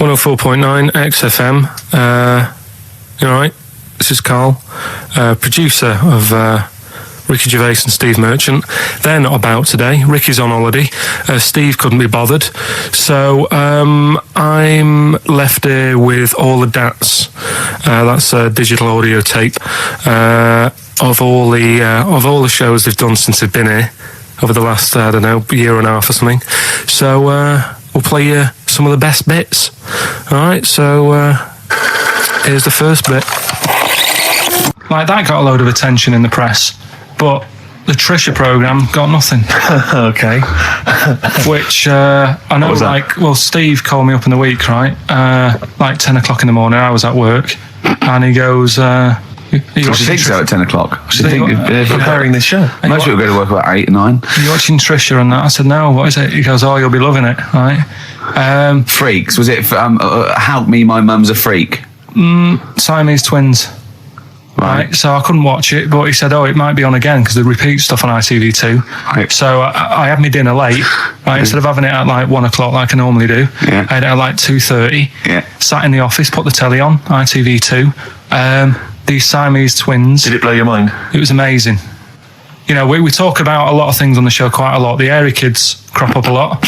104.9 XFM. You alright? This is Karl, producer of Ricky Gervais and Steve Merchant. They're not about today. Ricky's on holiday. Steve couldn't be bothered. So I'm left here with all the DATs. That's a digital audio tape of all the shows they've done since they've been here over the last, I don't know, year and a half or something. So we'll play you some of the best bits. Alright, so here's the first bit. Like, that got a load of attention in the press, but the Trisha programme got nothing. Okay. Which, I know, like, well, Steve called me up in the week, right? Like 10 o'clock in the morning, I was at work, and he goes, I should think so at 10 o'clock. I should think preparing this show. Most people go to work about 8 or 9. Are you watching Trisha and that? I said, no, what is it? He goes, oh, you'll be loving it, right? Freaks. Was it Help Me, My Mum's a Freak? Siamese twins. Right, so I couldn't watch it, but he said, oh, it might be on again because they repeat stuff on ITV2. Right. So I had my dinner late, right? Instead of having it at like 1 o'clock like I normally do, I had it at like 2:30. Yeah. Sat in the office, put the telly on, ITV2. These Siamese twins. Did it blow your mind? It was amazing. You know, we talk about a lot of things on the show quite a lot. The Airy Kids crop up a lot.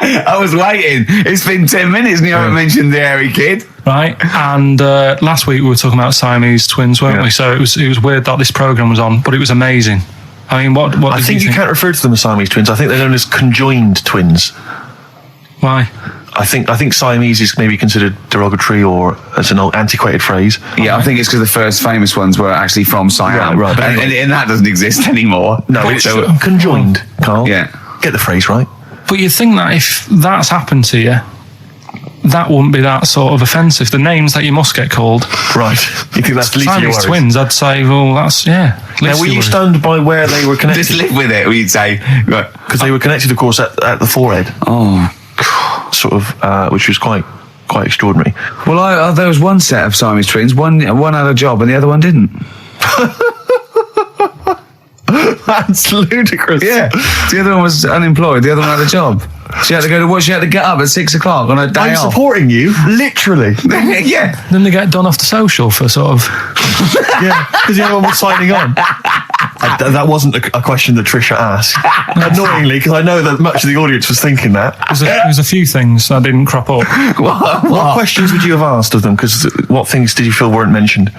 I was waiting. It's been 10 minutes and you haven't mentioned the Airy Kid. Right, and last week we were talking about Siamese twins, weren't we? So it was weird that this programme was on, but it was amazing. I mean, what I think you can't refer to them as Siamese twins. I think they're known as conjoined twins. Why? I think Siamese is maybe considered derogatory or as an old antiquated phrase. Yeah, I think it's because the first famous ones were actually from Siam. Right. And that doesn't exist anymore. No, it's conjoined, Karl. Yeah. Get the phrase right. But you'd think that if that's happened to you, that wouldn't be that sort of offensive. The names that you must get called. Right. You think that's the least of your worries? Siamese twins, I'd say, well, that's, yeah. Now, were you stunned by where they were connected? Just live with it, we'd say. Because they were connected, of course, at the forehead. Oh. Sort of, which was quite extraordinary. Well, there was one set of Siamese twins. One had a job and the other one didn't. That's ludicrous. Yeah. The other one was unemployed. The other one had a job. She had to go to work. She had to get up at 6 o'clock on a day I'm off. supporting you, literally. Yeah. Then they get done off the social for sort of... Yeah, because the other one was signing on. That wasn't a question that Trisha asked. Annoyingly, because I know that much of the audience was thinking that. There's a few things that didn't crop up. What questions would you have asked of them? Because what things did you feel weren't mentioned?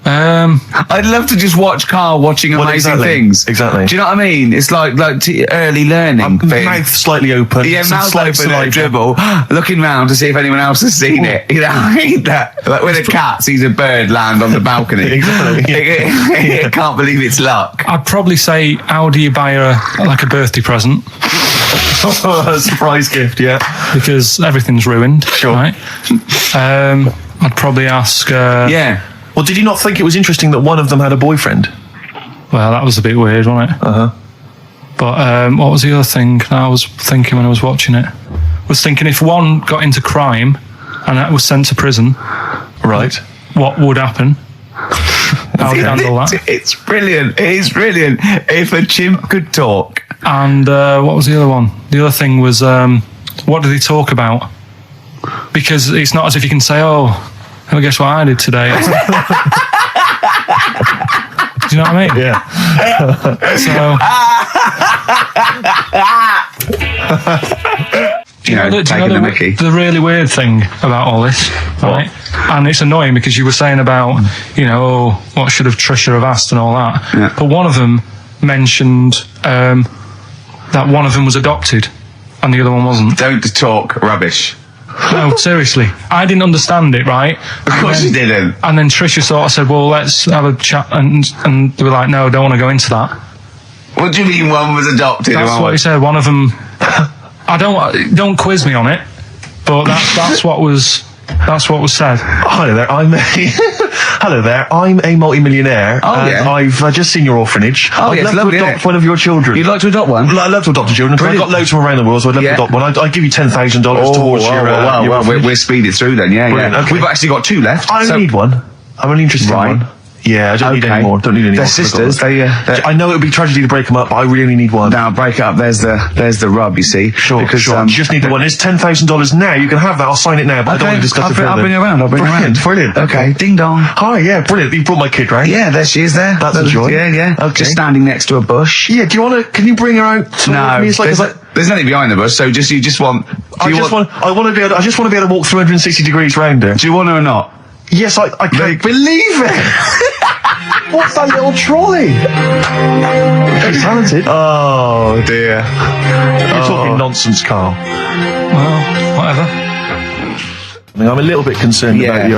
I'd love to just watch Karl watching amazing things. Exactly. Do you know what I mean? It's like early learning. Mouth slightly open. Yeah, mouth open and dribble, looking round to see if anyone else has seen it. You know, I hate that. Like when a cat sees a bird land on the balcony. Exactly. It can't believe it's luck. I'd probably say, how do you buy her a birthday present? A surprise gift, yeah. Because everything's ruined. Sure. Right? I'd probably ask... yeah. Well, did you not think it was interesting that one of them had a boyfriend? Well, that was a bit weird, wasn't it? Uh-huh. But what was the other thing that I was thinking when I was watching it? I was thinking if one got into crime and that was sent to prison, right, what would happen? How would you handle that? It's brilliant. It is brilliant. If a chimp could talk. And what was the other one? The other thing was, what did they talk about? Because it's not as if you can say, oh, guess what I did today? Do you know what I mean? Yeah. The really weird thing about all this, right? And it's annoying because you were saying about, what should have Trisha have asked and all that. Yeah. But one of them mentioned that one of them was adopted and the other one wasn't. Don't talk rubbish. No, seriously. I didn't understand it, right? Of course you didn't. And then Trisha sort of said, well, let's have a chat. And they were like, no, don't want to go into that. What do you mean one was adopted? That's what he said. One of them... don't quiz me on it, but that's what was said. Hello there, I'm a multi-millionaire. Oh, and yeah. I've just seen your orphanage. I'd love to adopt one of your children. You'd like to adopt one? I'd love to adopt a children. I've got loads from around the world, so I'd love to adopt one. I'd give you $10,000 towards your well, we'll speed it through then, yeah. Okay. We've actually got 2 left. I only need one. I'm only interested in one. Yeah, I don't need any more. Don't need any They're more. sisters. I know it would be tragedy to break them up, but I really only need one. Now break it up. There's the rub. You see. Sure. Because, You just need the one. It's $10,000 now. You can have that. I'll sign it now, but I don't want to discuss it further. I'll bring you around. Brilliant. Okay. Ding dong. Hi. Yeah. Brilliant. You brought my kid round. Yeah, there she is. There. That's a joy. Yeah. Okay. Just standing next to a bush. Yeah. Do you want to? Can you bring her out? No. There's nothing behind the bush. So you just want. I just want to be able to walk 360 degrees round her. Do you want her or not? Yes, I can't believe it. What's that little trolley? She's talented. Oh dear. You're talking nonsense, Carl. Well, whatever. I mean, I'm a little bit concerned about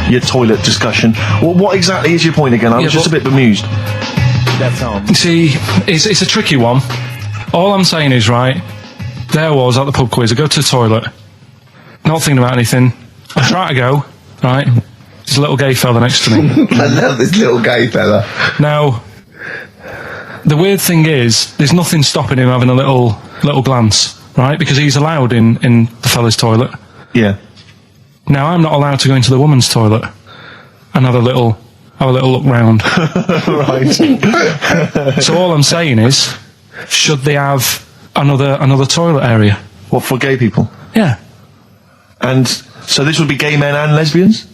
your toilet discussion. Well, what exactly is your point again? I was just a bit bemused. See, it's a tricky one. All I'm saying is, right, there was at the pub quiz, I go to the toilet, not thinking about anything. I try to go, right, there's a little gay fella next to me. I love this little gay fella. Now, the weird thing is, there's nothing stopping him having a little glance, right, because he's allowed in the fella's toilet. Yeah. Now, I'm not allowed to go into the woman's toilet and have a little look round. Right. So all I'm saying is, should they have another toilet area? What, for gay people? Yeah. And so this would be gay men and lesbians?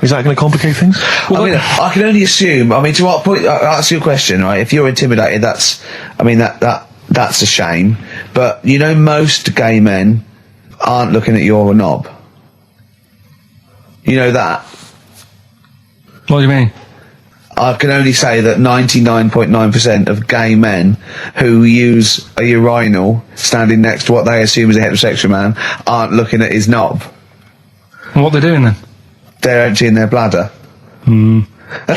Is that going to complicate things? Well, I mean, I can only assume. I mean, to what point? I'll ask you a question, right? If you're intimidated, that's a shame. But you know, most gay men aren't looking at your knob. You know that. What do you mean? I can only say that 99.9% of gay men who use a urinal standing next to what they assume is a heterosexual man aren't looking at his knob. And what they're doing then? They're emptying their bladder. No, but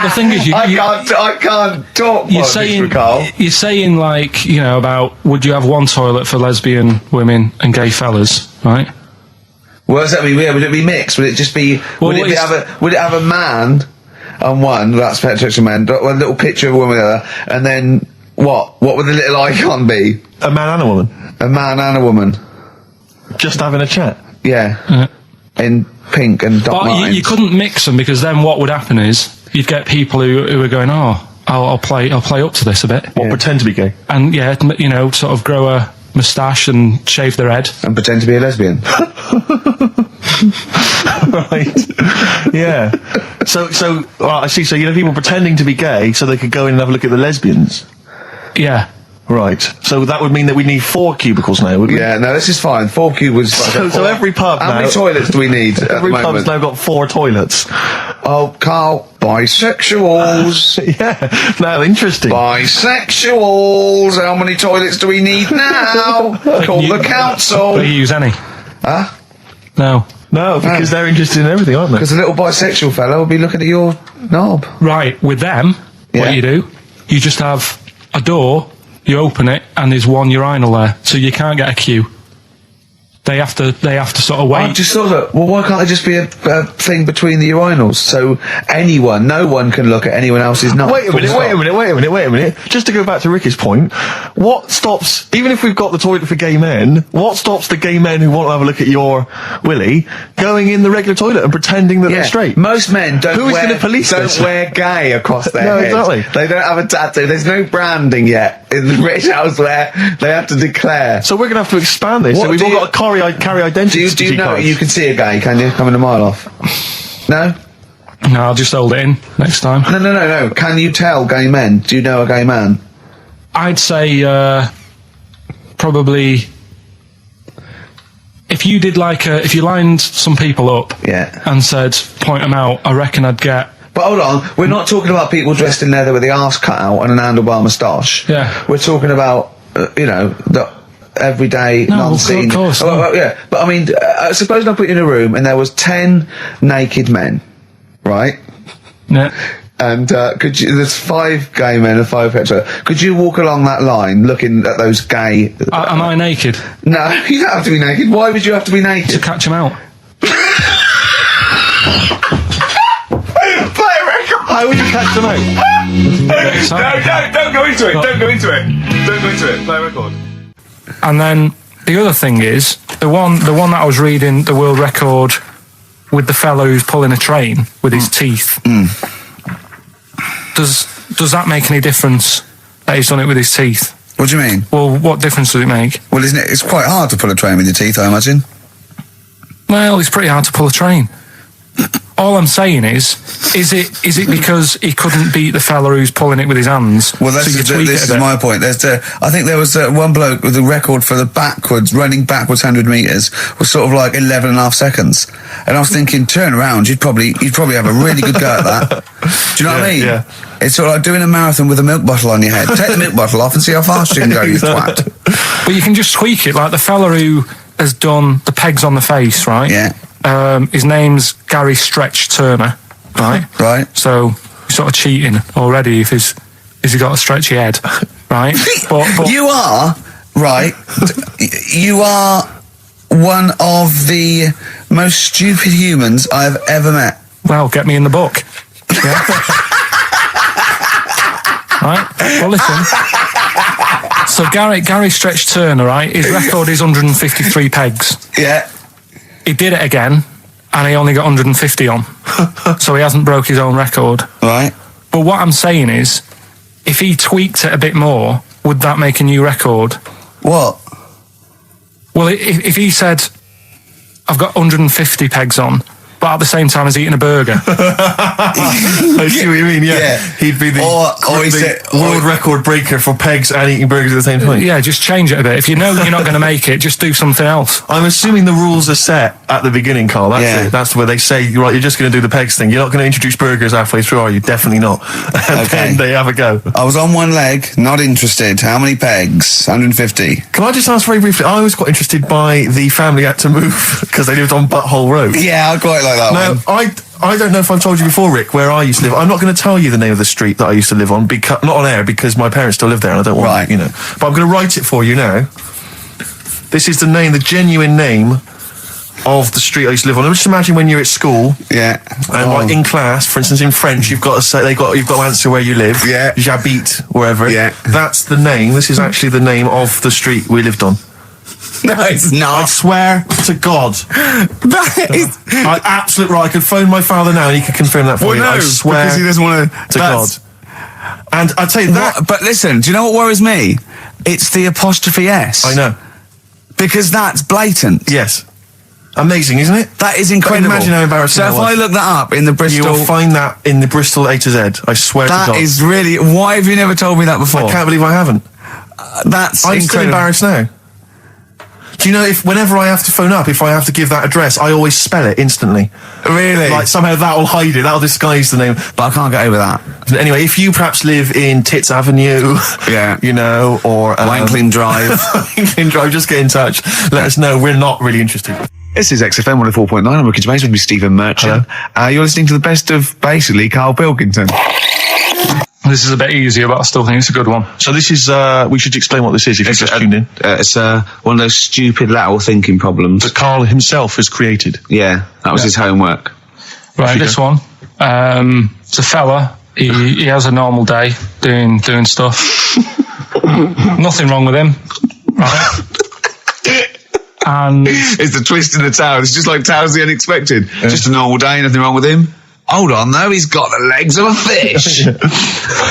the thing is, I can't talk. You're saying like, you know, about would you have one toilet for lesbian women and gay fellas, right? What does that mean? Would it be mixed? Would it just be? Would it have a man on one? That's heterosexual man. One little picture of a woman on the other, and then what? What would the little icon be? A man and a woman. A man and a woman. Just having a chat. Yeah. In pink and dot lines. But you couldn't mix them, because then what would happen is you'd get people who are going, I'll play up to this a bit. Or pretend to be gay. And yeah, you know, sort of grow a moustache and shave their head. And pretend to be a lesbian. Right. Yeah. So I see. So you know, people pretending to be gay so they could go in and have a look at the lesbians. Yeah. Right. So that would mean that we need 4 cubicles now, would we? Yeah. No, this is fine. 4 cubicles. So every pub How now. many toilets do we need? Every pub's now got 4 toilets. Oh, Carl, bisexuals. Yeah. Now, interesting. Bisexuals. How many toilets do we need now? Call the council. Do you use any? Huh? No. No, because they're interested in everything, aren't they? Because the little bisexual fellow will be looking at your knob. Right. With them, what you do, you just have a door. You open it, and there's one urinal there, so you can't get a queue. They have to sort of wait. I just thought that. Well, why can't there just be a thing between the urinals, so no one can look at anyone else's knob? Wait a minute. Just to go back to Ricky's point, what stops, even if we've got the toilet for gay men, what stops the gay men who want to have a look at your willy going in the regular toilet and pretending that they're straight? Most men don't wear gay across their head. Exactly. They don't have a tattoo. There's no branding yet in the British house where they have to declare. So we're going to have to expand this. So we've all got to carry identity. Do you know you can see a gay, can you? Coming a mile off. No? No, I'll just hold it in next time. No. Can you tell gay men? Do you know a gay man? I'd say probably if you did if you lined some people up and said point them out, I reckon I'd get. But hold on, we're not talking about people dressed in leather with the arse cut out and an handlebar moustache. Yeah. We're talking about the everyday non-seen. Of course. Yeah, but I mean, suppose I put you in a room and there was 10 naked men, right? Yeah. And there's 5 gay men and 5 hetero. Could you walk along that line looking at those gay? Am I naked? No, you don't have to be naked. Why would you have to be naked? To catch them out. Play a record. How would you catch them out? No, don't go into it. Don't go into it. Play a record. And then the other thing is, the one that I was reading, the world record with the fellow who's pulling a train with his teeth. Does that make any difference that he's done it with his teeth? What do you mean? Well, what difference does it make? Well, isn't it? It's quite hard to pull a train with your teeth, I imagine. Well, it's pretty hard to pull a train. All I'm saying is it because he couldn't beat the fella who's pulling it with his hands? Well, this is my point. I think there was one bloke with a record for the running backwards 100 metres was sort of like 11.5 seconds. And I was thinking, turn around, you'd probably have a really good go at that. Do you know what I mean? Yeah. It's sort of like doing a marathon with a milk bottle on your head. Take the milk bottle off and see how fast you can go, you twat. But you can just tweak it, like the fella who has done the pegs on the face, right? Yeah. His name's Gary Stretch Turner, right? Right. So you're sort of cheating already if he's got a stretchy head, right? But you are, right, you are one of the most stupid humans I've ever met. Well, get me in the book. Yeah. Right? Well, listen. So Gary Stretch Turner, right? His record is 153 pegs. Yeah. He did it again, and he only got 150 on. So he hasn't broke his own record. Right. But what I'm saying is, if he tweaked it a bit more, would that make a new record? What? Well, if he said, I've got 150 pegs on, but at the same time he's eating a burger. I see what you mean, yeah. He'd be the world record breaker for pegs and eating burgers at the same time. Yeah, just change it a bit. If you know you're not going to make it, just do something else. I'm assuming the rules are set at the beginning, Carl. That's it. That's where they say, right, you're just going to do the pegs thing. You're not going to introduce burgers halfway through, are you? Definitely not. And then they have a go. I was on one leg, not interested. How many pegs? 150. Can I just ask very briefly, I was quite interested by the family had to move because they lived on Butthole Road. Yeah, I quite like that one. I don't know if I've told you before, Rick, where I used to live. I'm not going to tell you the name of the street that I used to live on, not on air, because my parents still live there and I don't want, But I'm going to write it for you now. This is the genuine name of the street I used to live on. Just imagine when you're at school. Yeah. And like in class, for instance, in French, you've got to say, you've got to answer where you live. Yeah. J'habite, wherever. Yeah. That's the name. This is actually the name of the street we lived on. No, it's not. I swear to God. That is... Absolute right. I could phone my father now and he could confirm that for you. I swear because he doesn't want to God. And I'd say that... But listen, do you know what worries me? It's the apostrophe S. I know. Because that's blatant. Yes. Amazing, isn't it? That is incredible. Imagine how embarrassing that was. So if I look that up in the Bristol... You will find that in the Bristol A to Z. I swear to God. That is really... Why have you never told me that before? I can't believe I haven't. That's I'm still embarrassed now. Do you know, whenever I have to phone up, if I have to give that address, I always spell it instantly. Really? Like, somehow that'll hide it, that'll disguise the name. But I can't get over that. Anyway, if you perhaps live in Tits Avenue, or... Wankling Drive. Wankling Drive, just get in touch. Let us know, we're not really interested. This is XFM 104.9, I'm Ricky Gervais with me, Stephen Merchant. You're listening to the best of, basically, Karl Pilkington. This is a bit easier, but I still think it's a good one. So this is, we should explain what this is if you just tuned in. It's one of those stupid lateral thinking problems. That Karl himself has created. Yeah, that was his homework. Right, this one. It's a fella. He has a normal day doing stuff. Nothing wrong with him. Right? And it's the twist in the tale. It's just like Tales of the Unexpected. Yeah. Just a normal day, nothing wrong with him. Hold on, though, he's got the legs of a fish.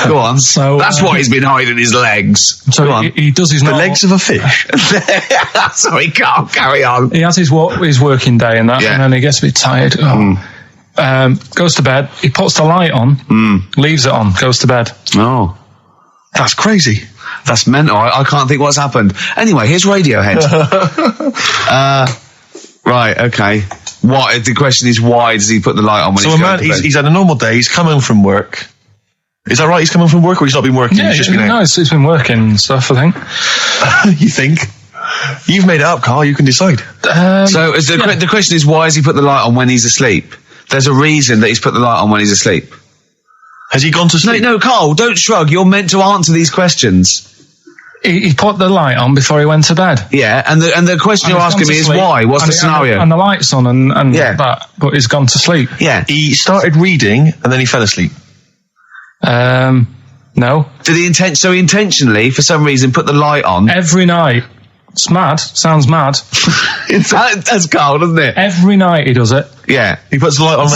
Go on. So that's why he's been hiding his legs. So Go on. He does his the legs of a fish. So he can't carry on. He has his working day and that, and then he gets a bit tired. Goes to bed. He puts the light on, leaves it on, goes to bed. Oh, that's crazy. That's mental. I can't think what's happened. Anyway, here's Radiohead. Right. Okay. What? The question is, why does he put the light on when he's going to bed? He's had a normal day. He's come home from work. Is that right? He's come home from work, or he's not been working? Yeah, he's just been out? No, he's been working and stuff, I think. You think? You've made it up, Karl. You can decide. So the question is, why has he put the light on when he's asleep? There's a reason that he's put the light on when he's asleep. Has he gone to sleep? No, Karl, don't shrug. You're meant to answer these questions. He put the light on before he went to bed. Yeah, and the question you're asking me is why? What's the scenario? And the light's on and that, but he's gone to sleep. Yeah. He started reading and then he fell asleep. No. Did he intentionally, for some reason, put the light on? Every night It's mad. Sounds mad. That's Carl, doesn't it? Every night he does it. Yeah. He puts the light on.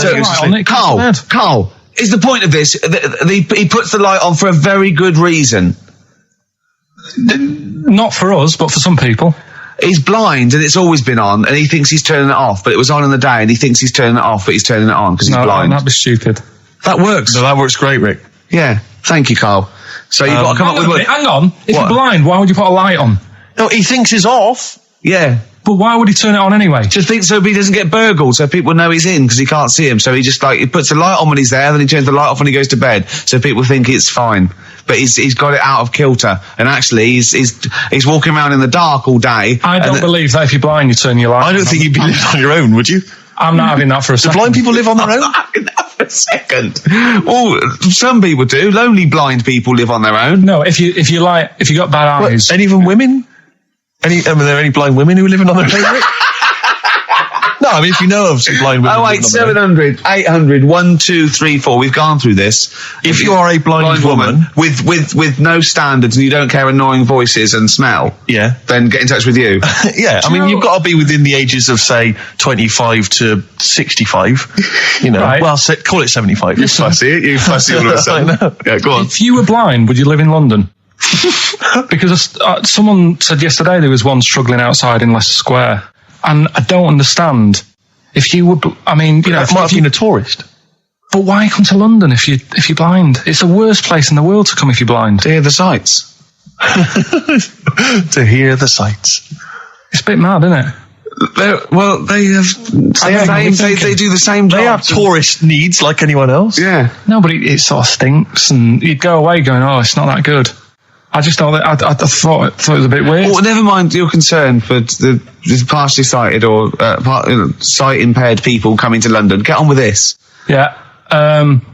Carl, is the point of this, he puts the light on for a very good reason. Not for us, but for some people. He's blind and it's always been on, and he thinks he's turning it off, but it was on in the day, and he thinks he's turning it off, but he's turning it on because he's blind. That'd be stupid. That works. No, that works great, Rick. Yeah. Thank you, Carl. So you've got to come up with... Hang on. If you're blind, why would you put a light on? No, he thinks it's off. Yeah. But why would he turn it on anyway? Just think so he doesn't get burgled, so people know he's in because he can't see him. So he just he puts the light on when he's there, then he turns the light off when he goes to bed, so people think it's fine. But he's got it out of kilter, and actually he's walking around in the dark all day. I don't believe that if you're blind, you turn your light on. I don't think you'd be living on your own, would you? I'm not having that for a second. Do blind people live on their own? I'm not having that for a second. Well, some people do. Lonely blind people live on their own. No, if you got bad eyes. Any even women? Are there any blind women who are living on their own? No, I mean, if you know of some blind women. 08700 800 1234. We've gone through this. If you are a blind woman with no standards and you don't care annoying voices and smell, yeah, then get in touch with you. Yeah, I mean, you've got to be within the ages of, say, 25 to 65. You know, right. Well, call it 75. You fussy all of a sudden. Yeah, go on. If you were blind, would you live in London? Because someone said yesterday there was one struggling outside in Leicester Square. And I don't understand. If you were, I mean, you know, might have been a tourist. But why come to London if you're blind? It's the worst place in the world to come if you're blind. To hear the sights. To hear the sights. It's a bit mad, isn't it? They do the same job. They have tourist needs like anyone else. Yeah. No, but it sort of stinks, and you'd go away going, "Oh, it's not that good." I just thought I thought it was a bit weird. Well, never mind your concern for the partially sighted or sight impaired people coming to London. Get on with this. Yeah.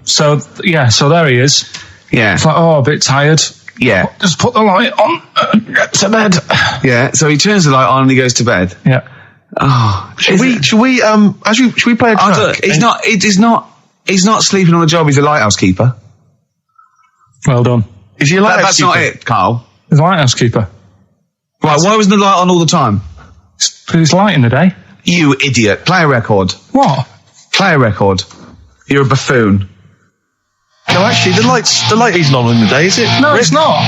So there he is. Yeah. It's like, a bit tired. Yeah. Just put the light on. Get to bed. Yeah. So he turns the light on and he goes to bed. Yeah. Oh. Should we play a track? He's not sleeping on the job. He's a lighthouse keeper. Well done. Is he a lighthouse keeper? That's not it, Carl. He's a lighthouse keeper. Right, why wasn't the light on all the time? It's light in the day. You idiot. Play a record. What? Play a record. You're a buffoon. No, actually, the light isn't on in the day, is it? No, it's not.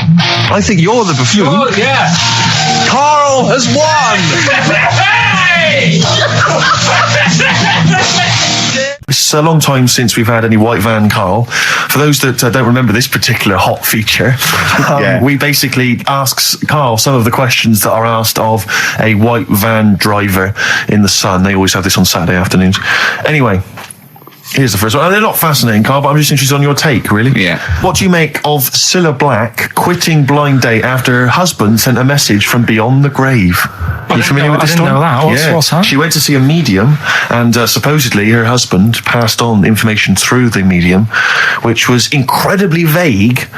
I think you're the buffoon. Oh, yeah. Carl has won! It's a long time since we've had any white van Carl. For those that don't remember this particular hot feature, we basically ask Carl some of the questions that are asked of a white van driver in the Sun. They always have this on Saturday afternoons. Anyway, here's the first one. They're not fascinating, Carl, but I'm just interested on your take, really. Yeah. What do you make of Cilla Black quitting Blind Date after her husband sent a message from beyond the grave? Are you familiar with this story? I didn't know that. What's that? She went to see a medium, and supposedly her husband passed on information through the medium, which was incredibly vague,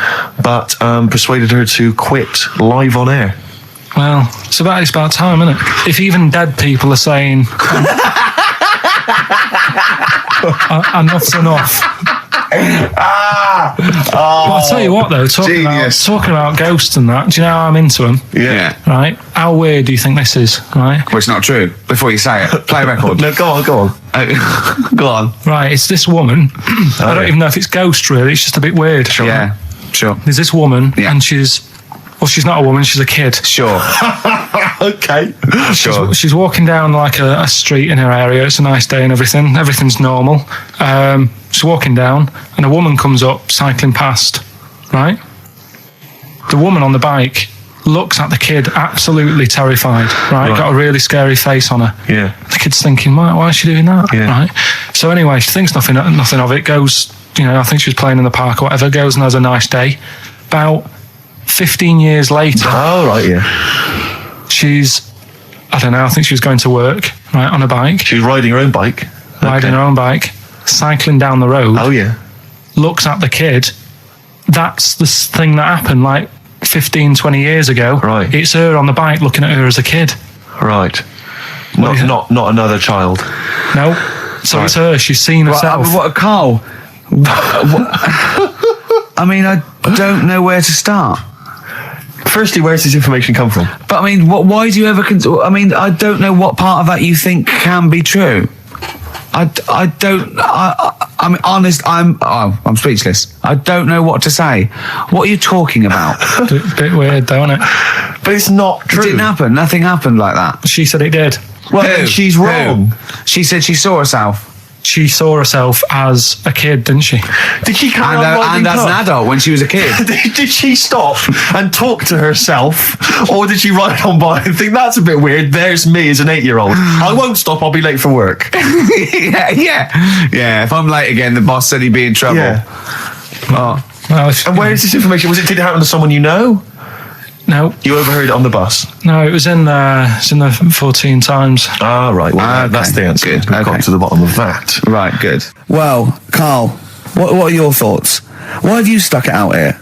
but persuaded her to quit live on air. Well, it's about time, isn't it? If even dead people are saying enough's enough. But I'll tell you what, though, talking about ghosts and that, do you know how I'm into them? Yeah. Right? How weird do you think this is, right? Well, it's not true. Before you say it, play a record. No, go on. Go on. Right, it's this woman. I don't even know if it's ghost, really. It's just a bit weird. Sure. Yeah, sure. There's this woman, and she's not a woman, she's a kid. Sure. Okay. Sure. She's walking down like a street in her area. It's a nice day and everything. Everything's normal. She's walking down, and a woman comes up, cycling past, right? The woman on the bike looks at the kid, absolutely terrified, right? Got a really scary face on her. Yeah. The kid's thinking, why is she doing that? Yeah. Right? So anyway, she thinks nothing of it, goes, I think she was playing in the park or whatever, goes and has a nice day. About 15 years later. Oh, right, yeah. She's, I don't know, I think she was going to work, right, on a bike. She was riding her own bike. Riding her own bike, cycling down the road. Oh, yeah. Looks at the kid. That's the thing that happened like 15, 20 years ago. Right. It's her on the bike looking at her as a kid. Right. Not another child. No. So it's her. She's seen herself. What, Carl? I mean, I don't know where to start. Firstly, where's this information come from? But I mean, why do you ever? I mean, I don't know what part of that you think can be true. I'm honest. I'm speechless. I don't know what to say. What are you talking about? Bit weird, don't it? But it's not true. It didn't happen. Nothing happened like that. She said it did. Well, then she's wrong. Who? She said she saw herself. She saw herself as a kid, didn't she? Did she carry on riding and as an pub? adult when she was a kid. Did she stop and talk to herself, or did she ride on by and think that's a bit weird? There's me as an 8-year-old. I won't stop. I'll be late for work. yeah. If I'm late again, the boss said he'd be in trouble. Yeah. Oh. Well, And where is this information? Did it happen to someone you know? No. You overheard it on the bus? No, it was in the 14 Times. Ah, right. Well, Okay. that's the answer. Good. We've got Okay. to the bottom of that. Right, good. Well, Carl, what are your thoughts? Why have you stuck it out here?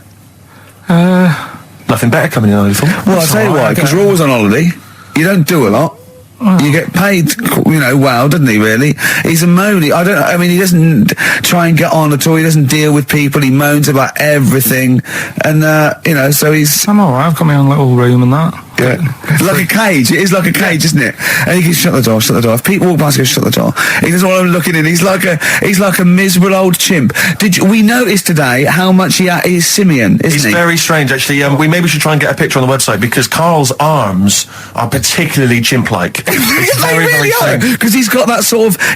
Nothing better coming in, I thought. Well, I'll tell you why, because you're always on holiday. You don't do a lot. You get paid, well, doesn't he, really? He's a moany. He doesn't try and get on at all. He doesn't deal with people. He moans about everything. And, so he's... I'm alright, I've got my own little room and that. Yeah. Like a cage. It is like a cage, isn't it? And he can shut the door. If people walk past, he goes, shut the door. He doesn't want them looking in. He's like a miserable old chimp. We noticed today how much he's simian, isn't It's he? very strange, actually. We maybe should try and get a picture on the website, because Carl's arms are particularly chimp-like. It's very, very strange. Because he's got that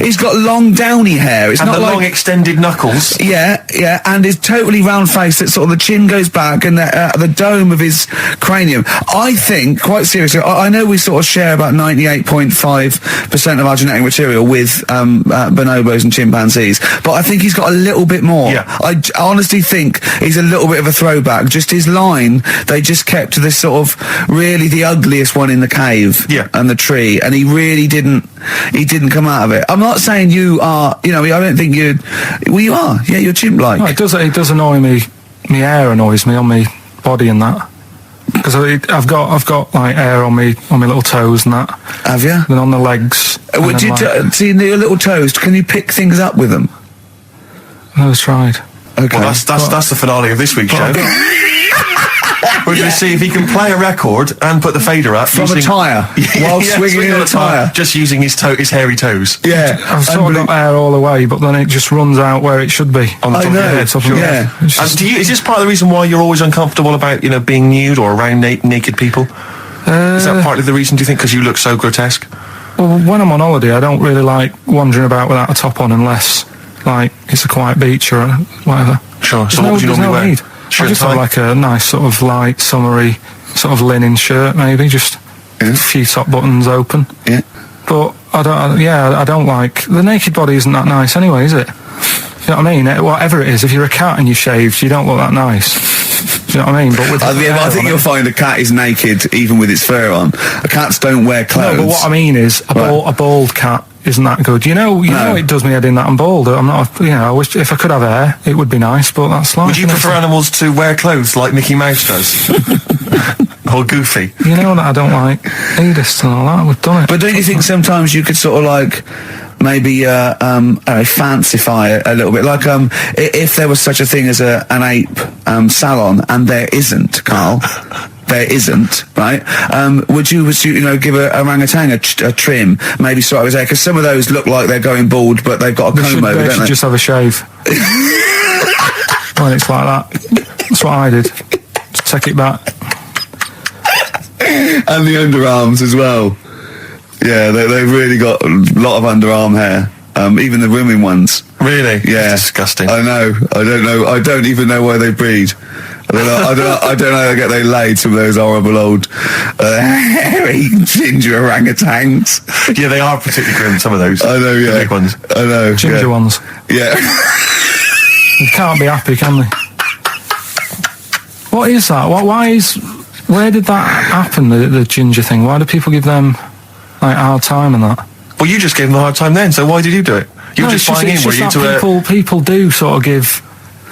he's got long downy hair. It's And not the like... long extended knuckles. Yeah, and his totally round face that sort of the chin goes back and the dome of his cranium. I think, quite seriously, I know we sort of share about 98.5% of our genetic material with bonobos and chimpanzees, but I think he's got a little bit more. Yeah. I honestly think he's a little bit of a throwback. Just his line, they just kept to this sort of really the ugliest one in the cave and the tree, and he really didn't come out of it. I'm not saying you are, I don't think you are. Yeah, you're chimp-like. No, it does annoy me. My hair annoys me on my body and that. Because I've got like hair on me little toes and that. Have you? Then on the legs. Would you see your little toes? Can you pick things up with them? I never tried. Okay. Well, that's the finale of this week's show. We're going to see if he can play a record and put the fader up From a tyre, while swinging in a tyre. Just using his hairy toes. Yeah. I've sort of got hair all the way, but then it just runs out where it should be. On the top of your head. Top of your head. It's just- And is this part of the reason why you're always uncomfortable about, being nude or around naked people? Is that partly the reason, do you think, because you look so grotesque? Well, when I'm on holiday, I don't really like wandering about without a top on unless, like, it's a quiet beach or whatever. Sure. So what would you normally wear? Need. I just have like a nice sort of light, summery, sort of linen shirt, maybe, just a few top buttons open. Yeah. But I don't like... The naked body isn't that nice anyway, is it? You know what I mean? Whatever it is, if you're a cat and you're shaved, you don't look that nice. Do you know what I mean? But with I think you'll find a cat is naked even with its fur on. Cats don't wear clothes. No, but what I mean is, a bald cat isn't that good. You know, it does me head in that I'm bald. I'm not, I wish if I could have hair, it would be nice, but that's life. Would you prefer animals to wear clothes like Mickey Mouse does? Or Goofy? You know that I don't like nudist and all that. We've done it. But don't you think sometimes you could sort of like maybe fancify a little bit, like if there was such a thing as an ape salon, and there isn't, Carl. There isn't, right? Would you give a orangutan a trim, maybe sort of his hair? Because some of those look like they're going bald, but they've got a comb over, They don't should they? just have a shave. When it's like that. That's what I did. Just take it back. And the underarms as well. Yeah, they've really got a lot of underarm hair. Even the women ones. Really? Yeah. That's disgusting. I know. I don't even know why they breed. I don't know how they get they laid, some of those horrible old hairy ginger orangutans. Yeah, they are particularly grim, some of those. I know, yeah. The big ones. I know. Ginger ones. Yeah. You can't be happy, can they? What is that? Where did that happen, the ginger thing? Why do people give them, like, a hard time and that? Well, you just gave them a hard time then, so why did you do it? You were just buying in, were you, to people do sort of give...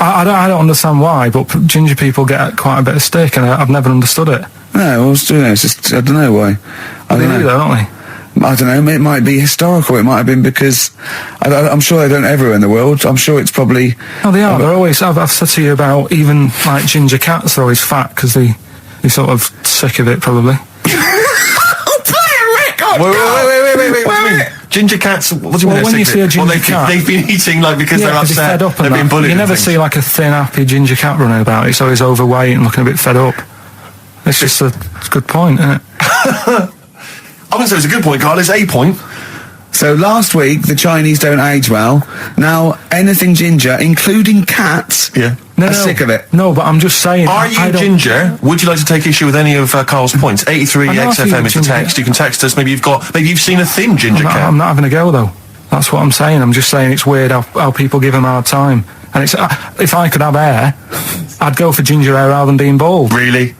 I don't understand why, but ginger people get quite a bit of stick, and I've never understood it. No, it's just, I don't know why. They do, though, don't they? I don't know, it might be historical, it might have been because, I'm sure they don't everywhere in the world, I'm sure it's probably... Oh, they are, they're always... I've said to you about even, like, ginger cats are always fat, because they He's sort of sick of it, probably. Wait. Ginger cats, what do you mean? When you see a ginger cat, they've been eating because they're upset. They're fed up and they've been bullied. You never see like a thin, happy ginger cat running about. It's always overweight and looking a bit fed up. It's just a good point, isn't it? I wouldn't say it's a good point, Carl. It's a point. So last week, the Chinese don't age well. Now, anything ginger, including cats, are sick of it. No, but I'm just saying... Are you ginger? Would you like to take issue with any of Carl's points? 83 XFM is the text. You can text us. Maybe you've seen a thin ginger cat. I'm not having a go, though. That's what I'm saying. I'm just saying it's weird how people give him a hard time. And it's if I could have hair, I'd go for ginger hair rather than being bald. Really?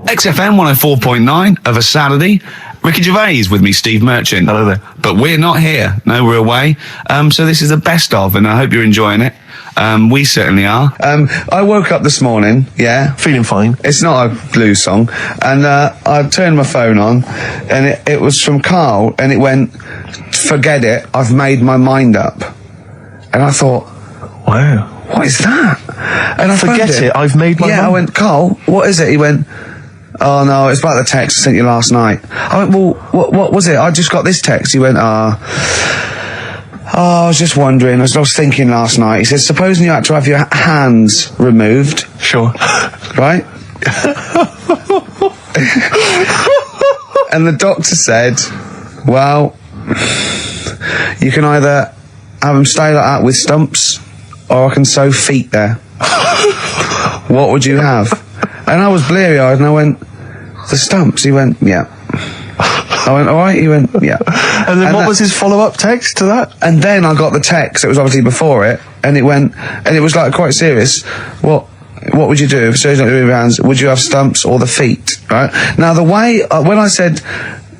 XFM 104.9 of a Saturday. Ricky Gervais with me, Steve Merchant. Hello there. But we're not here. No, we're away. So this is the best of, and I hope you're enjoying it. We certainly are. I woke up this morning, feeling fine. It's not a blues song. And I turned my phone on, and it was from Karl, and it went, "Forget it, I've made my mind up." And I thought, wow, what is that? And I forget it, I've made my mind. I went, "Karl, what is it?" He went, "Oh no, it's about the text I sent you last night." I went, "Well, what was it? I just got this text." He went, I was just wondering, I was thinking last night. He said, supposing you had to have your hands removed. Sure. Right? And the doctor said, well, you can either have them stay like that with stumps, or I can sew feet there. What would you have? And I was bleary-eyed, and I went, the stumps? He went, yeah. I went, all right? He went, yeah. And then what was his follow-up text to that? And then I got the text, it was obviously before it, and it went, and it was like quite serious. What would you do if surgery not doing your hands? Would you have stumps or the feet? Right? Now, the way, when I said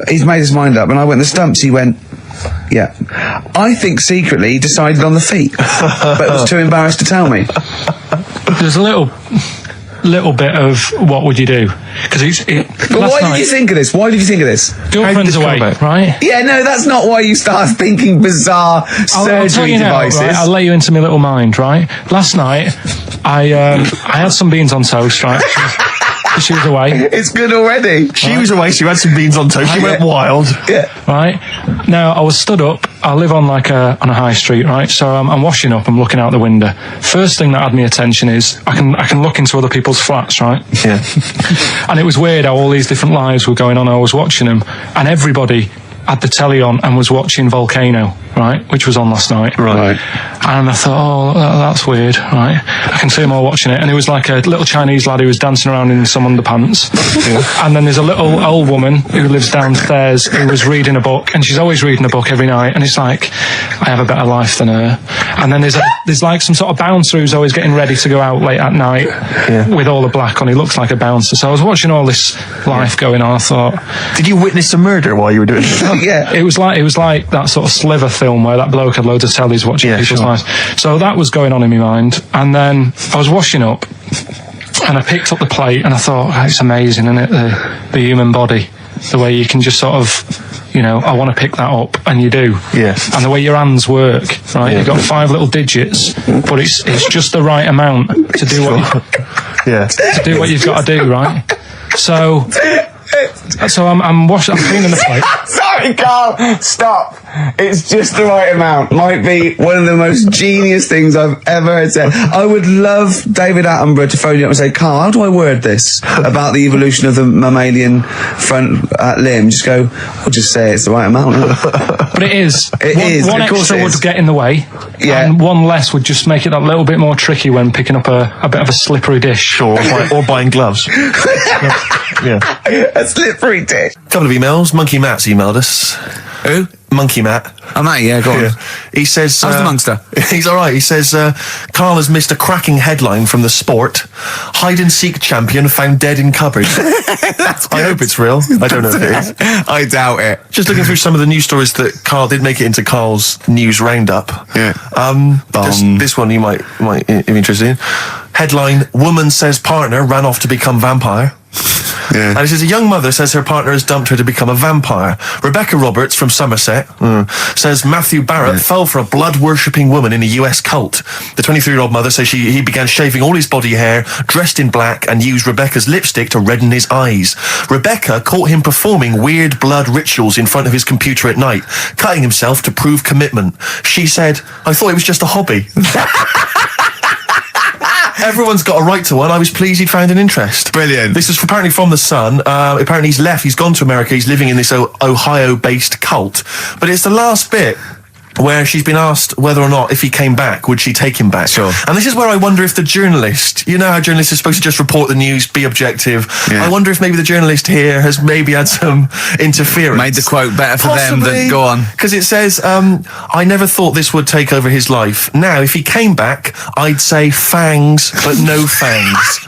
he's made his mind up, and I went, the stumps, he went, yeah. I think secretly he decided on the feet, but was too embarrassed to tell me. There's a little bit of what would you do? Because but why did you think of this? Why did you think of this? Girlfriend's away, right? Yeah, no, that's not why you start thinking bizarre surgery devices. Right? I'll let you into my little mind, right? Last night, I had some beans on toast, right? She was away. It's good already. She was away, she had some beans on toast, she went wild. Yeah. Right? Now, I was stood up, I live on on a high street, right? So I'm washing up, I'm looking out the window. First thing that had my attention is, I can look into other people's flats, right? Yeah. And it was weird how all these different lives were going on, I was watching them, and everybody had the telly on and was watching Volcano, right, which was on last night. Right. And I thought, that's weird, right? I can see them all watching it. And it was like a little Chinese lad who was dancing around in some underpants. Yeah. And then there's a little old woman who lives downstairs who was reading a book, and she's always reading a book every night. And it's like, I have a better life than her. And then there's like some sort of bouncer who's always getting ready to go out late at night with all the black on. He looks like a bouncer. So I was watching all this life going on. I thought, did you witness a murder while you were doing it? Yeah. It was like that sort of Sliver film where that bloke had loads of tellies watching people's lives. So that was going on in my mind. And then I was washing up and I picked up the plate and I thought, it's amazing, isn't it? The human body. The way you can just sort of, I want to pick that up, and you do. Yes. And the way your hands work, right? Yeah. You've got 5 little digits, but it's just the right amount to do to do what you've got to do, right? So I'm cleaning the plate. Sorry, Karl, stop. It's just the right amount. Might be one of the most genius things I've ever heard said. I would love David Attenborough to phone you up and say, Karl, how do I word this about the evolution of the mammalian front limb? Just go, we'll just say it's the right amount. But it is. One of course extra would get in the way, and one less would just make it a little bit more tricky when picking up a bit of a slippery dish. Sure, or buying gloves. Yeah. A slippery dish. Couple of emails. Monkey Matt's emailed us. Who? Monkey Matt. Oh, Matt, yeah, go on. Yeah. He says... How's the Monster? He's alright. He says, Karl has missed a cracking headline from The Sport. Hide-and-seek champion found dead in cupboard. I hope it's real. I don't know if it is. I doubt it. Just looking through some of the news stories that Karl did make it into Karl's news roundup. Yeah. This one you might be interested in. Headline, woman says partner ran off to become vampire. Yeah. And it says, a young mother says her partner has dumped her to become a vampire. Rebecca Roberts from Somerset says Matthew Barrett fell for a blood-worshipping woman in a US cult. The 23-year-old mother says he began shaving all his body hair, dressed in black, and used Rebecca's lipstick to redden his eyes. Rebecca caught him performing weird blood rituals in front of his computer at night, cutting himself to prove commitment. She said, I thought it was just a hobby. Everyone's got a right to one. I was pleased he'd found an interest. Brilliant. This is apparently from The Sun. Apparently he's left. He's gone to America. He's living in this Ohio-based cult. But it's the last bit where she's been asked whether or not, if he came back, would she take him back? Sure. And this is where I wonder if the journalist, you know how journalists are supposed to just report the news, be objective. Yeah. I wonder if maybe the journalist here has maybe had some interference. Made the quote better for them than go on. Because it says, I never thought this would take over his life. Now, if he came back, I'd say fangs, but no fangs.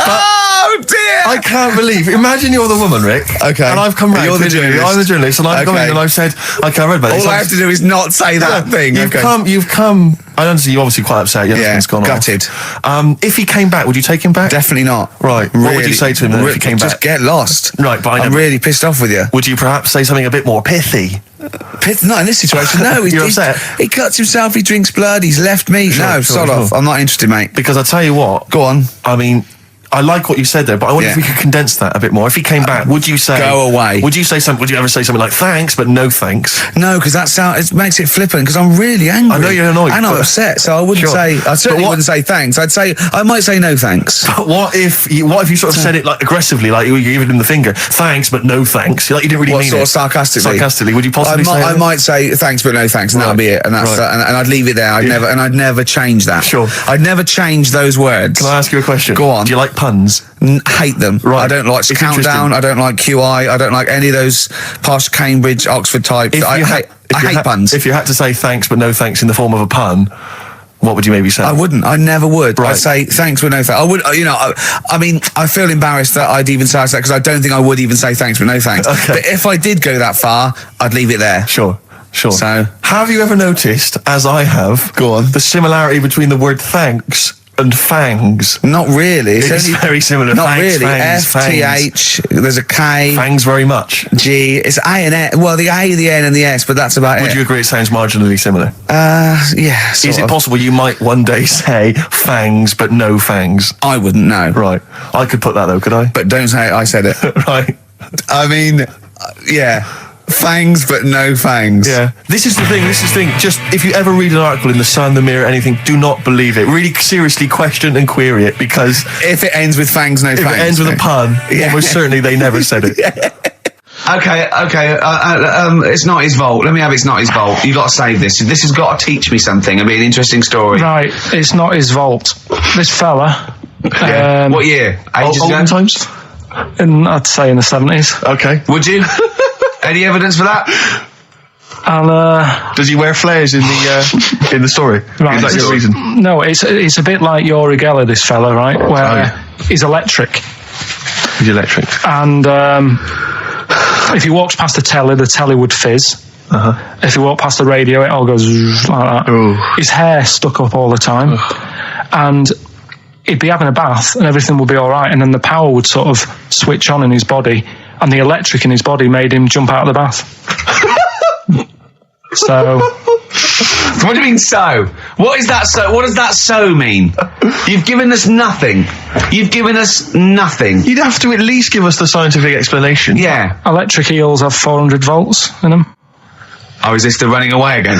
Oh dear! I can't believe. Imagine you're the woman, Rick. Okay. And I've come round. You're the journalist. I'm the journalist, and I've come in and I've said, I can't read about this. All I have to do is not say that thing. You've come. I understand you're obviously quite upset. Your husband's gone gutted. off. If he came back, would you take him back? Definitely not. Right. What would you say to him then if he came back? Just get lost. Right, but I'm really pissed off with you. Would you perhaps say something a bit more pithy? Not in this situation. No, You're upset? He cuts himself. He drinks blood. He's left me. Sod off. I'm not interested, mate. Because I tell you what. Go on. I mean, I like what you said there, but I wonder if we could condense that a bit more. If he came back, would you say... Go away. Would you say something? Would you ever say something like, thanks, but no thanks? No, because it makes it flippant, because I'm really angry. I know you're annoyed. And I'm upset, so I wouldn't say... I certainly wouldn't say thanks. I might say no thanks. But what if you sort of said it like aggressively, like you were giving him the finger, thanks, but no thanks? Like you didn't really mean sort it. of sarcastically? Sarcastically, would you possibly say I might say thanks, but no thanks, and that'll be it. And that's and I'd leave it there. I'd never change that. Sure. I'd never change those words. Can I ask you a question? Go on. Do you like puns? Hate them. Right. I don't like It's Countdown. I don't like QI. I don't like any of those posh Cambridge, Oxford types. I hate puns. If you had to say thanks but no thanks in the form of a pun, what would you maybe say? I wouldn't. I never would. Right. I'd say thanks but no thanks. I would. I mean, I feel embarrassed that I'd even say that because I don't think I would even say thanks but no thanks. Okay. But if I did go that far, I'd leave it there. Sure. So, have you ever noticed, as I have, the similarity between the word thanks and fangs? Not really. It's very similar. Not Thanks, really. fangs, F-T-H, there's a K. Fangs very much. G, it's A and S. Well, the A, the N and the S, but that's about it. Would you agree it sounds marginally similar? Yeah, Is it possible you might one day say fangs but no fangs? I wouldn't know. Right. I could put that though, could I? But don't say I said it. Right. I mean, yeah. Fangs, but no fangs. Yeah. This is the thing. Just, if you ever read an article in The Sun, The Mirror, anything, do not believe it. Really seriously question and query it, because... If it ends with fangs, no fangs. If it ends with a pun, almost certainly they never said it. Okay. It's not his fault. Let me have It's Not His Fault. You've got to save this. This has got to teach me something. It'll be an interesting story. Right, it's not his fault. This fella... what year? Ages ago? Olden times? I'd say in the 70s. Okay. Would you? Any evidence for that? And does he wear flares in the story? Right, Is that your reason? No, it's a bit like Yuri Geller, this fella, right? Where he's electric. He's electric. And if he walks past the telly would fizz. If he walked past the radio, it all goes like that. Ooh. His hair stuck up all the time. And he'd be having a bath and everything would be all right, and then the power would sort of switch on in his body, and the electric in his body made him jump out of the bath. So... What do you mean so? What is that so? What does that so mean? You've given us nothing. You've given us nothing. You'd have to at least give us the scientific explanation. Yeah. Electric eels have 400 volts in them. Oh, is this the running away again?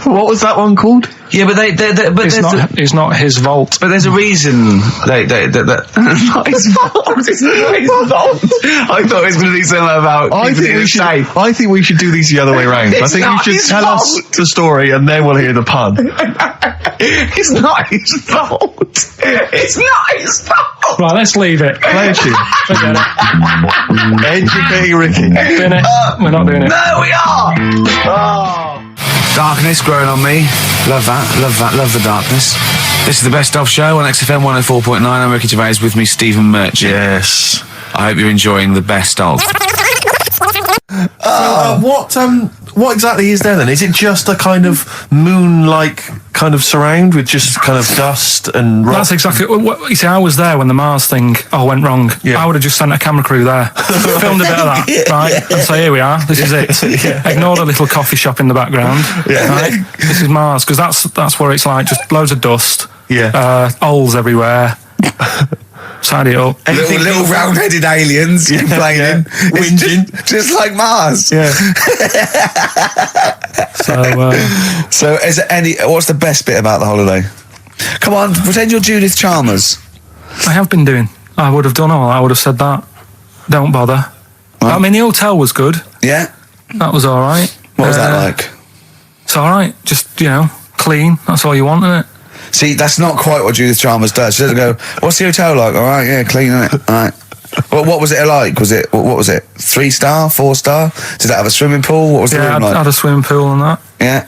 What was that one called? Yeah, but it's not his vault. But there's a reason. Not his fault. It's not his fault. I thought it was going to be something about. I think we should do these the other way round. I think you should tell us the story and then we'll hear the pun. It's not his fault. It's not his fault. Right, let's leave it. Play a tune. Forget it. Educating Ricky. Doing it. We're not doing it. No, we are. Oh. Darkness growing on me. Love that. Love the darkness. This is the Best Of Show on XFM 104.9. I'm Ricky Gervais, with me Stephen Merchant. Yes. I hope you're enjoying the Best Of. what exactly is there then? Is it just a kind of moon-like kind of surround with just kind of dust and rock? That's exactly what you see. I was there when the Mars thing all went wrong. Yeah. I would have just sent a camera crew there, filmed a bit of that, right, and say, here we are, this is it. Ignore the little coffee shop in the background. Right? This is Mars, because that's what it's like. Just loads of dust. Holes everywhere. Side it up. Little round-headed aliens complaining. Whinging. Just like Mars. So is there what's the best bit about the holiday? Come on, pretend you're Judith Chalmers. I have been doing. I would have done all. I would have said that. Don't bother. I mean, the hotel was good. Yeah? That was all right. What was that like? It's all right. Just, clean. That's all you want, isn't it? See, that's not quite what Judith Chalmers does. She doesn't go, what's the hotel like? All right, yeah, clean, isn't it? All right. Well, what was it like? What was it? 3-star, 4-star? Did it have a swimming pool? What was the room like? Yeah, had a swimming pool and that. Yeah?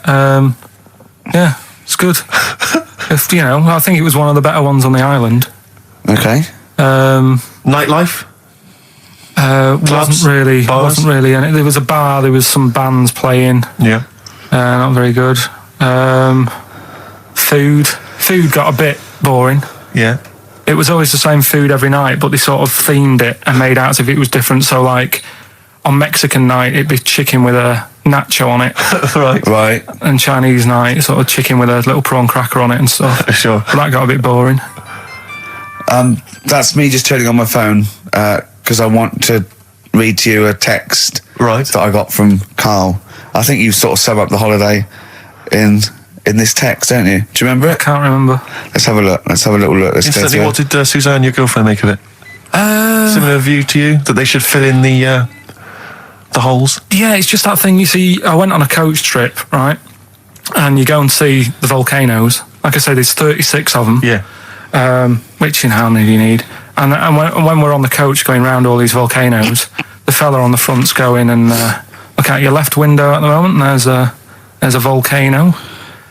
Yeah, it's good. I think it was one of the better ones on the island. Okay. Nightlife? Wasn't really. And there was a bar, there was some bands playing. Yeah. Not very good. Food got a bit boring. Yeah. It was always the same food every night, but they sort of themed it and made out as if it was different. So, like, on Mexican night, it'd be chicken with a nacho on it. Right. And Chinese night, sort of chicken with a little prawn cracker on it and stuff. Sure. But that got a bit boring. That's me just turning on my phone because I want to read to you a text that I got from Karl. I think you sort of sum up the holiday in this text, don't you? Do you remember it? I can't remember. Let's have a look. Let's have a little look. Instantly, what did Suzanne, your girlfriend, make of it? Similar view to you, that they should fill in the holes? Yeah, it's just that thing, you see, I went on a coach trip, right? And you go and see the volcanoes. Like I say, there's 36 of them. Yeah. Which, how many do you need? And when we're on the coach going round all these volcanoes, the fella on the front's going and look out your left window at the moment, and there's a volcano.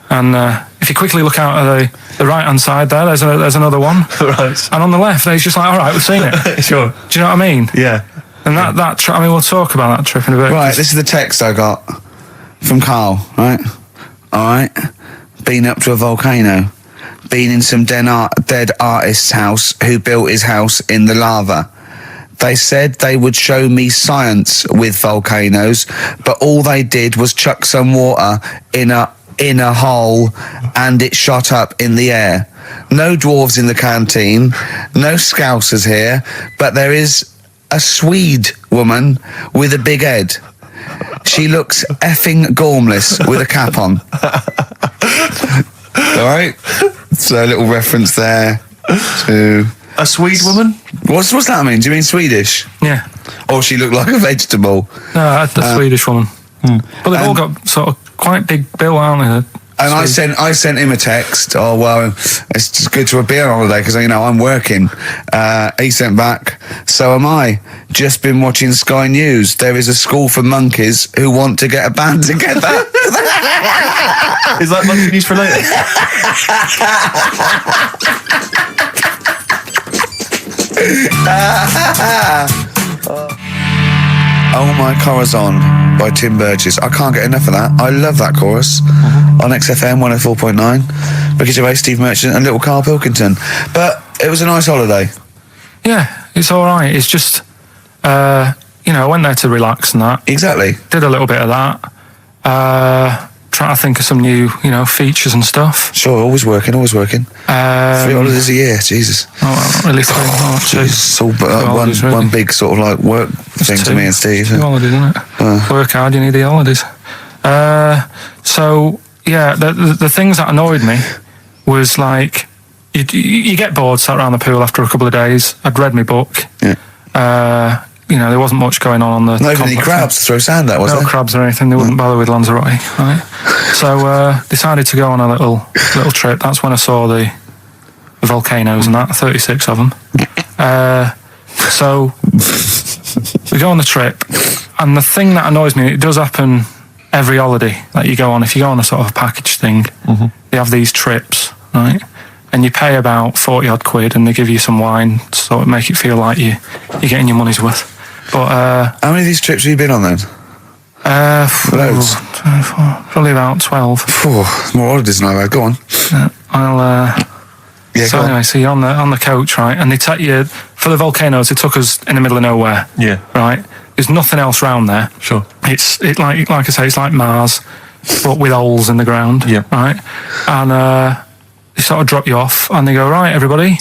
And if you quickly look out at the right-hand side there, there's another one. Right. And on the left, it's just like, all right, we've seen it. Sure. Do you know what I mean? Yeah. And that trip, we'll talk about that trip in a bit. Right, this is the text I got from Karl, right? All right. Been up to a volcano. Been in some dead artist's house who built his house in the lava. They said they would show me science with volcanoes, but all they did was chuck some water in a hole and it shot up in the air. No dwarves in the canteen, no scousers here, but there is a Swede woman with a big head. She looks effing gormless with a cap on. Alright? So a little reference there to... A Swede woman? What's that mean? Do you mean Swedish? Yeah. Or she looked like a vegetable? No, the Swedish woman. But they've all got sort of quite big bill, aren't they? And I sent him a text. Oh well, it's just good to be on holiday because I'm working. He sent back. So am I. Just been watching Sky News. There is a school for monkeys who want to get a band together. Is that monkey news for later? Oh My Corazon by Tim Burgess. I can't get enough of that. I love that chorus on XFM 104.9. Ricky Gervais, Steve Merchant and little Karl Pilkington. But it was a nice holiday. Yeah, it's all right. It's just, I went there to relax and that. Exactly. Did a little bit of that. Trying to think of some new, features and stuff. Sure, always working. 3 holidays a year, Jesus. Oh, well, not really 3. Two. It's all one big sort of like work thing to me and Steve. 2 holidays, isn't it? Work hard, you need the holidays. So, yeah, the things that annoyed me was like, you get bored, sat around the pool after a couple of days. I'd read my book. Yeah. There wasn't much going on the... Not even any crabs to throw sand at, was there? No crabs or anything. They wouldn't bother with Lanzarote, right? So decided to go on a little trip. That's when I saw the volcanoes and that, 36 of them. So we go on the trip, and the thing that annoys me, it does happen every holiday that you go on. If you go on a sort of a package thing, they have these trips, right? And you pay about 40 odd quid and they give you some wine to sort of make it feel like you're getting your money's worth. But how many of these trips have you been on then? Loads. Probably about 12. More holidays than I've had. Go on. So anyway, so you're on the coach, right? And they take you for the volcanoes. They took us in the middle of nowhere. Yeah. Right. There's nothing else round there. Sure. It's like I say, it's like Mars, but with holes in the ground. Yeah. Right. And they sort of drop you off, and they go, right, everybody,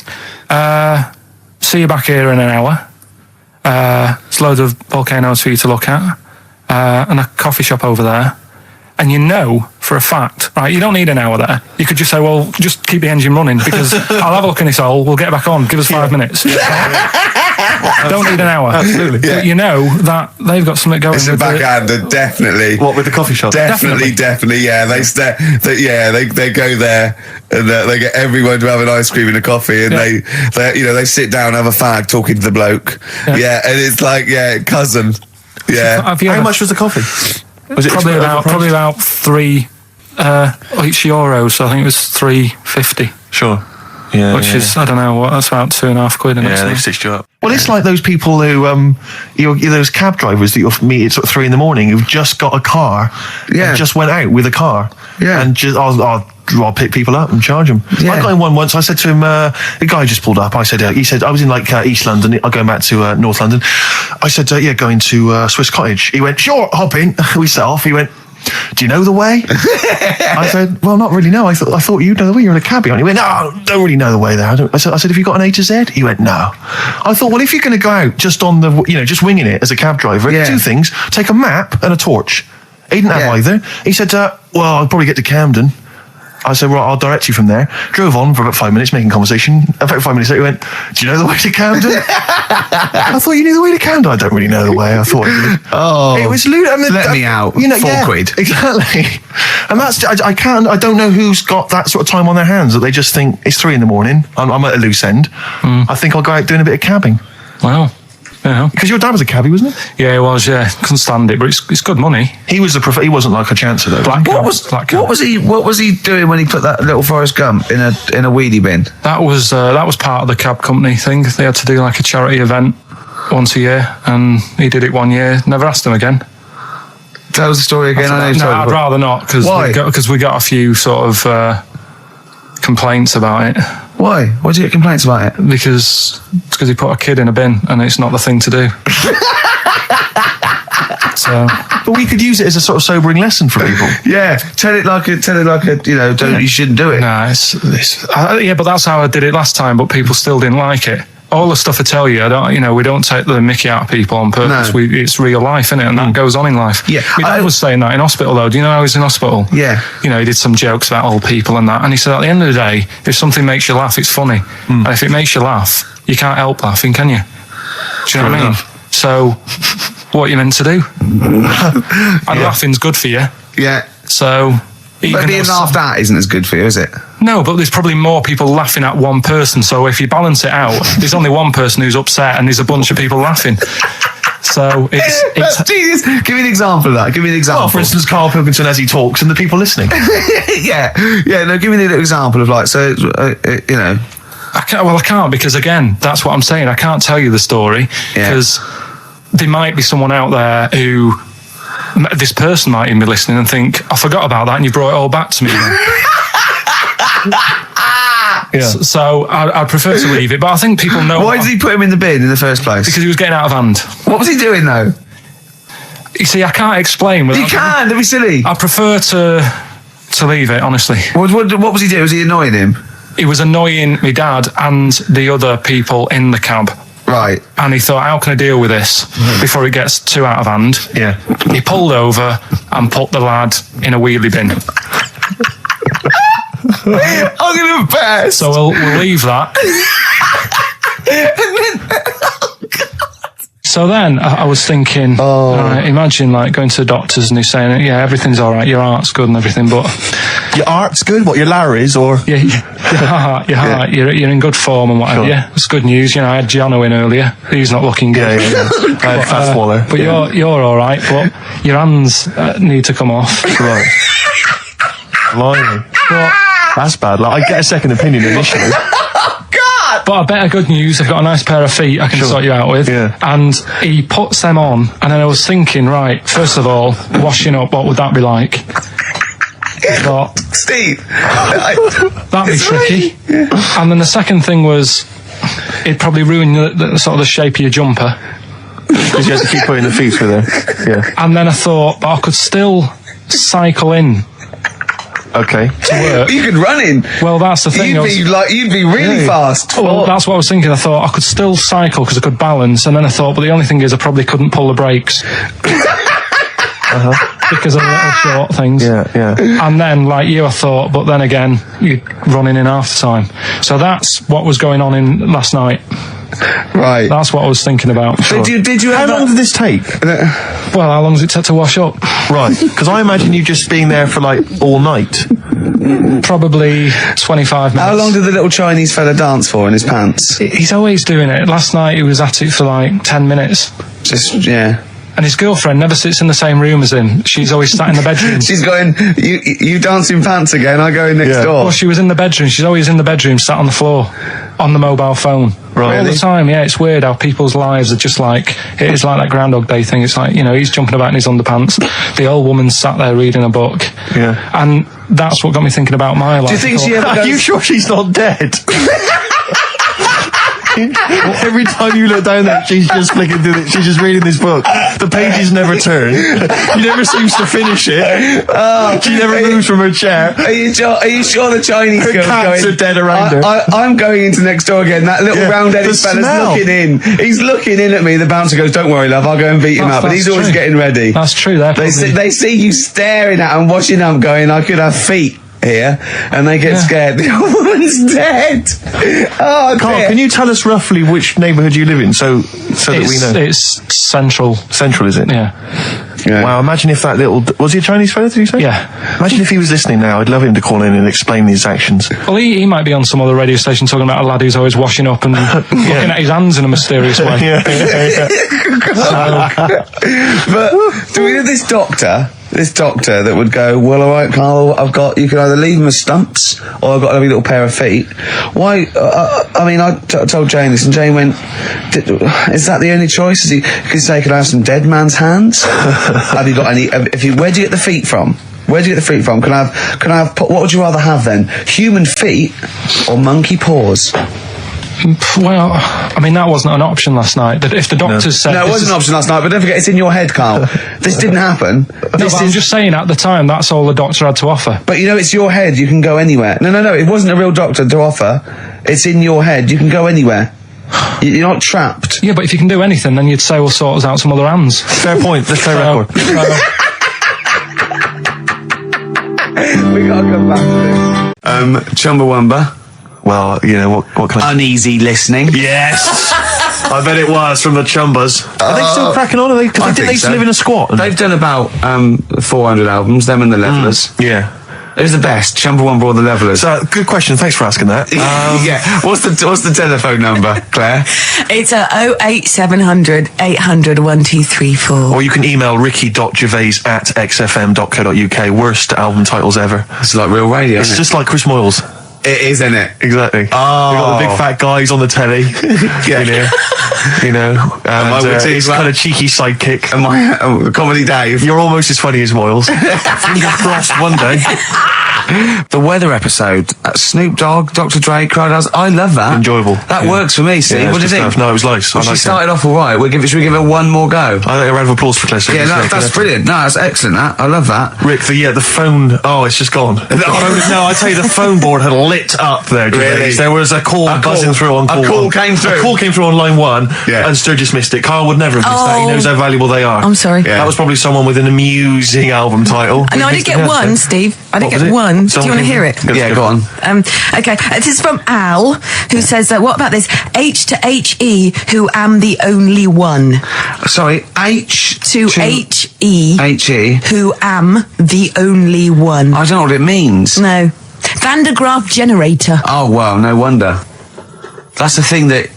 see you back here in an hour. There's loads of volcanoes for you to look at, and a coffee shop over there. And you know for a fact, right, you don't need an hour there. You could just say, well, just keep the engine running because I'll have a look in this hole, we'll get back on, give us 5 minutes. Don't need an hour. Absolutely. Yeah. But you know that they've got something going. It's a backhander, definitely. What, with the coffee shop? Definitely, yeah. They go there and they get everyone to have an ice cream and a coffee, and they sit down, have a fag, talking to the bloke. Yeah, and it's like, cousin. Yeah. How much was the coffee? Was it probably about €3 each euro? So I think it was $3.50. Sure. Yeah. Which is, I don't know what, that's about £2.50. Yeah, they've stitched you up. Well, it's like those people who, those cab drivers that you'll meet at sort of 3 a.m. who've just got a car. Yeah. And just went out with a car. Yeah. And just, I'll pick people up and charge them. Yeah. I got in one once. I said to him, the guy just pulled up. I said, he said, I was in like East London. I'm going back to North London. I said, going to Swiss Cottage. He went, sure, hop in. We set off. He went, do you know the way? I said, well, not really, no. I thought you'd know the way. You're in a cabbie. And he went, no, don't really know the way there. I said, have you got an A to Z? He went, no. I thought, well, if you're going to go out just on the, just winging it as a cab driver, two things, take a map and a torch. He didn't have either. He said, well, I'll probably get to Camden. I said, right, I'll direct you from there. Drove on for about 5 minutes, making conversation. About 5 minutes later, he went, do you know the way to Camden? I thought you knew the way to Camden. I don't really know the way. I thought I did. Oh, it was let me out. £4. Exactly. And that's, I don't know who's got that sort of time on their hands that they just think it's 3 a.m. I'm at a loose end. I think I'll go out doing a bit of cabbing. Wow. Yeah. Because your dad was a cabbie, wasn't it? Yeah, he was. Yeah, couldn't stand it, but it's good money. He was he wasn't like a chancer though. What was he doing when he put that little Forrest Gump in a wheelie bin? That was part of the cab company thing. They had to do like a charity event once a year, and he did it 1 year. Never asked him again. Tell us the story again. I'd rather not because we got a few sort of complaints about it. Why? Why did you get complaints about it? Because he put a kid in a bin, and it's not the thing to do. So, but we could use it as a sort of sobering lesson for people. Yeah, tell it like a you shouldn't do it. Nah, but that's how I did it last time. But people still didn't like it. All the stuff I tell you, we don't take the mickey out of people on purpose. No. It's real life, isn't it? And that goes on in life. Yeah. My dad was saying that in hospital, though. Do you know how he was in hospital? Yeah. He did some jokes about old people and that. And he said, at the end of the day, if something makes you laugh, it's funny. And if it makes you laugh, you can't help laughing, can you? Do you know what I mean? So, what are you meant to do? And laughing's good for you. Yeah. So... But being laughed at isn't as good for you, is it? No, but there's probably more people laughing at one person. So if you balance it out, there's only one person who's upset and there's a bunch of people laughing. So it's genius. Give me an example of that. Give me an example. Well, for instance, Karl Pilkington as he talks and the people listening. Yeah. No, give me an example of I can't because again, that's what I'm saying. I can't tell you the story because there might be someone out there who. This person might even be listening and think, I forgot about that and you brought it all back to me. So I'd prefer to leave it, but I think people know... Why did he put him in the bin in the first place? Because he was getting out of hand. What was he doing though? You see, I can't explain. You can, don't be silly. I prefer to leave it, honestly. What was he doing? Was he annoying him? He was annoying my dad and the other people in the cab. Right. And he thought, how can I deal with this before it gets too out of hand? Yeah. He pulled over and put the lad in a wheelie bin. I'm going to burst. So we'll leave that. So then I was thinking, imagine like going to the doctors and he's saying, yeah, everything's all right, your heart's good and everything, but... Your heart's good? What, your Larry's or... Yeah, your heart, you're in good form and whatever, It's good news, I had Giano in earlier, he's not looking good. Yeah. But you're all right, but your hands need to come off. Right. Blimey. That's bad. Like, I get a second opinion initially. But a bit of good news, I've got a nice pair of feet I can sort you out with. Yeah. And he puts them on, and then I was thinking, right, first of all, washing up, what would that be like? But Steve, that'd be tricky. And then the second thing was, it'd probably ruin the sort of the shape of your jumper. Because you have to keep putting the feet through there. Yeah. And then I thought, but I could still cycle in Okay. to work. you could run in. Well, that's the thing. You'd be really fast. Well, that's what I was thinking. I thought I could still cycle because I could balance, and then I thought, but the only thing is I probably couldn't pull the brakes. Because of the little short things. Yeah. And then, like you, I thought, but then again, you're running in half the time. So that's what was going on in last night. Right. That's what I was thinking about. Did you How have long did this take? Well, how long does it take to wash up? Right. Because I imagine you just being there for like all night. Probably 25 minutes. How long did the little Chinese fella dance for in his pants? He's always doing it. Last night he was at it for like 10 minutes. Yeah. And his girlfriend never sits in the same room as him. She's always sat in the bedroom. She's going, you dance in pants again, I go in next door. Well, she was in the bedroom. She's always in the bedroom, sat on the floor, on the mobile phone. Right. All the time, yeah. It's weird how people's lives are just like, it is like that Groundhog Day thing. It's like, he's jumping about in his underpants. The old woman's sat there reading a book. Yeah. And that's what got me thinking about my life. Do you think she ever Are goes... you sure she's not dead? Every time you look down there, she's just flicking through it. She's just reading this book. The pages never turn. She never seems to finish it. She never moves from her chair. Are you sure the Chinese Her girl's cats going... are dead around her. I'm going into next door again. That little round-headed The fella's smell. looking in. He's looking in at me. The bouncer goes, "Don't worry, love, I'll go and beat him up." But he's always true. getting ready. That's true. They see you staring at him, watching him, going, "I could have feet here," and they get scared. The old woman's dead. Oh, Carl, dear. can you tell us roughly which neighbourhood you live in, so that we know? It's central. Central, is it? Yeah. Wow, imagine if that little... Was he a Chinese fella, did you say? Yeah. Imagine if he was listening now. I'd love him to call in and explain his actions. Well, he might be on some other radio station talking about a lad who's always washing up and looking at his hands in a mysterious way. But do we have this doctor that would go, "Well, all right, Carl, you can either leave them as stumps or I've got a little pair of feet." Why? I told Jane this, and Jane went, "Is that the only choice?" He could say, "Could I have some dead man's hands?" Have you got any? Where do you get the feet from? Where do you get the feet from? Can I have? What would you rather have then? Human feet or monkey paws? Well, I mean, that wasn't an option last night. That if the doctors said... No, it wasn't an option last night, but don't forget, it's in your head, Carl. This didn't happen. I'm just saying, at the time, that's all the doctor had to offer. But it's your head, you can go anywhere. No, it wasn't a real doctor to offer. It's in your head, you can go anywhere. You're not trapped. Yeah, but if you can do anything, then you'd say, we'll sort us out some other hands. Fair point. Let's play record. We gotta come back to this. Chumbawamba. Well, what kind of... Uneasy listening. Yes! I bet it was from the Chumbas. Are they still cracking on? Are they? Because they used to live in a squat. They've done about 400 albums, them and the Levellers. Yeah. Who's the best, Chumbawamba or the Levellers? So, good question. Thanks for asking that. Yeah. What's the telephone number, Claire? It's 08700 800 1234. Or you can email ricky.gervais@xfm.co.uk. Worst album titles ever. It's like real radio, It's isn't just like Chris Moyles. it? It is, isn't it? Exactly. Oh. We got the big fat guys on the telly. Yeah. And would his kind of cheeky sidekick. And my Comedy Dave. You're almost as funny as Moyles. Fingers crossed one day. The weather episode, Snoop Dogg, Dr. Dre, Crowdhouse, I love that. Enjoyable. That works for me, Steve. Yeah, What do you think? No, it was nice. Well, I she liked started off all right. Should we give her one more go? I think a round of applause for Claire. Yeah, that's brilliant. No, that's excellent, that. I love that. Rick, the phone... Oh, it's just gone. No, I tell you, the phone board had lit up there, Gervais. Really? There was a call buzzing through on call A call one. came through. A call came through on line one, Yeah. and Sturgis missed it. Carl would never have missed that. He knows how valuable they are. I'm sorry. Yeah. That was probably someone with an amusing album title. No, I did get one, Steve. I did What was get it? one. Do Someone you want to came- hear it? Good, Yeah, good. go on. Okay, this is from Al, who says, what about this? H to H-E, who am the only one. Sorry, H To H-E, H-E. who am the only one. I don't know what it means. No. Van de Graaff generator. Oh, well, no wonder. That's the thing that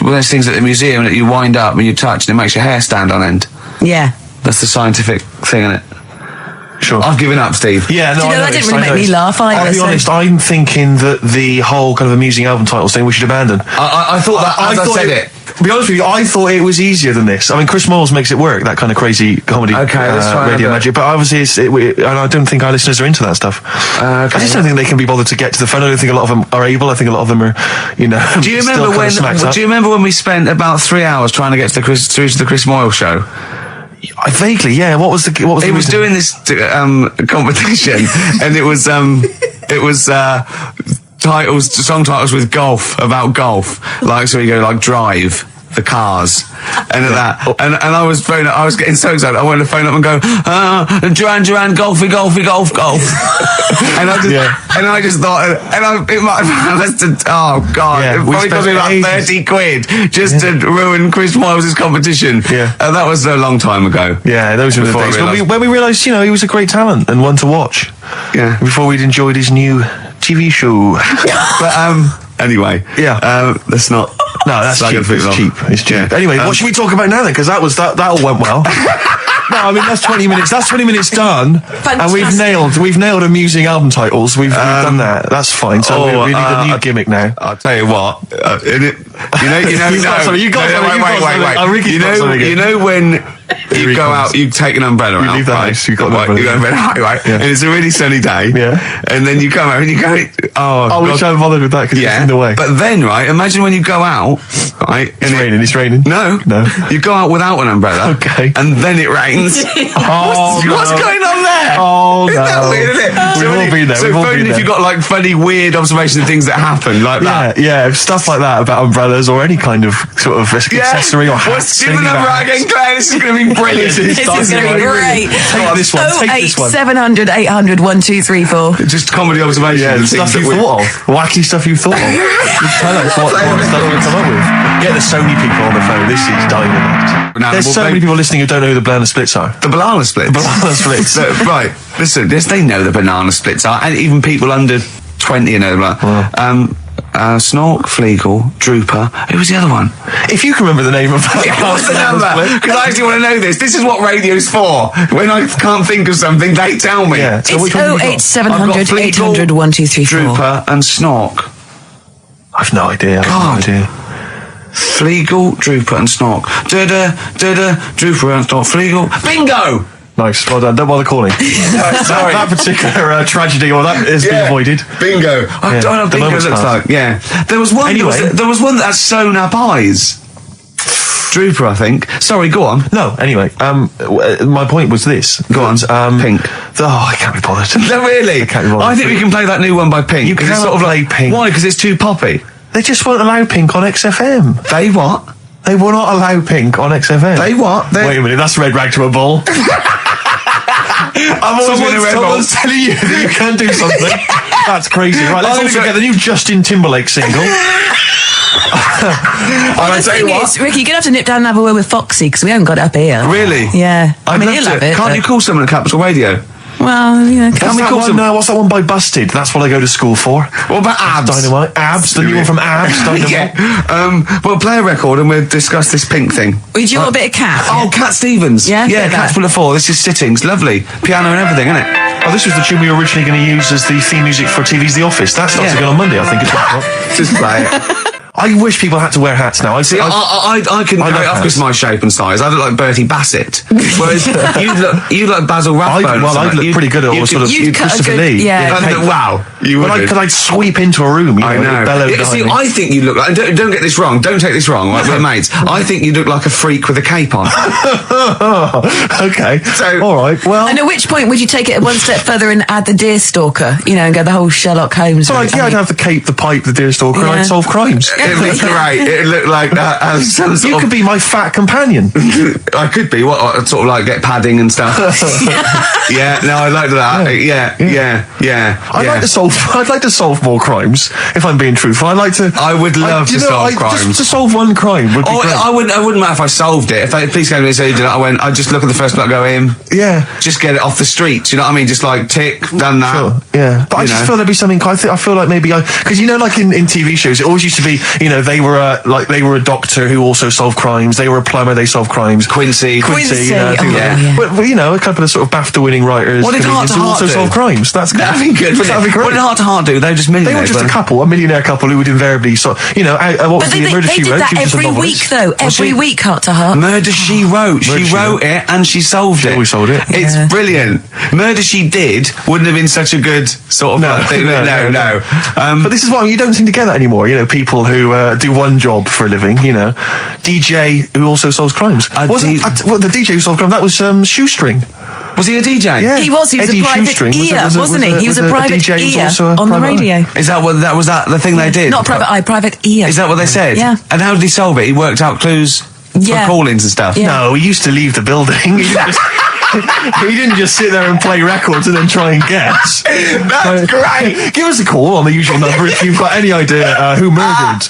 one of those things at the museum that you wind up and you touch and it makes your hair stand on end. Yeah. That's the scientific thing, isn't it? Sure. I've given up, Steve. Yeah, no, Do you know, I that didn't really make me laugh either. I'll be so- honest, I'm thinking that the whole kind of amusing album titles thing we should abandon. I thought that as I said it. To be honest with you, I thought it was easier than this. I mean, Chris Moyles makes it work, that kind of crazy comedy let's try radio magic, but obviously and I don't think our listeners are into that stuff. I just don't think they can be bothered to get to the phone. I don't think a lot of them are able. I think a lot of them are, Do you remember when we spent about 3 hours trying to get to the Chris Moyles show? I vaguely, yeah. What was He was doing this competition, and it was song titles with about golf, like so you go like Drive, the Cars, and that, and I was getting so excited. I wanted to phone up and go, Duran, golfy, golf, and I just thought, it might have lasted. Oh God, Yeah, it probably cost me about £30 just to ruin Chris Moyles' competition. Yeah. And that was a long time ago. Yeah, those were the Before I days. realised- When we realised, he was a great talent and one to watch. Yeah. Before we'd enjoyed his new TV show. But anyway, let's not. No, that's slag cheap. other people It's off. cheap. It's cheap. Yeah. Anyway, what should we talk about now then? Because that all went well. No, I mean that's 20 minutes. That's 20 minutes done, and we've nailed amusing album titles. We've done that. That's fine. So we need a new gimmick now. I'll tell you what. You got something, you got something, wait. You know when you go out, you take an umbrella out. leave the house, you got an umbrella. You got an umbrella, right? Yeah. And it's a really sunny day. Yeah. And then you come out and you go, Oh, we can't bother with that because it's in the way. But then, right, imagine when you go out, right? It's raining. No. You go out without an umbrella. Okay. And then it rains. What's going on there? Oh, Isn't that weird, isn't it? We've all been there. So We've all phone been if there. you've got like funny, weird observations of things that happen like that. Yeah, stuff like that about umbrellas or any kind of sort of accessory or hats. Give the number out again, Claire. This is going to be brilliant. This is going to be great. Take this one. Take this one. 700 800 1234. Just comedy observations. Yeah, and stuff things you that thought of. Wacky stuff you thought of. Just tell us what stuff you come up with. Get the Sony people on the phone. This is dynamite. There's so many people listening who don't know who the banana splits are. The banana splits. Banana splits. So, right. Listen, yes, they know the banana splits are, and even people under 20 know them. Snork, Fleagle, Drooper. Who was the other one? If you can remember the name of that. What's the number? Because I actually want to know this. This is what radio's for. When I can't think of something, they tell me. Yeah. So which It's one have you got? 08700 Fleagle, 800 1234. Drooper and Snork. I've no idea. Fleagle, Drooper and Snork. Drooper and Snork. Fleagle. Bingo! Nice, well done. Don't bother calling. Sorry. That particular tragedy or that has been avoided. Bingo. I don't know what the bingo moment's looks passed. like. Yeah. There was one. Anyway. There was one that had sewn up eyes. Drooper, I think. Sorry, go on. No, anyway, my point was this. Go on. Pink. I can't be bothered. No, really? I can't be bothered. I think we can play that new one by Pink. You 'cause it's cannot play Pink. Why? Because it's too poppy. They just won't allow Pink on XFM. They what? They will not allow Pink on XFM. They what? Wait a minute, that's red rag to a bull. Someone's telling you that you can do something. That's crazy. Right, let's also get the new Justin Timberlake single. The thing is, Ricky, you're going to have to nip down and have a word with Foxy because we haven't got it up here. Really? Yeah. I'd love he'll to. have it. Can't you call someone at Capital Radio? Well, yeah. What's that one by Busted? That's what I go to school for. What about Abs? Dynamite. Abs, the new one from Abs. Dynamite. Yeah. Well, play a record and we'll discuss this Pink thing. Do you want a bit of Cat? Oh, Cat Stevens. Yeah, Yeah, bit of Cat's that. full of four. This is Sittings. Lovely. Piano and everything, isn't it? Oh, this was the tune we were originally going to use as the theme music for TV's The Office. That starts again on Monday, I think. Just play it. I wish people had to wear hats now. I can I love off because hats. my shape and size. I look like Bertie Bassett, whereas you look Basil Rathbone. I'd look pretty good at all sort of you'd cut a Christopher good- Lee. yeah. Wow, you would. Because I'd sweep into a room. I know. Bellow Yeah, see, behind me. I think you look like. And don't get this wrong. Don't take this wrong. Right, we're mates. I think you look like a freak with a cape on. Okay. So- all right. Well. And at which point would you take it one step further and add the Deerstalker, and go the whole Sherlock Holmes? So I'd have the cape, the pipe, the Deerstalker, and Yeah. I'd solve crimes. It'd be great. It'd look like some sort You of. could be my fat companion. I could be. What? I'd sort of like get padding and stuff. Yeah. No, I like that. Yeah. I'd like to solve more crimes. If I'm being truthful, I'd like to. I would love to solve crimes. Just to solve one crime would be great. I wouldn't matter if I solved it. If they please go to me and say, I'd just look at the first one, go in. Yeah. Just get it off the street. You know what I mean? Just like tick, done that. Sure. Yeah. But I You just know. feel there'd be something. I feel like maybe because like in TV shows, it always used to be You know, they were a doctor who also solved crimes. They were a plumber. They solved crimes. Quincy. You know, Oh, yeah. Well, you know, a couple of sort of BAFTA-winning writers. What did Heart to who Heart also do? solve crimes. That's good. That'd be good. That'd be great. What did Heart to Heart do? They were just They millionaires. were just a millionaire couple who would invariably what But was they the Murder, She did Wrote? that She was just a every novelist. week, though. Every week, Heart to Heart. Murder, She Wrote. She wrote it and she solved it. we solved it. It's Yeah. brilliant. Murder, She Did wouldn't have been such a good sort of thing. No. But this is why you don't seem to get that anymore. You know, people who do one job for a living. You know, DJ who also solves crimes. The DJ who solved crime, that was Shoestring. Was he a DJ? Yeah. He was a Eddie private Shoestring ear, wasn't he? He was a private DJ who's ear also a on the private eye. radio. Is that what was that the thing they did? Not private eye, private ear. Is that what they said? Yeah. And how did he solve it? He worked out clues Yeah. for call-ins and stuff. Yeah. No, he used to leave the building. He didn't just sit there and play records and then try and guess. That's great. Give us a call on the usual number if you've got any idea who murdered.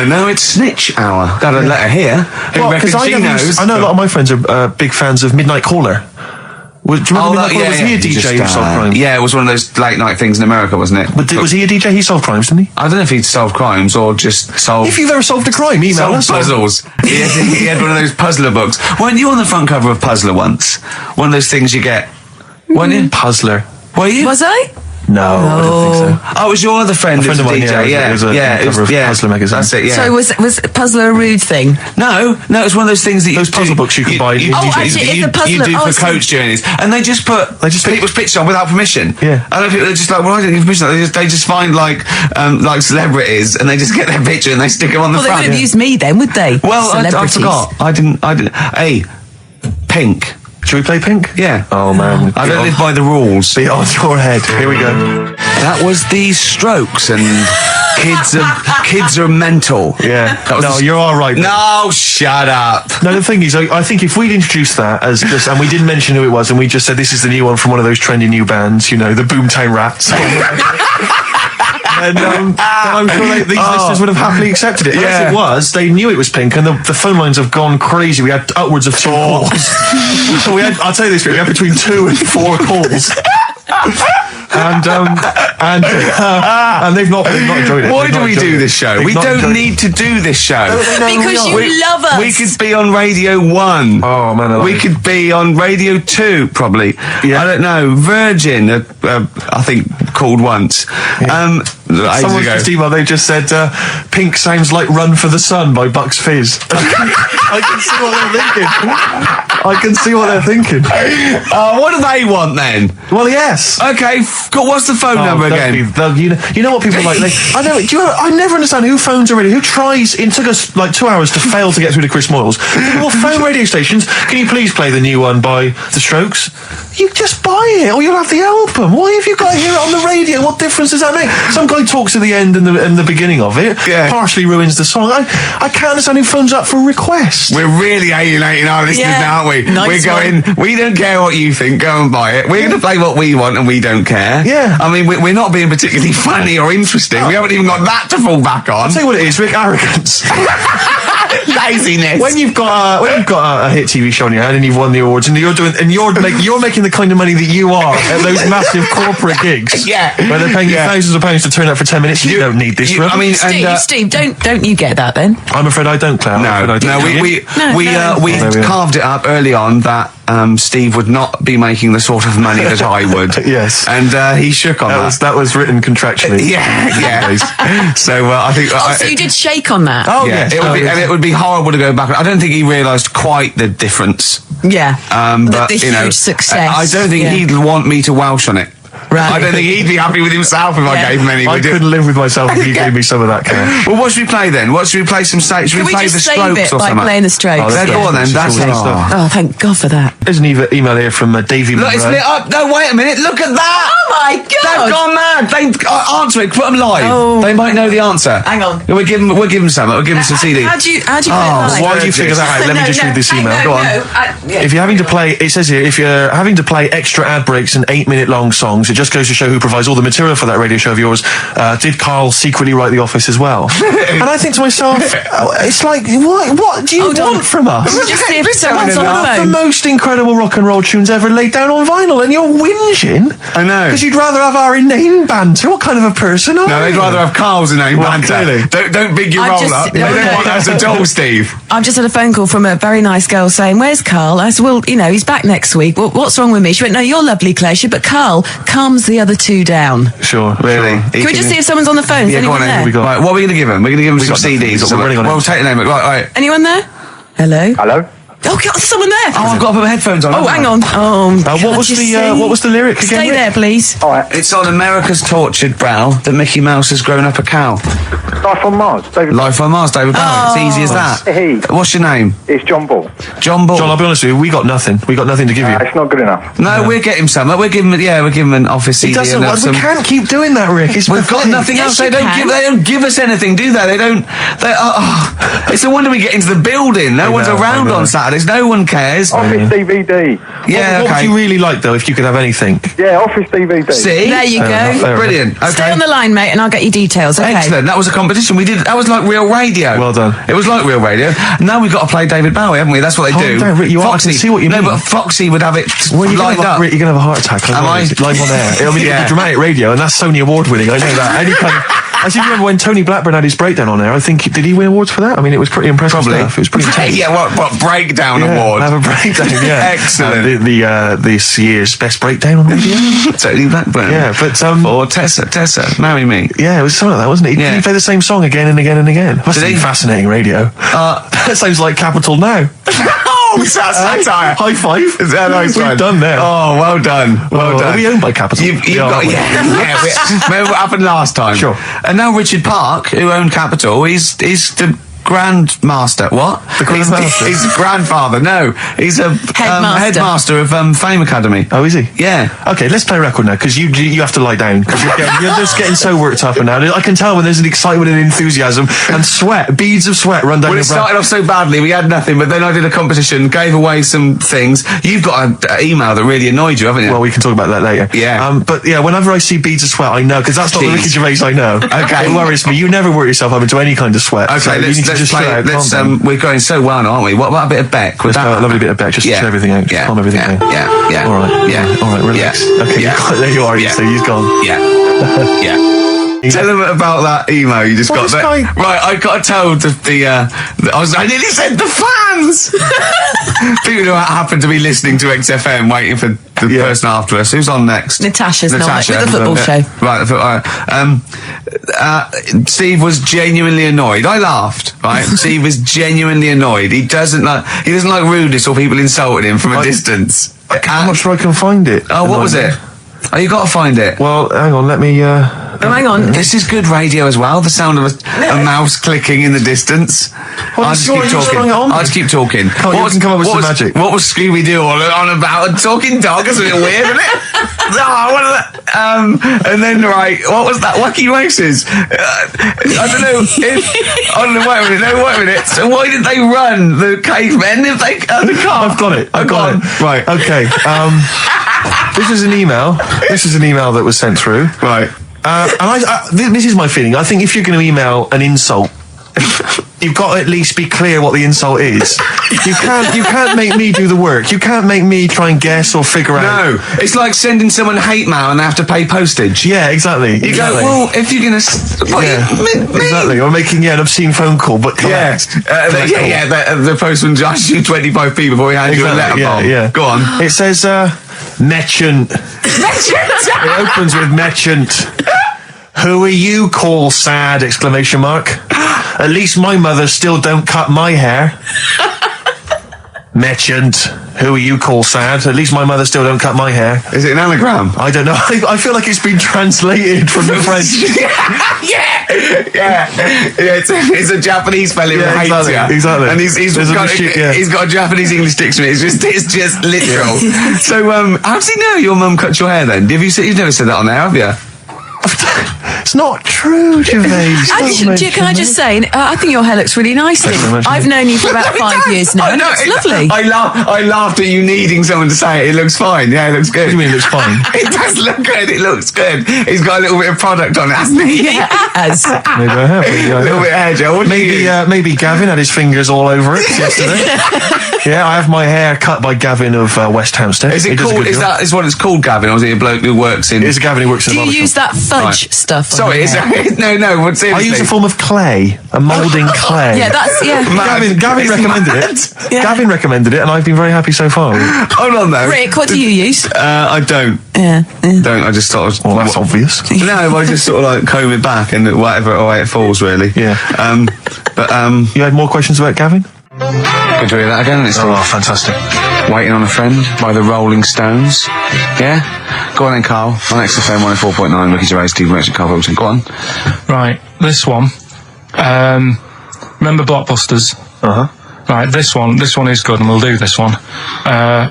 No, it's Snitch Hour. Got a letter here. Who reckons she knows? I know a lot of my friends are big fans of Midnight Caller. Do you remember Midnight Caller? Was he a DJ who solved crimes? Yeah, it was one of those late night things in America, wasn't it? But was he a DJ? He solved crimes, didn't he? I don't know if he'd solved crimes or just solved... If you've ever solved a crime, email us. puzzles. He had one of those puzzler books. Weren't you on the front cover of Puzzler once? One of those things you get. Weren't you? Puzzler. Were you? Was I? No, I don't think so. Oh, it was your other friend. A friend who was of mine, DJ. yeah, it was a cover of Puzzler magazine. That's it. Yeah. So was Puzzler a rude thing? No, it's one of those things that Those puzzle books you can buy. Actually, it's a puzzler. You do Oh, for I see. coach journeys, and they just put people's pictures on without permission. Yeah. I don't think they're just like, well, I didn't give permission. They just find like celebrities, and they just get their picture and they stick them on the Well, they front. would have used me then, would they? Well, I Celebrities. forgot. I didn't. Hey, Pink. Should we play Pink? Yeah. Oh man. I don't live by the rules. Be on your head. Here we go. That was the Strokes, and kids are mental. Yeah. That was No, you're all right. No, shut up. No, the thing is, I think if we'd introduced that as just, and we didn't mention who it was, and we just said this is the new one from one of those trendy new bands, you know, the Boomtown Rats. And then I'm sure these listeners would have happily accepted it. Yeah. As it was, they knew it was Pink, and the phone lines have gone crazy. We had upwards of 2 calls. So I'll tell you this, we had between 2 and 4 calls. And they've not enjoyed it. Why They've do not we enjoyed do it. this show? They've We not don't enjoyed need to do this show. Because you love us. We could be on Radio 1. Oh, man, I like we it. could be on Radio 2, probably. Yeah. I don't know. Virgin, I think, called once. Ages Someone ago. just emailed, they just said, Pink sounds like Run for the Sun by Bucks Fizz. I can see what they're thinking. What do they want then? Well, yes. Okay, what's the phone number again? You know what people like? I never understand who phones a radio. Who tries? It took us like 2 hours to fail to get through to Chris Moyles. People phone radio stations. Can you please play the new one by The Strokes? You just buy it, or you'll have the album. Why have you got to hear it on the radio? What difference does that make? Some guy talks at the end and the beginning of it. Yeah. Partially ruins the song. I can't understand who phones up for a request. We're really alienating our listeners Yeah. now, aren't we? Nice We're going, we don't care what you think, go and buy it. We're going to play what we want and we don't care. Yeah. I mean, we're not being particularly funny or interesting. We haven't even got that to fall back on. I'll tell you what it is, Rick, arrogance. Laziness. When you've got a hit TV show on your hand and you've won the awards and you're making the kind of money that you are at those massive corporate gigs, Yeah. where they're paying you thousands of pounds to turn up for 10 minutes. You don't need this. I mean, Steve, don't you get that then? I'm afraid I don't, Claire. we carved it up early on that Steve would not be making the sort of money that I would. Yes. And he shook on that. That was written contractually. Yeah. So I think. So you did shake on that? Oh, yeah, yes. it would be horrible to go back. I don't think he realised quite the difference. Yeah. But the you know, huge success. I don't think he'd want me to Welsh on it. Right. I don't think he'd be happy with himself if I Yeah. gave him any. I couldn't live with myself if you gave me some of that cash. Well, what should we play then? What should we play? Should Can we play just the save Strokes it or by something? playing the Strokes? Yeah, go on then. That's Okay. Oh, thank God for that. There's an email here from Davey Look, it's Monroe. lit up. No, wait a minute. Look at that. Oh my They've God! gone mad. They answer it. Put them live. Oh. They might know the answer. Hang on. We'll give them some. We'll give them some CD. How do you put it live? Why do you figure that out? Let me just read this email. Go on. If you're having to play, it says here, if you're having to play extra ad breaks and 8-minute long songs, it just goes to show who provides all the material for that radio show of yours. Did Karl secretly write The Office as well? And I think to myself, it's like, what do you want from us? Just see if someone's on the The phone. most incredible rock and roll tunes ever laid down on vinyl, and you're whinging. I know. Because you'd rather have our inane banter. What kind of a person are you? No, they'd rather have Karl's inane banter. Clearly. Don't big your I've roll just- up. They no, don't no. want that at all, Steve. I've just had a phone call from a very nice girl saying, "Where's Karl?" I said, "Well, he's back next week. What's wrong with me?" She went, "No, you're lovely, Claire." She said, "But Karl calms the other two down." Sure. Really? Can we just see if someone's on the phone? Is Yeah, go anyone on there? then. Right, what are we going to give him? We're going to give him some got nothing. CDs or We're something. running on Well, it. we'll take the name. Right. Anyone there? Hello? Hello? Oh, God, there's someone there. Oh, I've got to put my headphones on. Oh, haven't hang I? on. Oh, What was the lyric again? Stay Rick? there, please. All right. It's on America's tortured brow that Mickey Mouse has grown up a cow. Life on Mars. David. Life on Mars, David Bowie. It's easy as that. Hey. What's your name? It's John Ball. John Ball. John, I'll be honest with you, we got nothing. We got nothing to give you. It's not good enough. No, we'll get him some. We'll give him an office CD. It doesn't. and have We some. can't keep doing that, Rick. It's We've got pathetic. nothing Yes, else. They you don't can. give us anything, do they? They don't. It's no wonder we get into the building. No one's know, around I know. on Saturdays. No one cares. Office DVD. Yeah, What would okay. you really like, though, if you could have anything? Yeah, Office DVD. See? There you enough, go. fair Brilliant. Okay. Stay on the line, mate, and I'll get you details. Okay. Excellent. That was a competition we did. That was like real radio. Well done. It was like real radio. Now we've got to play David Bowie, haven't we? That's what they Calm do. down, Rick, I can see what you mean. No, but Foxy would have it Well, you're lined up. Rick, you're going to have a heart attack. Am I? Live on air. I mean, Yeah. it's dramatic radio, and that's Sony Award winning. I know that. Any kind of, I seem to remember when Tony Blackburn had his breakdown on there. I think, did he win awards for that? I mean, it was pretty impressive Probably. stuff. It was pretty intense. Yeah, what breakdown Yeah, award? have a breakdown, yeah. Excellent. This year's best breakdown on radio. Tony Blackburn. Yeah, but Or Tessa, marry me. yeah, it was something like that, wasn't it? Yeah. He played the same song again and again and again. Must Did be he? fascinating radio. That sounds like Capital Now. Oh, it's that satire. High five. Is that nice We've one? done there. Oh, well done. Well done. Are we owned by Capital? You've We are, got, aren't we? yeah. Remember what happened last time? Sure. And now Richard Park, who owned Capital, he's the Grandmaster. What? The Grandmaster? He's the grandfather. No, he's a headmaster of Fame Academy. Oh, is he? Yeah. Okay, let's play a record now, because you have to lie down, because you're just getting so worked up and now. I can tell when there's an excitement and enthusiasm and sweat, beads of sweat run down Well, your it brow. started off so badly, we had nothing, but then I did a competition, gave away some things. You've got an email that really annoyed you, haven't you? Well, we can talk about that later. Yeah. But yeah, whenever I see beads of sweat, I know, because that's not the Jeez. Ricky Gervais I know. Okay. It worries me. You never work yourself up into any kind of sweat. so Okay, you need to let's just play. chill out, calm down. We're going so well now, aren't we? What about a bit of Beck? Let's have a lovely bit of Beck, just to chill everything out, just calm everything down. Yeah. All right. Yeah. All right, relax. Yeah. Okay, Yeah. there you are. Yeah. So he's gone. Yeah. Yeah. Tell them about that email you just Well, got. this guy- Right, I got to tell I nearly said the fans. People who happen to be listening to XFM, waiting for the person after us. Who's on next? Natasha's not next, with the football show. Right. Steve was genuinely annoyed. I laughed. Right. Steve was genuinely annoyed. He doesn't like rudeness or people insulting him from a distance. I'm not sure I can find it. Oh, what was it? Oh, you got to find it. Well, hang on, let me... Oh, hang on. This is good radio as well. The sound of a mouse clicking in the distance. I'll just keep talking. I'll just keep talking. Can't you come up with some magic? What was Scooby-Doo on about? A talking dog? That's a bit weird, isn't it? What is that? And then, right, what was that? Wacky Races. I don't know. Wait a minute. So why did they run the cavemen if they the car? I've got it. Right. Okay. This is an email. This is an email that was sent through. Right. And this is my feeling. I think if you're going to email an insult, you've got to at least be clear what the insult is. You can't make me do the work. You can't make me try and guess or figure out. No, it's like sending someone hate mail and they have to pay postage. Yeah, exactly. You go, well, if you're going to... Exactly. Or making an obscene phone call, but collect. The postman charges you 25p before he hands you a letter bomb. Yeah. Go on. It says, Merchant. It opens with Merchant. Who are you, call sad, exclamation mark. At least my mother still don't cut my hair. Merchant. Who are you, call sad? At least my mother still don't cut my hair. Is it an anagram? I don't know. I feel like it's been translated from the French. It's a Japanese spelling of hate ya. Exactly. And he's got a Japanese English dictionary. It's just literal. So, how does he know your mum cut your hair then? You've never said that on there, have you? It's not true, Gervais. Can I just say, I think your hair looks really nice. Thank you very much. I've known you for about 5 years now. It's lovely. I laughed at you needing someone to say it. It looks fine. Yeah, it looks good. What do you mean it looks fine? It does look good. It looks good. He's got a little bit of product on it, hasn't he? Yes. Maybe I have. A little bit of hair gel. What do you use? Maybe Gavin had his fingers all over it yesterday. Yeah, I have my hair cut by Gavin of West Hampstead. Is it He does a called? good Is job. that is what it's called, Gavin, or is it a bloke who works in? It's Gavin who works in Do a you barber use shop. that fudge stuff? on Sorry, your is hair? it? No. But I seriously, use a form of clay, a moulding clay. Yeah, that's Mad. Gavin It's recommended mad. it. Yeah. Gavin recommended it, and I've been very happy so far. Hold on though. Rick, what do you use? I don't. Yeah. Don't. I just sort of. Well, that's obvious. No, I just sort of like comb it back and whatever way it falls, really. Yeah. But You had more questions about Gavin? good to hear that again. It's Oh, fantastic. Waiting on a Friend by the Rolling Stones. Yeah? Go on then, Carl. On XFM 104.9, Ricky Gervais, Steve Merchant, Karl Pilkington. Go on. Right, this one. Remember Blockbusters? Uh-huh. Right, this one is good, and we'll do this one.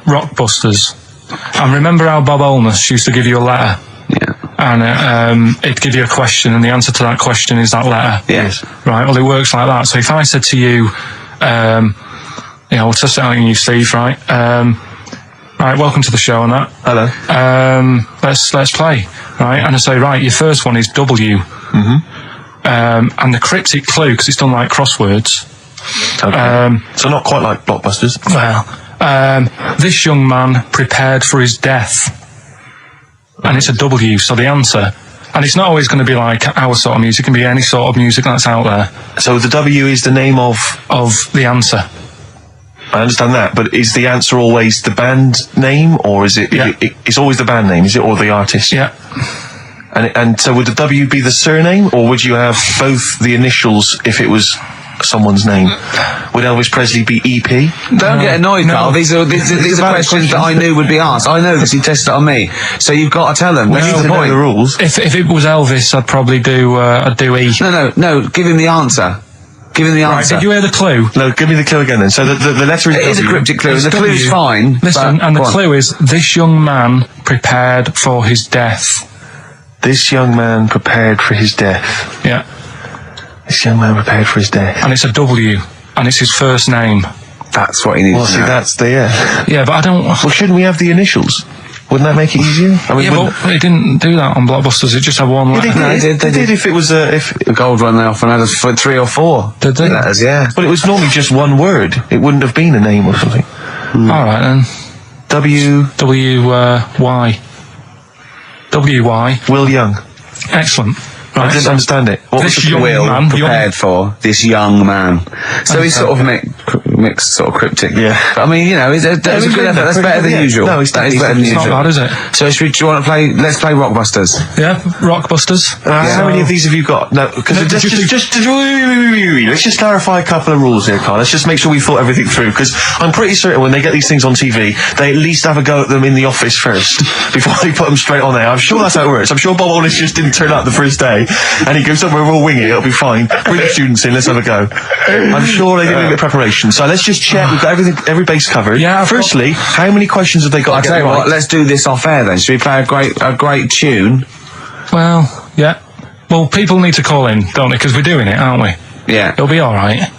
Rockbusters. And remember how Bob Holness used to give you a letter? Yeah. And it'd give you a question, and the answer to that question is that letter. Yes. Right, well, it works like that. So if I said to you, we'll test it out on you, Steve, right? Right, welcome to the show and that. Hello. Let's play, right? And I say, right, your first one is W. And the cryptic clue, because it's done like crosswords. Okay. So not quite like Blockbusters. Well, this young man prepared for his death. And it's a W, so the answer. And it's not always going to be like our sort of music, it can be any sort of music that's out there. So the W is the name of the answer. I understand that, but is the answer always the band name, or is it? Yeah. It's always the band name, is it, or the artist? Yeah. And so would the W be the surname, or would you have both the initials if it was someone's name? Would Elvis Presley be EP? Don't get annoyed, no. Carl. These are valid questions that I knew would be asked. I know this. You tested it on me, so you've got to tell them. We What's need the to know point? the rules. If it was Elvis, I'd probably do E. No. Give him the answer. Give him the Right, answer. did you hear the clue? No, give me the clue again then. So the letter is It is a W. cryptic clue. It's The clue's W. fine. Listen, but- and the go on. clue is, this young man prepared for his death. This young man prepared for his death. Yeah. This young man prepared for his death. And it's a W. And it's his first name. That's what he needs Well, to see, know. that's the Yeah, but I don't... Well, shouldn't we have the initials? Wouldn't that make it easier? I mean, Yeah, wouldn't- but it didn't do that on Blockbusters. It just had one letter. No, they did. if it was if. The gold one they often had us for 3 or 4. Did they? Letters, yeah. But it was normally just one word. It wouldn't have been a name or something. All right, then. W. W-Y. W-Y. Will Young. Excellent. I Right, didn't so understand it. What was this the young Will man... prepared for this young man. So he's sort of mixed sort of cryptic. Yeah. But, I mean, you know, that was a good effort. That's better than Yeah. usual. No, that is better than It's not usual. bad, is it? So do you want to play? Let's play Rockbusters. Yeah, Rockbusters. How many of these have you got? No, because No, let's just clarify a couple of rules here, Carl. Let's just make sure we thought everything through, because I'm pretty certain when they get these things on TV, they at least have a go at them in the office first before they put them straight on there. I'm sure that's how it works. I'm sure Bob Holness just didn't turn up the first day, and he goes somewhere, we'll wing it, it'll be fine. Bring the students in, let's have a go. I'm sure they did a bit of preparation. So let's just check we've got every base covered. Yeah, Firstly, how many questions have they got I'll to tell get you right? what. Let's do this off air then. Should we play a great tune? Well, yeah. Well, people need to call in, don't they? Because we're doing it, aren't we? Yeah. It'll be all right.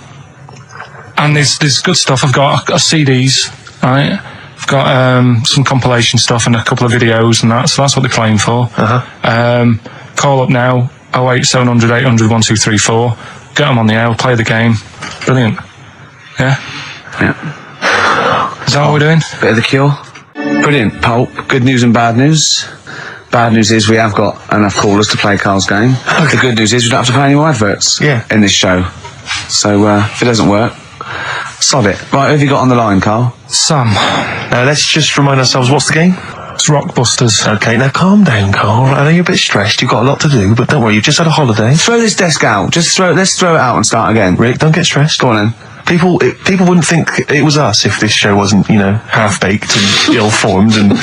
And there's good stuff. I've got CDs, right? I've got some compilation stuff and a couple of videos and that. So that's what they're playing for. Call up now, 08700 800 1234. Get them on the air. We'll play the game. Brilliant. Yeah. Yeah. Is that what we're doing? Bit of the Cure. Brilliant. Pulp. Good news and bad news. Bad news is we have got enough callers to play Carl's game. The good news is we don't have to pay any more adverts in this show. So if it doesn't work, sod it. Right, who have you got on the line, Carl? Sam. Let's just remind ourselves, what's the game? It's Rockbusters. Okay, now calm down, Carl. I know you're a bit stressed. You've got a lot to do, but don't worry. You've just had a holiday. Throw this desk out. Let's throw it out and start again. Rick, don't get stressed. Go on then. People wouldn't think it was us if this show wasn't, half-baked and ill-formed and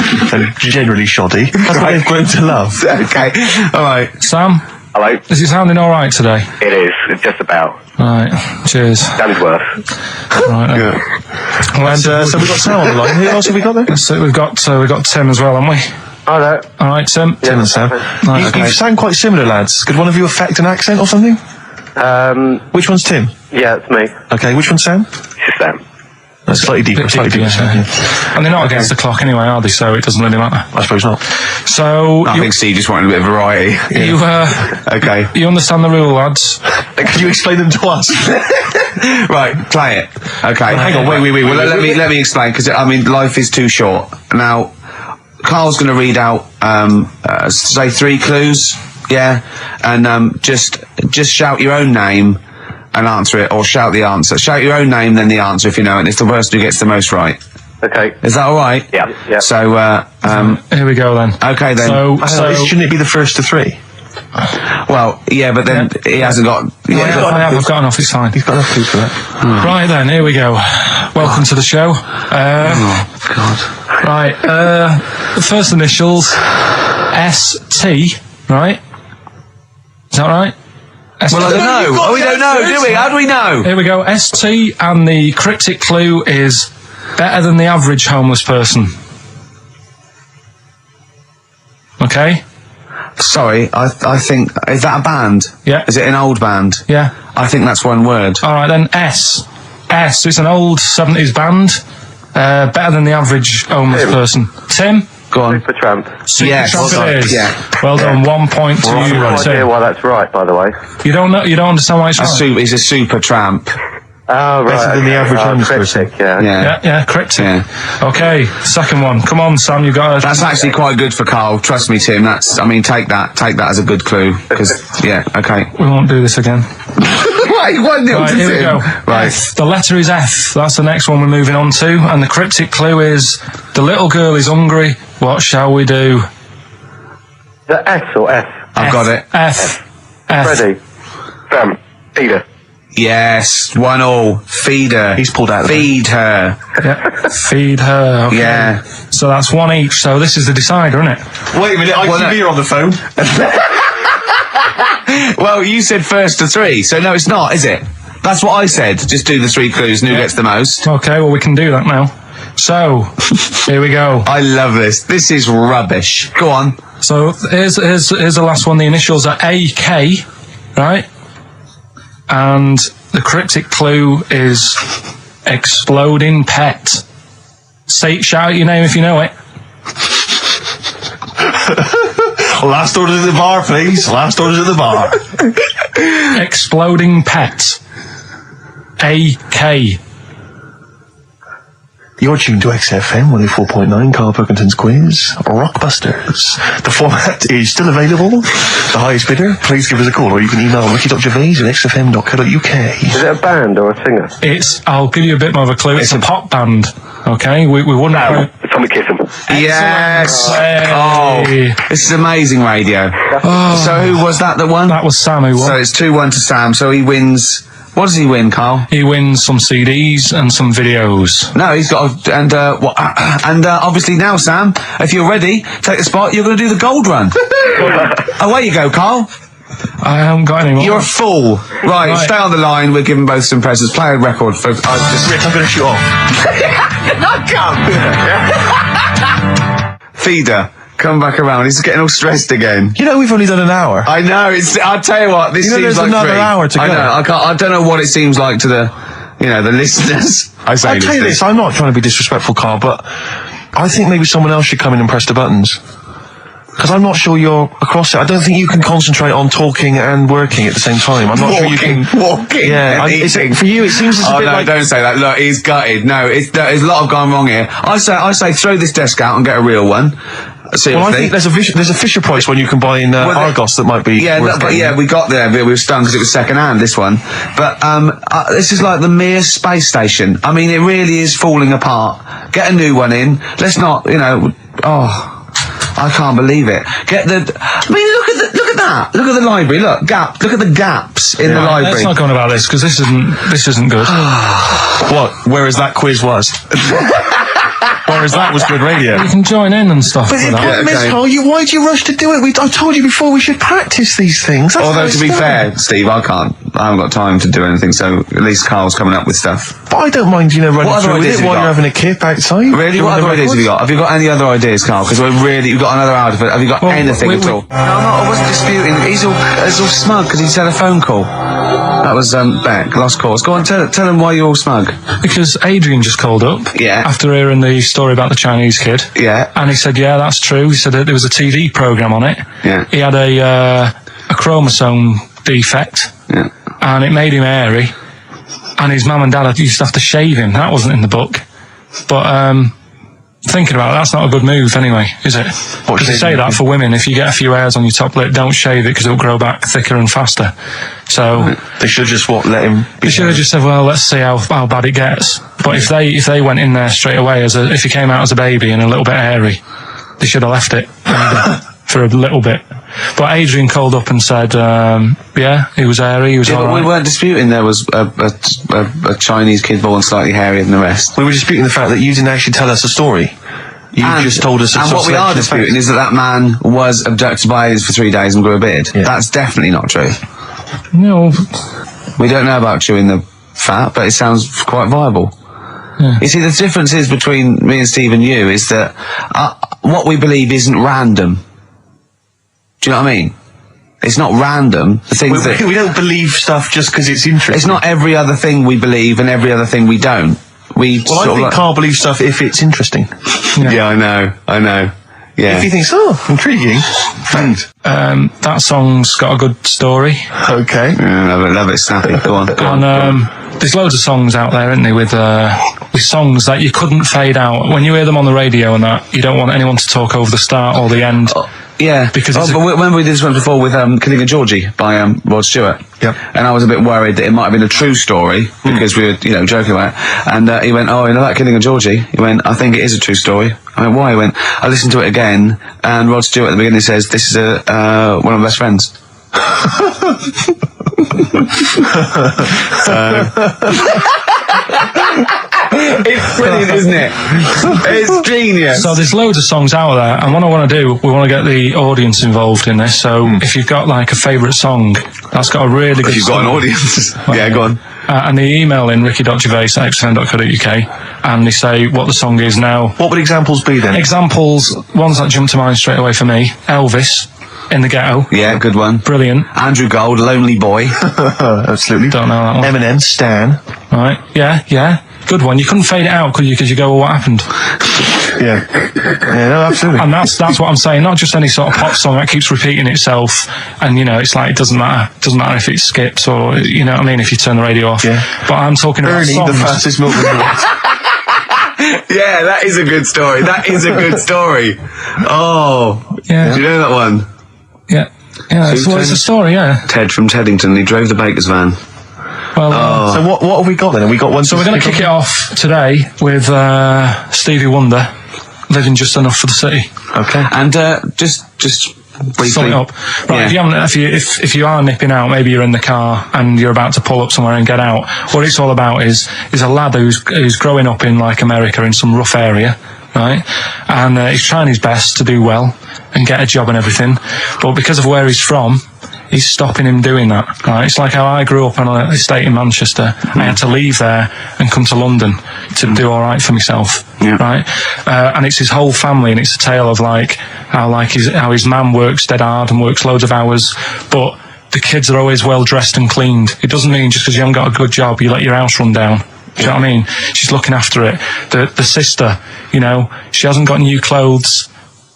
generally shoddy. That's what they've grown to love. Okay. All right. Sam, Hello. is it sounding all right today? It is. It's just about. Right. Cheers. That is worse. Right. then. And so we've got Sam on the line. Who else have we got there? So we've got Tim as well, haven't we? Hi there. All right, Tim. Tim and Sam. Right, You sound quite similar, lads. Could one of you affect an accent or something? Which one's Tim? Yeah, it's me. Okay, which one's Sam? It's Sam. That's slightly deeper, yeah. And they're not against the clock anyway, are they? So it doesn't really matter. I suppose not. So I think Steve just wanted a bit of variety. Okay. You understand the rule, lads? Can you explain them to us? Right, play it. Okay. Hang on, wait. Well, let me explain, because I mean, life is too short. Now, Carl's going to read out, say 3 clues, yeah, and just shout your own name and answer it, or shout the answer. Shout your own name, then the answer if you know it. And it's the person who gets the most right. Okay. Is that all right? Yeah. So, here we go then. okay then. So Shouldn't it be the first to 3? Well, yeah, but then he hasn't got. I've got enough. It's fine. He's got enough clues for that. Right then, here we go. Welcome to the show. Oh God. Right. The first initials ST. Right. Is that right? ST. Well, I don't know. Oh, we don't know, do we? How do we know? Here we go. ST, and the cryptic clue is better than the average homeless person. Okay. Sorry, I think, is that a band? Yeah. Is it an old band? Yeah. I think that's one word. All right then. S. It's an old 70s band. Better than the average homeless person. Tim. Go on. Supertramp. Yes. Supertramp it is. Yeah. Well done. 1 point to you, No idea Tim. why that's right, by the way. You don't know. You don't understand why it's right. He's a super tramp. Oh, right. Better than the average homeless person. cryptic, yeah. Yeah, cryptic. Yeah. Okay, second one. Come on, Sam, you got it. That's actually quite good for Carl. Trust me, Tim. Take that as a good clue. Because, yeah, okay. We won't do this again. Right, 1-0 Right, to here we Tim. go. Right. F. The letter is F. That's the next one we're moving on to. And the cryptic clue is, the little girl is hungry. What shall we do? The S or F? I've got it. F. Freddy. Sam. Peter. Yes, 1-1. Feed her. He's pulled out of Feed her. Yeah. Feed her. Okay. Yeah. So that's 1 each. So this is the decider, isn't it? Wait a minute, ITV are on the phone. Well, you said first to 3, so no, it's not, is it? That's what I said. Just do the 3 clues and who gets the most. Okay, well, we can do that now. So, here we go. I love this. This is rubbish. Go on. So, here's the last one. The initials are AK, right? And the cryptic clue is exploding pet. Shout out your name if you know it. Last orders at the bar, please. Last orders at the bar. Exploding pet. AK. You're tuned to XFM 104.9, Karl Pilkington's quiz, Rockbusters. The format is still available. The highest bidder, please give us a call, or you can email ricky.gervais@xfm.co.uk. Is it a band or a singer? I'll give you a bit more of a clue. It's a pop band. Okay, we wouldn't. No, Tommy Kissam. Yes. Hey. Oh, this is amazing radio. So who was that won? That was Sam who won. So it's 2-1 to Sam. So he wins. What does he win, Carl? He wins some CDs and some videos. No, he's got obviously now, Sam, if you're ready, take the spot. You're going to do the gold run. Away you go, Carl. I haven't got any more. You're a fool. Right, stay on the line. We're giving both some presents. Play a record for. Rick, I'm going to shoot off. Feeder, come back around. He's getting all stressed again. You know, we've only done an hour. I know. I'll tell you what. This You know, seems there's like another 3. hour to go. I know. I don't know what it seems like to the listeners. I say I'll tell you this, I'm not trying to be disrespectful, Carl, but I think maybe someone else should come in and press the buttons. Because I'm not sure you're across it. I don't think you can concentrate on talking and working at the same time. I'm not sure you can... Walking. Yeah, for you, it seems it's a Oh bit no! like... Don't say that. Look, he's gutted. No, there's a lot of gone wrong here. I say, throw this desk out and get a real one. Seriously. Well, I think there's a Fisher Price one you can buy in Argos that might be... Yeah, worth but getting. yeah, we got there. We were stunned because it was second hand. This one, but this is like the Mir space station. I mean, it really is falling apart. Get a new one in. Let's not, I can't believe it. Look at that. Look at the library. Look at the gaps in the library. Let's not go on about this because this isn't good. What? Whereas that quiz was. Whereas that was good radio. You can join in and stuff. But the problem is, Carl, why do you rush to do it? I told you before we should practice these things. Although, to be fair, Steve, I can't haven't got time to do anything, so at least Carl's coming up with stuff. But I don't mind, running What other through with ideas it have you while got? you're having a kip outside. Really? What other ideas have you got? Have you got any other ideas, Carl? Because you've got another hour. Have you got anything at all? No, I wasn't disputing. He's all smug because he's had a phone call. That was Beck, lost cause. Go on, tell him why you're all smug. Because Adrian just called up after hearing the story about the Chinese kid. Yeah. And he said, yeah, that's true. He said that there was a TV programme on it. Yeah. He had a chromosome defect. Yeah. And it made him hairy. And his mum and dad used to have to shave him. That wasn't in the book. But thinking about it, that's not a good move anyway, is it? Because they say that for women, if you get a few hairs on your top lip, don't shave it because it'll grow back thicker and faster. So They should just let him. they should have just said, well, let's see how bad it gets. But if they went in there straight away if he came out as a baby and a little bit hairy, they should have left it for a little bit. But Adrian called up and said, he was hairy, he was all but right. we weren't disputing there was a Chinese kid born slightly hairier than the rest. We were disputing the fact that you didn't actually tell us a story. You just told us a And what we are disputing is that man was abducted by aliens for 3 days and grew a beard. Yeah. That's definitely not true. No, We don't know about chewing the fat, but it sounds quite viable. Yeah. You see, the difference is between me and Steve and you is that what we believe isn't random. Do you know what I mean? It's not random. The things that we don't believe stuff just because it's interesting. it's not every other thing we believe and every other thing we don't. Well, I think Carl believes stuff if it's interesting. Yeah, I know. Yeah. If he thinks, intriguing. Thanks. that song's got a good story. Okay. Yeah, love it, snappy. Go on. And there's loads of songs out there, isn't there, with songs that you couldn't fade out. When you hear them on the radio and that, you don't want anyone to talk over the start or the end. Yeah, Because but remember we did this one before with Killing a Georgie by Rod Stewart. Yep. And I was a bit worried that it might have been a true story because we were, joking about it. And he went, "Oh, you know that Killing a Georgie?" He went, "I think it is a true story." I went, "Why?" He went, "I listened to it again, and Rod Stewart at the beginning says this is one of my best friends." It's brilliant, isn't it? It's genius. So there's loads of songs out there, and what I want to do, we want to get the audience involved in this. So if you've got like a favourite song that's got a really good If you've got an story, audience. Yeah, go on. and they email in ricky.gervais@xfm.co.uk and they say what the song is now. What would examples be then? Examples, ones that jump to mind straight away for me: Elvis, In the Ghetto. Yeah, good one. Brilliant. Andrew Gold, Lonely Boy. Absolutely. Don't know that one. Eminem, Stan. Right? Yeah. Good one. You couldn't fade it out, could you? Because you go, well, what happened? Yeah. Yeah, no, absolutely. And that's what I'm saying. Not just any sort of pop song that keeps repeating itself, and it's like it doesn't matter. It doesn't matter if it skips or you know what I mean. If you turn the radio off. Yeah. But I'm talking about Ernie, songs. the fastest milk in the world. Yeah, that is a good story. That is a good story. Oh. Yeah. Do you know that one? Yeah. It's a story. Yeah. Ted from Teddington, he drove the baker's van. Well. So what have we got then? Have we got one? So we're going to kick it off today with Stevie Wonder, "Living Just Enough for the City." Okay. And just briefly. Sum it up. Right, Yeah. if you are nipping out, maybe you're in the car and you're about to pull up somewhere and get out. What it's all about is a lad who's growing up in like America in some rough area, right? And he's trying his best to do well and get a job and everything, but because of where he's from, he's stopping him doing that. Right? It's like how I grew up on an estate in Manchester. I had to leave there and come to London to do all right for myself. Yeah. Right? And it's his whole family, and it's a tale of how his man works dead hard and works loads of hours, but the kids are always well dressed and cleaned. It doesn't mean just because you haven't got a good job, you let your house run down. Do you know what I mean? She's looking after it. The sister, she hasn't got new clothes,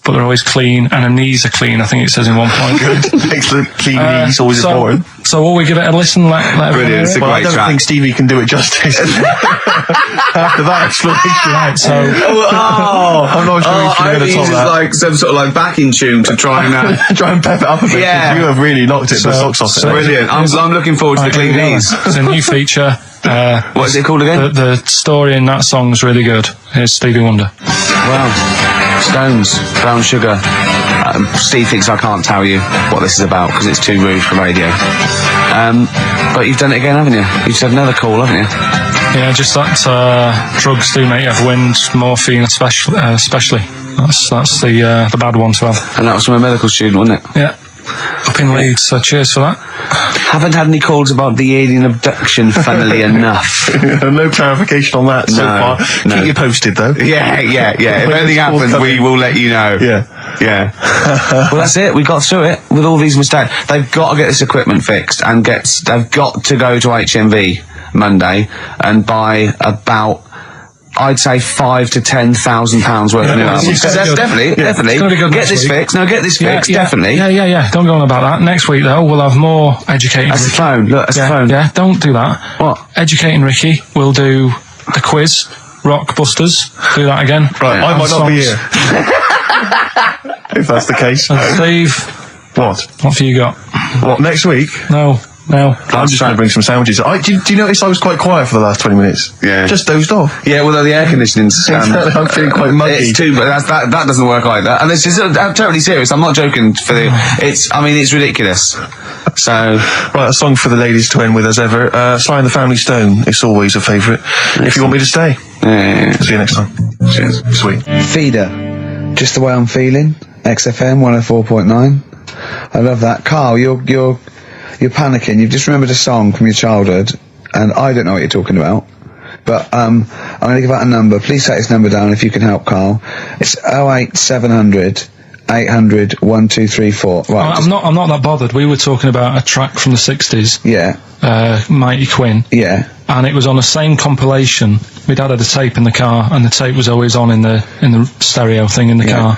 but they're always clean, and her knees are clean, I think it says in one point. Excellent. Clean knees, always important. So will we give it a listen? Let Brilliant. It's a Well, I great don't track. think Stevie can do it justice. After that explanation. Right, so I'm not sure he's I going to think top it's that. like some sort of like backing tune to try and... Try and pep it up a bit. 'cause Yeah. You have really knocked it the socks off it. Brilliant. I'm looking forward to the clean knees. It's a new feature. What is it called again? The story in that song's really good. Here's Stevie Wonder. Wow. Stones, Brown Sugar. Steve thinks I can't tell you what this is about because it's too rude for radio. But you've done it again, haven't you? You've had another call, haven't you? Yeah, just that drugs do make you have wind, morphine especially. That's the bad one to have. And that was from a medical student, wasn't it? Yeah. up in Leeds, so cheers for that. Haven't had any calls about the alien abduction, funnily enough. No clarification on that so far. No. Keep you posted, though. Yeah. If anything happens, we will let you know. Yeah. Well, that's it. We got through it with all these mistakes. They've got to get this equipment fixed, and they've got to go to HMV Monday and buy about, I'd say, £5,000 to £10,000 worth of new albums. Because that's definitely. Get this fixed. No, get this fixed. Definitely. Yeah. Don't go on about that. Next week though, we'll have more educating. That's the Ricky. phone. Look, that's the phone. Yeah, don't do that. What? Educating Ricky. We'll do the quiz. Rockbusters. Do that again. Right, I might not be here. If that's the case. Steve, What what have you got? What, next week? No. I'm just going to bring some sandwiches. Do you notice I was quite quiet for the last 20 minutes? Yeah. Just dozed off. Yeah, well, the air conditioning's... I'm feeling quite muggy. It's too, but that doesn't work either. And this is I'm totally serious. I'm not joking. It's ridiculous. So, Right, a song for the ladies to end with as ever. Sly and the Family Stone. It's always a favourite. If you want me to stay. yeah. See you next time. Cheers. Sweet. Feeder, just the way I'm feeling. XFM 104.9. I love that. Carl, you're panicking. You've just remembered a song from your childhood, and I don't know what you're talking about. But I'm going to give out a number. Please take this number down if you can help, Carl. It's 08700 800 1234. Right. I'm not that bothered. We were talking about a track from the 60s. Yeah. Mighty Quinn. Yeah. And it was on the same compilation. My dad had a tape in the car, and the tape was always on in the stereo thing in the car.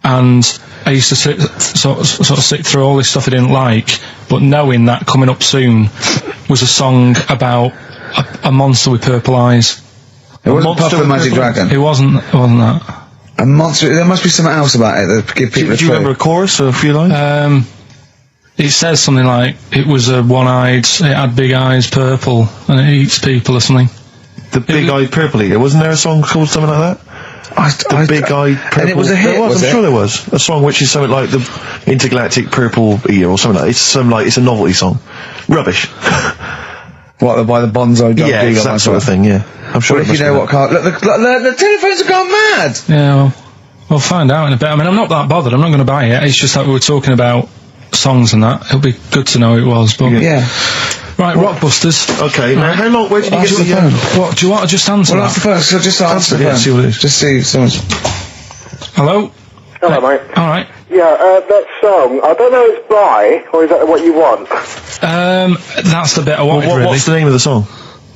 And I used to sort of sit through all this stuff I didn't like, but knowing that coming up soon was a song about a monster with purple eyes. It wasn't Puff the Magic Dragon. It wasn't that. A monster. There must be something else about it that give people. Do you remember a chorus or a few lines? It says something like, it was a one-eyed, it had big eyes, purple, and it eats people or something. The Big-Eyed Purple Eater. Wasn't there a song called something like that? The Big-Eyed Purple... And it was a hit, I'm sure there was. A song which is something like the Intergalactic Purple Eater or something like that. It's a novelty song. Rubbish. What, by the Bonzo Dog? Yeah, it's that sort of thing, yeah. I'm sure Well, if you know what, Carl... Look, the telephones have gone mad! Yeah, well, we'll find out in a bit. I mean, I'm not that bothered. I'm not going to buy it. It's just that we were talking about songs and that. It'll be good to know who it was, but... Yeah. Right, Rockbusters. Okay, now how long... Where did you get Answer the... the phone. What, do you want to just answer Well, that? that's the first, so just answer the Yeah, phone. see what it is. Just see if someone's... Hello? Hello, mate. Alright. Yeah, that song, I don't know if it's by, or is that what you want? That's the bit I wanted, really. What's the name of the song?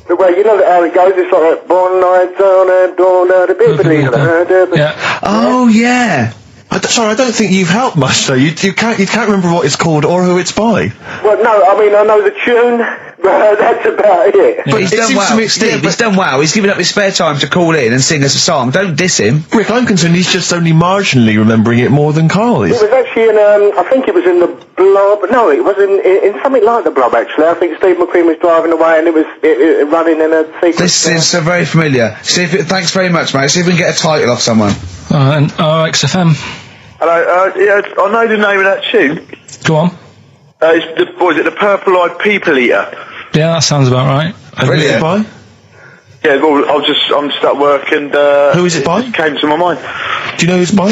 Well, you know how it goes, it's like, born nights on and dawn out a bit, Yeah. Oh, yeah! Sorry, I don't think you've helped much, though. You can't remember what it's called or who it's by. Well, no, I mean, I know the tune, but that's about it. But he's It done seems well. to me- Steve, yeah, he's done well. He's given up his spare time to call in and sing us a song. Don't diss him. Rick, I'm concerned he's just only marginally remembering it more than Carl It is. was actually in, I think it was in the Blob. No, it was in something like the Blob, actually. I think Steve McQueen was driving away and it was running in a sequence. This is so very familiar. Thanks very much, mate. See if we can get a title off someone. And XFM. Hello, yeah, I know the name of that tune. Go on. It's the Purple-Eyed People Eater? Yeah, that sounds about right. And who's it by? Yeah, well, I'm just at work and... Who is it by? It came to my mind. Do you know who it's by?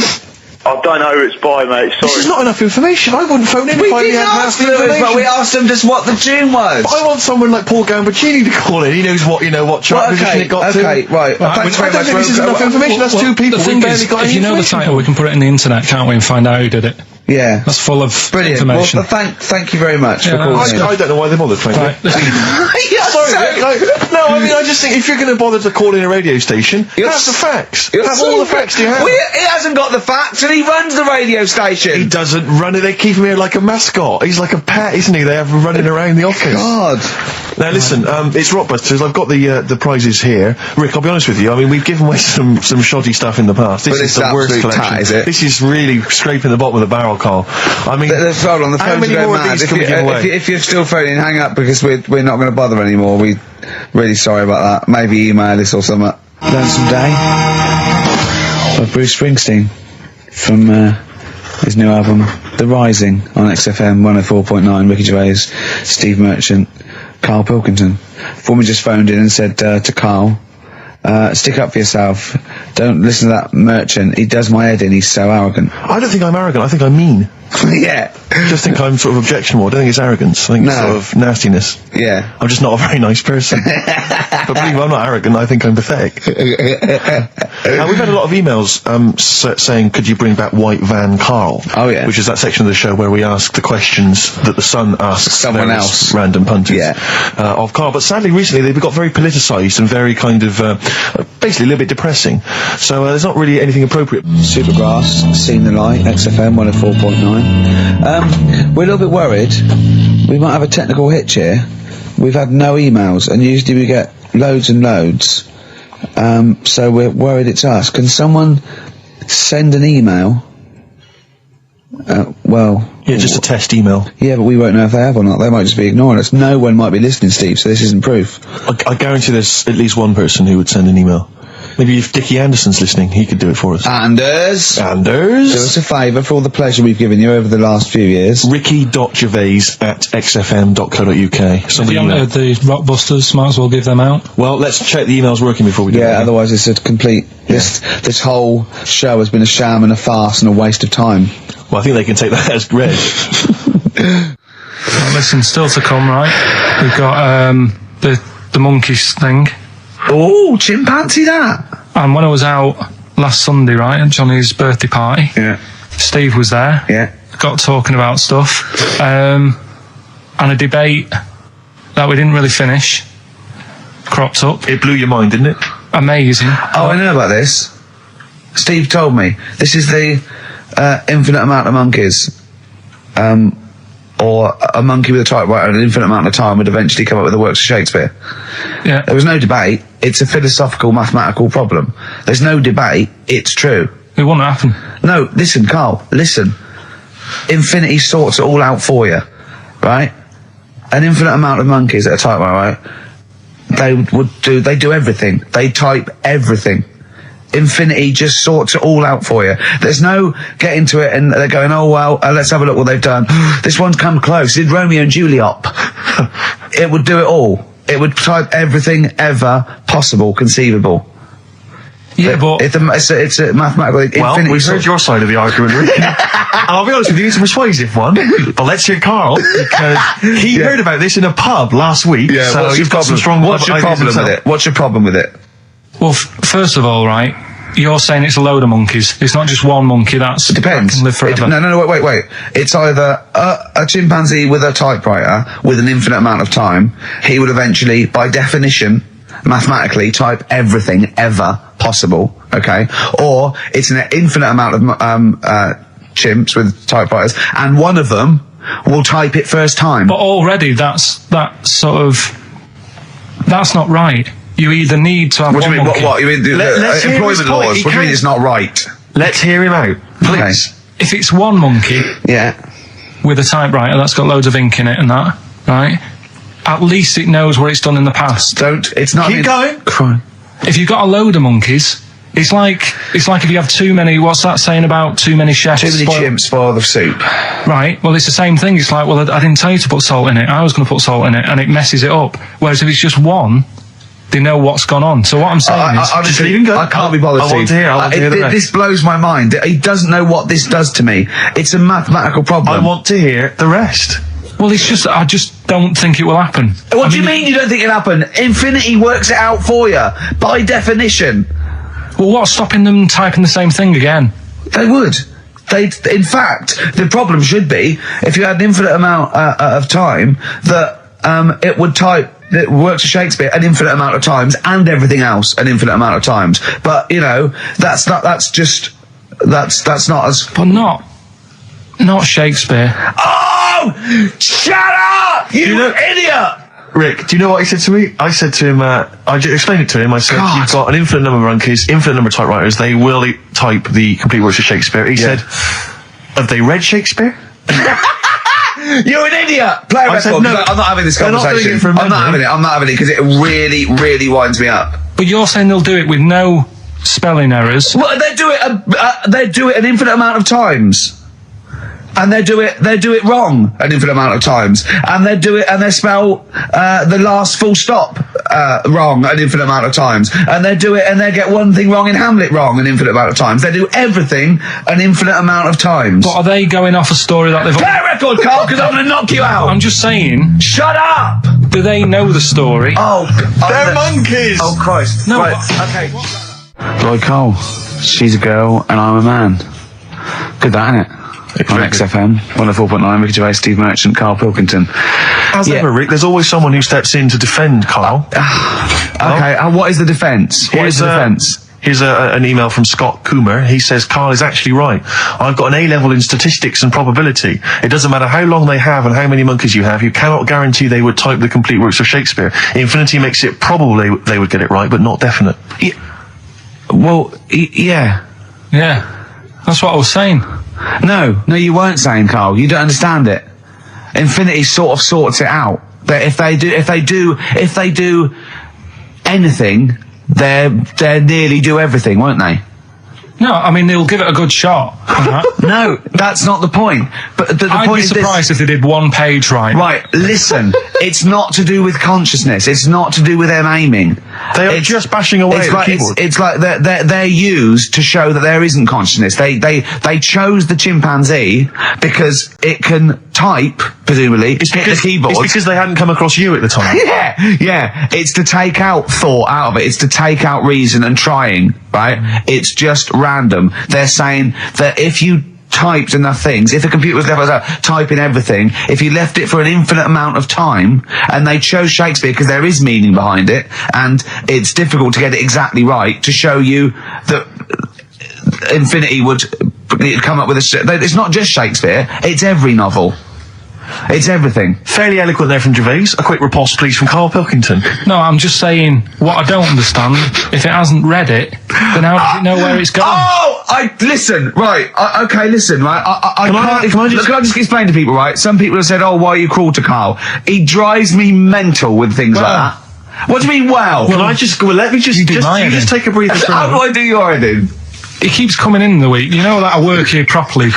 I don't know who it's by, mate, sorry. This is not enough information. I wouldn't phone in We if I didn't had ask half the Lewis, information. but we asked him just what the tune was. But I want someone like Paul Gambaccini to call in. He knows what chart position it got to. right. Thanks very I don't much. think this is enough information. That's two people. The thing We is, barely got if any you know the information. title, we can put it in the internet, can't we, and find out who did it. Yeah. That's full of Brilliant. information. Well, thank you very much for Yeah, calling in. I don't know why they bothered, frankly. Right, listen. Sorry, Rick, no, I mean, I just think if you're going to bother to call in a radio station, have the facts. Have all the facts you have. Well, he hasn't got the facts, and he runs the radio station. He doesn't run it. They keep him here like a mascot. He's like a pet, isn't he? They have him running around the office. God. Now listen, it's Rockbusters. I've got the prizes here. Rick, I'll be honest with you. I mean, we've given away some shoddy stuff in the past. This But is it's the worst absolute collection. tat, is it? This is really scraping the bottom of the barrel, Carl. I mean, Hold on, the how phones many are going more of mad. these can we give away? If you're still phoning, hang up because we're not going to bother anymore. We're really sorry about that. Maybe email us or something. Lonesome Day by Bruce Springsteen from his new album The Rising on XFM 104.9. Ricky Gervais, Steve Merchant, Karl Pilkington. Foreman just phoned in and said to Karl, stick up for yourself. Don't listen to that Merchant. He does my head in. He's so arrogant. I don't think I'm arrogant. I think I'm mean. Yeah. I just think I'm sort of objectionable. I don't think it's arrogance. I think it's sort of nastiness. Yeah. I'm just not a very nice person. But believe me, I'm not arrogant. I think I'm pathetic. We've had a lot of emails saying, could you bring back White Van Karl? Oh, yeah. Which is that section of the show where we ask the questions that the Sun asks someone else, random punters of Karl. But sadly, recently, they've got very politicised and very kind of, basically a little bit depressing. So there's not really anything appropriate. Supergrass, Seen the Light, XFM 104.9. We're a little bit worried. We might have a technical hitch here. We've had no emails, and usually we get loads and loads. So we're worried it's us. Can someone send an email? Yeah, just a test email. Yeah, but we won't know if they have or not. They might just be ignoring us. No one might be listening, Steve, so this isn't proof. I guarantee there's at least one person who would send an email. Maybe if Dickie Anderson's listening, he could do it for us. Anders! Anders! Do us a favour for all the pleasure we've given you over the last few years. ricky.gervais@xfm.co.uk. If you haven't heard the Rockbusters, might as well give them out. Well, let's check the emails working before we do that. Yeah, otherwise it's a complete... This whole show has been a sham and a farce and a waste of time. Well, I think they can take that as read. Well, listen, still to come, right? We've got the monkeys thing. Oh, chimpanzee that. And when I was out last Sunday, right, at Johnny's birthday party, Steve was there. Yeah. Got talking about stuff. And a debate that we didn't really finish cropped up. It blew your mind, didn't it? Amazing. Oh, I know about this. Steve told me. This is the infinite amount of monkeys. Or a monkey with a typewriter and an infinite amount of time would eventually come up with the works of Shakespeare. Yeah. There was no debate. It's a philosophical, mathematical problem. There's no debate. It's true. It wouldn't happen. No, listen, Karl, listen. Infinity sorts it all out for you, right? An infinite amount of monkeys at a typewriter, right? They do everything. They type everything. Infinity just sorts it all out for you. There's no getting to it and they're going, oh well, let's have a look what they've done. This one's come close. Did Romeo and Juliet? It would do it all. It would type everything ever possible, conceivable. Yeah, but it's a mathematical. Well, we've heard your side of the argument, Rick. And I'll be honest with you, it's a persuasive one. But let's hear Karl, because he heard about this in a pub last week. Yeah, so what's he's got some strong What's your problem with it? What's your problem with it? well, first of all, right, you're saying it's a load of monkeys. It's not just one monkey. It Depends. That can live forever. No, wait. It's either a chimpanzee with a typewriter with an infinite amount of time. He would eventually, by definition, mathematically, type everything ever possible. Okay, or it's an infinite amount of chimps with typewriters, and one of them will type it first time. But already, that's not right. You either need to have What do one you mean? monkey. What you mean? Let's hear his Employment point. laws. He What do you mean can't- it's not right? Let's hear him out, please. If it's one monkey Yeah. with a typewriter that's got loads of ink in it and that, right? At least it knows what it's done in the past. It's not. Keep going. If you've got a load of monkeys, it's like if you have too many. What's that saying about too many chefs? Too many chimps spoil the soup. Right. Well, it's the same thing. It's like, well, I didn't tell you to put salt in it. I was going to put salt in it, and it messes it up. Whereas if it's just one, they know what's gone on. So what I'm saying is, just leave him go. I can't be bothered. I want to hear. I want to hear the rest. This blows my mind. He doesn't know what this does to me. It's a mathematical problem. I want to hear the rest. well, it's just I just don't think it will happen. What do you mean you don't think it'll happen? Infinity works it out for you by definition. Well, what's stopping them typing the same thing again? They would. In fact, the problem should be if you had an infinite amount of time that it would type. It works for Shakespeare an infinite amount of times and everything else an infinite amount of times. But you know, that's not as. But not Shakespeare. Oh! Shut up! You idiot! Rick, do you know what he said to me? I said to him, I explained it to him. I said, God. you've got an infinite number of monkeys, infinite number of typewriters. They will type the complete works of Shakespeare. He said, have they read Shakespeare? You're an idiot! Play a I record. said, no, I'm not having this they're not doing conversation. it from I'm not memory. having it because it really, really winds me up. But you're saying they'll do it with no spelling errors. Well, they do it an infinite amount of times. And they do it wrong an infinite amount of times. And they spell the last full stop wrong an infinite amount of times, and they get one thing wrong in Hamlet wrong an infinite amount of times. They do everything an infinite amount of times. But are they going off a story that they've... Play a record, Carl, because I'm going to knock you out. I'm just saying... Shut up! Do they know the story? Oh, They're monkeys! Oh, Christ. No, right, okay. Right, Carl, she's a girl and I'm a man. Good that, innit? On XFM, 104.9, Ricky Gervais, Steve Merchant, Karl Pilkington. As ever, Rick, there's always someone who steps in to defend Carl. Okay, what is the defence? What is the defence? Here's an email from Scott Coomer. He says, Carl is actually right. I've got an A-level in statistics and probability. It doesn't matter how long they have and how many monkeys you have. You cannot guarantee they would type the complete works of Shakespeare. Infinity makes it probably they would get it right, but not definite. Yeah. Yeah. That's what I was saying. No, you weren't saying, Carl. You don't understand it. Infinity sort of sorts it out. That if they do anything, they nearly do everything, won't they? No, I mean, they'll give it a good shot. No, that's not the point. But the I'd point be is surprised if they did one page right. Right, listen, it's not to do with consciousness. It's not to do with them aiming. They are just bashing away at the keyboard. It's like they're used to show that there isn't consciousness. They chose the chimpanzee because it can type, presumably, hit the keyboard. It's because they hadn't come across you at the time. Yeah. It's to take out thought out of it. It's to take out reason and trying, right? It's just random. They're saying that if you typed enough things, if the computer was left typing everything, if you left it for an infinite amount of time, and they chose Shakespeare because there is meaning behind it, and it's difficult to get it exactly right, to show you that Infinity would come up with it's not just Shakespeare, it's every novel. It's everything. Fairly eloquent there from Gervais. A quick riposte, please, from Karl Pilkington. No, I'm just saying, what I don't understand, if it hasn't read it, then how does it know where it's going? Listen, right, listen, right, Can I just explain to people, right? Some people have said, why are you cruel to Carl? He drives me mental with things like that. What do you mean, well? Let me just take a breather. How do I do your editing? It keeps coming in the week. You know that I work here properly,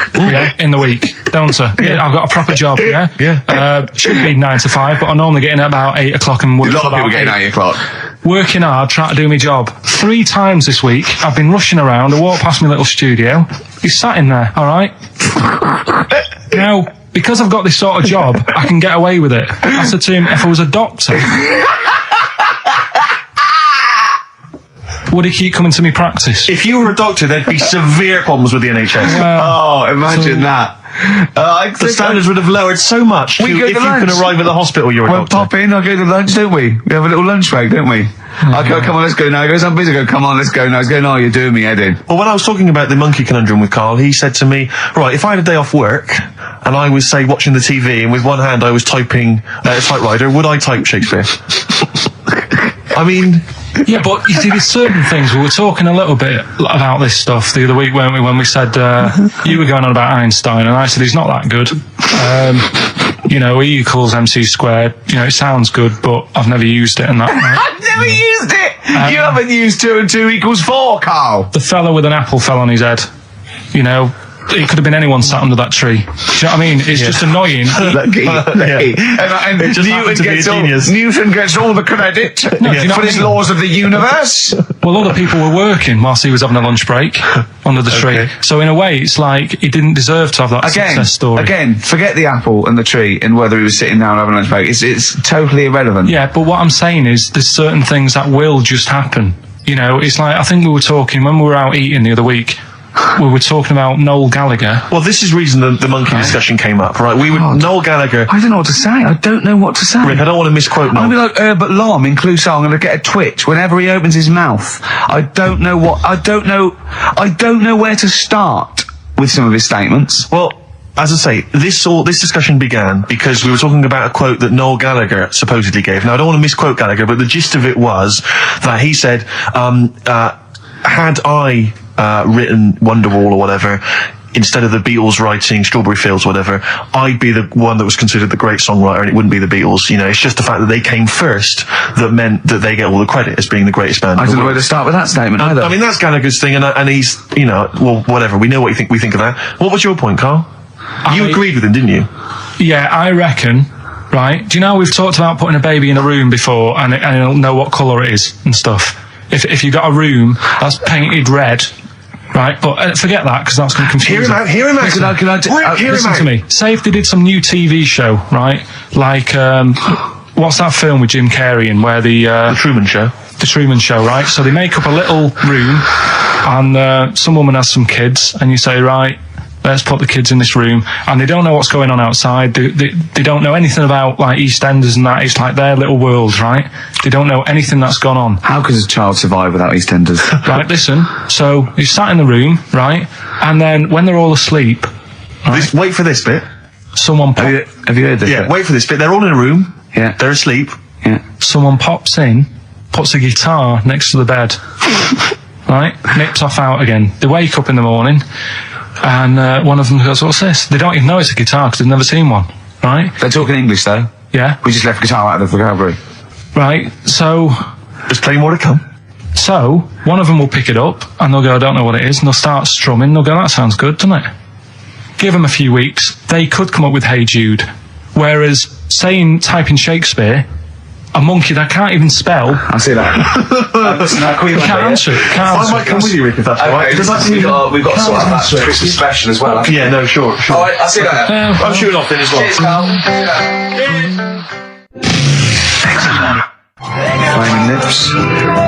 in the week, don't I? Yeah, I've got a proper job, yeah? Should be 9 to 5, but I'm normally getting at about 8 o'clock and work. A lot of people getting 8 o'clock. Working hard, trying to do my job. 3 times this week, I've been rushing around. I walked past my little studio. He's sat in there, alright? Now, because I've got this sort of job, I can get away with it. I said to him, if I was a doctor... would he keep coming to me practice? If you were a doctor, there'd be severe problems with the NHS. Imagine that. The standards would have lowered so much if you can arrive at the hospital you're a doctor. Pop in, I'll go to lunch, don't we? We have a little lunch break, don't we? I go, come on, let's go now. He goes, I'm busy. I go, come on, let's go now. He's going, no, you're doing me head in. Well, when I was talking about the monkey conundrum with Carl, he said to me, right, if I had a day off work, and I was, say, watching the TV, and with one hand I was typing a typewriter, would I type Shakespeare? I mean... Yeah, but you see, there's certain things. We were talking a little bit about this stuff the other week, weren't we, when we said you were going on about Einstein, and I said he's not that good. E equals MC squared. It sounds good, but I've never used it and that. Right? I've never used it! You haven't used 2 and 2 equals 4, Carl! The fella with an apple fell on his head. It could have been anyone sat under that tree. Do you know what I mean? It's just annoying. Lucky. And Newton gets all the credit for his laws of the universe. Well, other people were working whilst he was having a lunch break under the tree. So in a way, it's like he didn't deserve to have that success story. Again, forget the apple and the tree and whether he was sitting down having a lunch break. It's totally irrelevant. Yeah, but what I'm saying is there's certain things that will just happen. It's like, I think we were talking when we were out eating the other week. We were talking about Noel Gallagher. Well, this is the reason the monkey discussion came up, right? Noel Gallagher... I don't know what to say. I don't know what to say. Rick, I don't want to misquote Noel. I'm going to be like Herbert Lom in Clouseau. I'm going to get a twitch whenever he opens his mouth. I don't know where to start with some of his statements. Well, as I say, this discussion began because we were talking about a quote that Noel Gallagher supposedly gave. Now, I don't want to misquote Gallagher, but the gist of it was that he said, had I... written Wonderwall or whatever, instead of the Beatles writing Strawberry Fields or whatever, I'd be the one that was considered the great songwriter and it wouldn't be the Beatles. It's just the fact that they came first that meant that they get all the credit as being the greatest band. I don't know where to start with that statement either. I mean, that's Gallagher's thing and he's, well, whatever. We know what we think of that. What was your point, Carl? You agreed with him, didn't you? Yeah, I reckon right? Do you know we've talked about putting a baby in a room before and it'll know what colour it is and stuff? If you've got a room that's painted red, right? But forget that, because that's going to confuse Hear him out. Listen to me. Say if they did some new TV show, right? Like, what's that film with Jim Carrey in where The Truman Show. The Truman Show, right? So they make up a little room and some woman has some kids and you say, right, let's put the kids in this room, and they don't know what's going on outside. They don't know anything about like EastEnders and that. It's like their little world, right? They don't know anything that's gone on. How could a child survive without EastEnders? Right, listen. So he's sat in the room, right? And then when they're all asleep, right, Wait for this bit. someone Have you heard this? Yeah, bit? wait for this bit. They're all in a room. Yeah. They're asleep. Yeah. someone pops in, puts a guitar next to the bed, right? Nips off out again. They wake up in the morning, and one of them goes, "What's this?" They don't even know it's a guitar because they've never seen one, right? They're talking English though. Yeah. We just left guitar out of the vocabulary. Right. So There's plenty more to come. one of them will pick it up and they'll go, "I don't know what it is," and they'll start strumming. They'll go, "That sounds good, doesn't it?" Give them a few weeks, they could come up with "Hey Jude." Whereas, type in Shakespeare, a monkey that can't even spell. I see that. Can't answer it. I might come with you, Rick, if that's all right. Because we've got to sort out that Christmas special as well. Yeah, no, sure. All right, I'll see you later. I'm shooting off then as well. Cheers, Carl. Flaming Lips,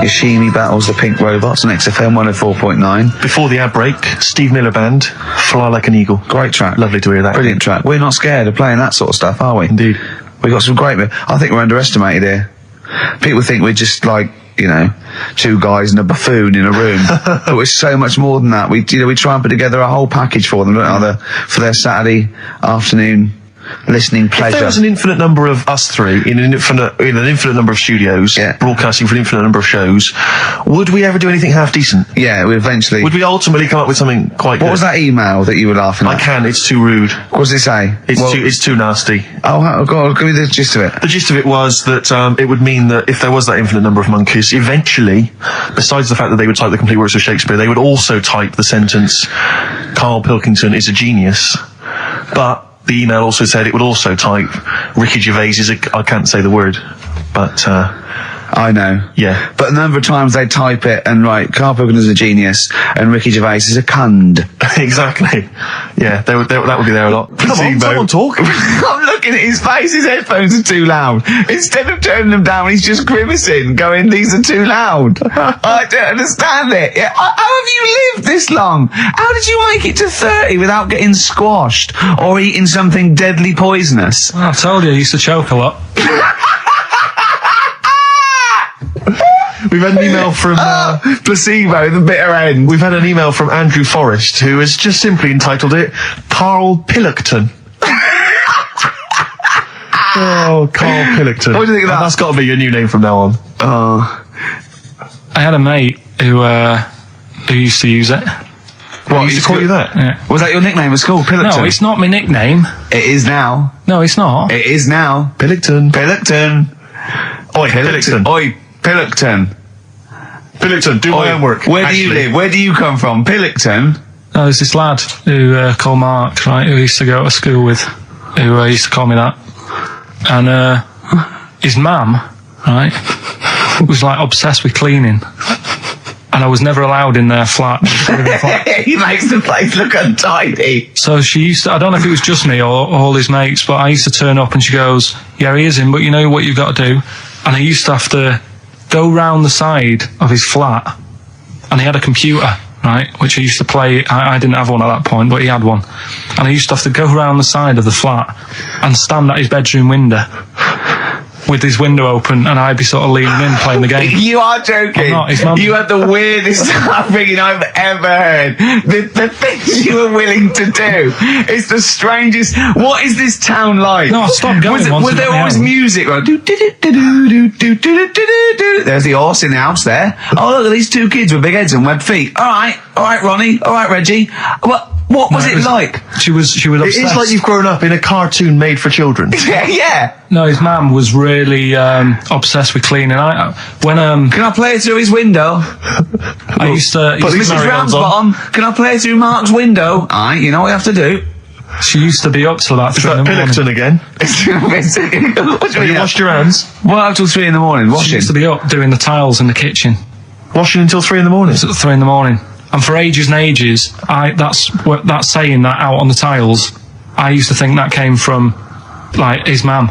Yoshimi battles the Pink Robots on XFM 104.9. Before the ad break, Steve Miller Band, Fly Like an Eagle. Great track. Lovely to hear that. Brilliant track. We're not scared of playing that sort of stuff, are we? Indeed. We got some great. I think we're underestimated here. People think we're just like, you know, two guys and a buffoon in a room, but we're so much more than that. We try and put together a whole package for them, don't we? For their Saturday afternoon listening pleasure. If there was an infinite number of us three in an infinite number of studios, broadcasting for an infinite number of shows, would we ever do anything half decent? Yeah, we eventually. Would we ultimately come up with something quite good? What was that email that you were laughing at? It's too rude. What does it say? It's too nasty. Oh, go on, give me the gist of it. The gist of it was that it would mean that if there was that infinite number of monkeys, eventually, besides the fact that they would type the complete works of Shakespeare, they would also type the sentence, "Karl Pilkington is a genius." But the email also said it would also type, "Ricky Gervais is I can't say the word, but I know. Yeah. But a number of times they type it and write, "Karl Pilkington is a genius and Ricky Gervais is a cund." Exactly. Yeah, that would be there a lot. Come on, someone talk. I'm looking at his face, his headphones are too loud. Instead of turning them down, he's just grimacing, going, "These are too loud." I don't understand it. Yeah. How have you lived this long? How did you make it to 30 without getting squashed or eating something deadly poisonous? I told you I used to choke a lot. We've had an email from Placebo, the bitter end. We've had an email from Andrew Forrest, who has just simply entitled it Karl Pilkington. Oh, Karl Pilkington. What do you think of that? That's got to be your new name from now on. I had a mate who used to use it. What, used to call you that? Yeah. Was that your nickname at school, Pilkington? No, it's not my nickname. It is now. No, it's not. It is now. Pilkington. Pilkington. Oi, Pilkington. Oi, Pilkington. Pilkington, do my homework. Where do you live? Where do you come from? Pilkington? No, there's this lad who called Mark, right, who used to go to school with, who used to call me that. And his mum, right, was like obsessed with cleaning. And I was never allowed in their flat. He makes the place look untidy. So she used to, I don't know if it was just me or all his mates, but I used to turn up and she goes, "Yeah, he is in, but you know what you've got to do?" And I used to have to go round the side of his flat, and he had a computer, right, which he used to play. I didn't have one at that point, but he had one. And I used to have to go round the side of the flat and stand at his bedroom window with his window open, and I'd be sort of leaning in playing the game. You are joking. I'm not, his mum. You had the weirdest upbringing I've ever heard. The things you were willing to do. It's the strangest. What is this town like? No, I stopped going once. Was there always music? Right? There's the horse in the house there. Oh, look at these two kids with big heads and webbed feet. All right, Ronnie. All right, Reggie. What was it like? She was obsessed. It is like you've grown up in a cartoon made for children. Yeah. No, his mum was really obsessed with cleaning. Can I play it through his window? I used to. Mrs. Ramsbottom, can I play it through Mark's window? Alright, you know what you have to do. She used to be up till about Is 3 in that the morning. Pilkington again? What do Have you you mean? washed your hands? Well, up till 3 in the morning, She washing. used to be up doing the tiles in the kitchen. Washing until 3 in the morning? It's at 3 in the morning. And for ages and ages, that saying that out on the tiles, I used to think that came from, like, his mum.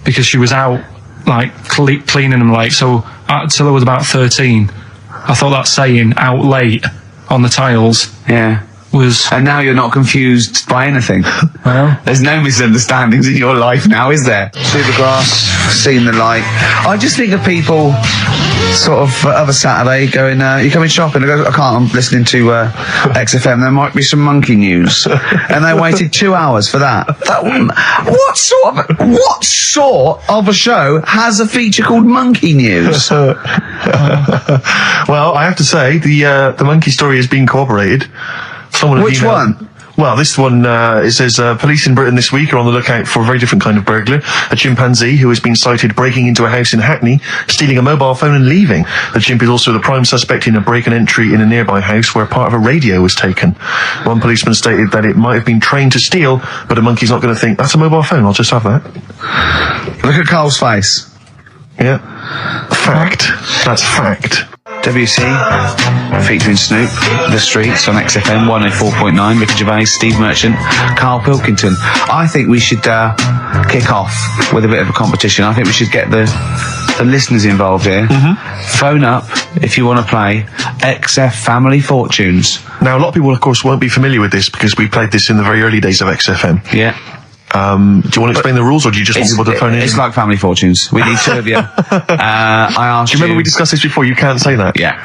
Because she was out, like, cleaning them late. So, till I was about 13, I thought that saying, out late on the tiles, Yeah. was... And now you're not confused by anything. Well, There's no misunderstandings in your life now, is there? Supergrass, seen the light. I just think of people sort of of a Saturday going, you coming shopping? I go, I can't, I'm listening to XFM, there might be some monkey news. And they waited 2 hours for that. What sort of a show has a feature called Monkey News? Well, I have to say, the monkey story has been corroborated. Which one? Well, this one, it says, police in Britain this week are on the lookout for a very different kind of burglar. A chimpanzee who has been sighted breaking into a house in Hackney, stealing a mobile phone and leaving. The chimp is also the prime suspect in a break and entry in a nearby house where part of a radio was taken. One policeman stated that it might have been trained to steal, but a monkey's not going to think, that's a mobile phone, I'll just have that. Look at Carl's face. Yeah. Fact. That's fact. WC, featuring Snoop, The Streets on XFM 104.9, Ricky Gervais, Steve Merchant, Karl Pilkington. I think we should kick off with a bit of a competition. I think we should get the listeners involved here. Phone up if you want to play XF Family Fortunes. Now, a lot of people, of course, won't be familiar with this because we played this in the very early days of XFM. Yeah. Do you want to explain the rules, or do you just want people to phone in? It's like Family Fortunes. We need two of you. I asked Do you remember we discussed this before? You can't say that. Yeah.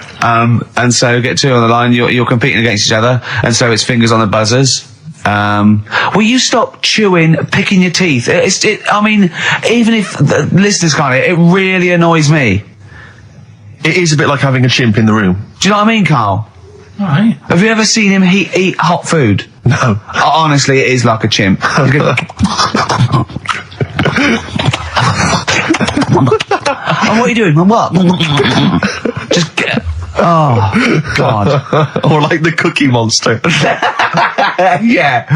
And so get two on the line. You're competing against each other, and so it's fingers on the buzzers. Will you stop chewing, picking your teeth? I mean, even if the listeners can't hear, it really annoys me. It is a bit like having a chimp in the room. Do you know what I mean, Carl? right. Have you ever seen him eat hot food? No. Honestly, it is like a chimp. And what are you doing? What? Just get... Oh, God. Or like the Cookie Monster. Yeah.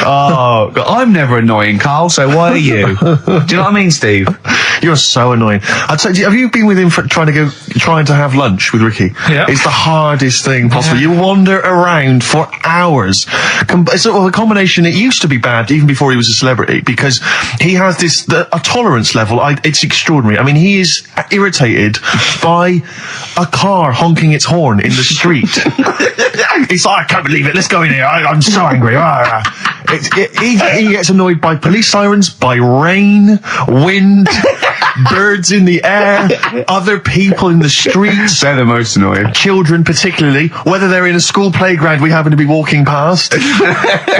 Oh, God. I'm never annoying, Carl, so why are you? Do you know what I mean, Steve? You're so annoying. I'd say, have you been with him for trying to have lunch with Ricky? Yeah. It's the hardest thing possible. You wander around for hours. It's sort of a combination. It used to be bad even before he was a celebrity because he has a tolerance level. It's extraordinary. I mean, he is irritated by a car honking its horn in the street. He's like, I can't believe it. Let's go in here. I'm so angry. He gets annoyed by police sirens, by rain, wind, birds in the air, other people in the streets. They're the most annoying. Children particularly, whether they're in a school playground we happen to be walking past,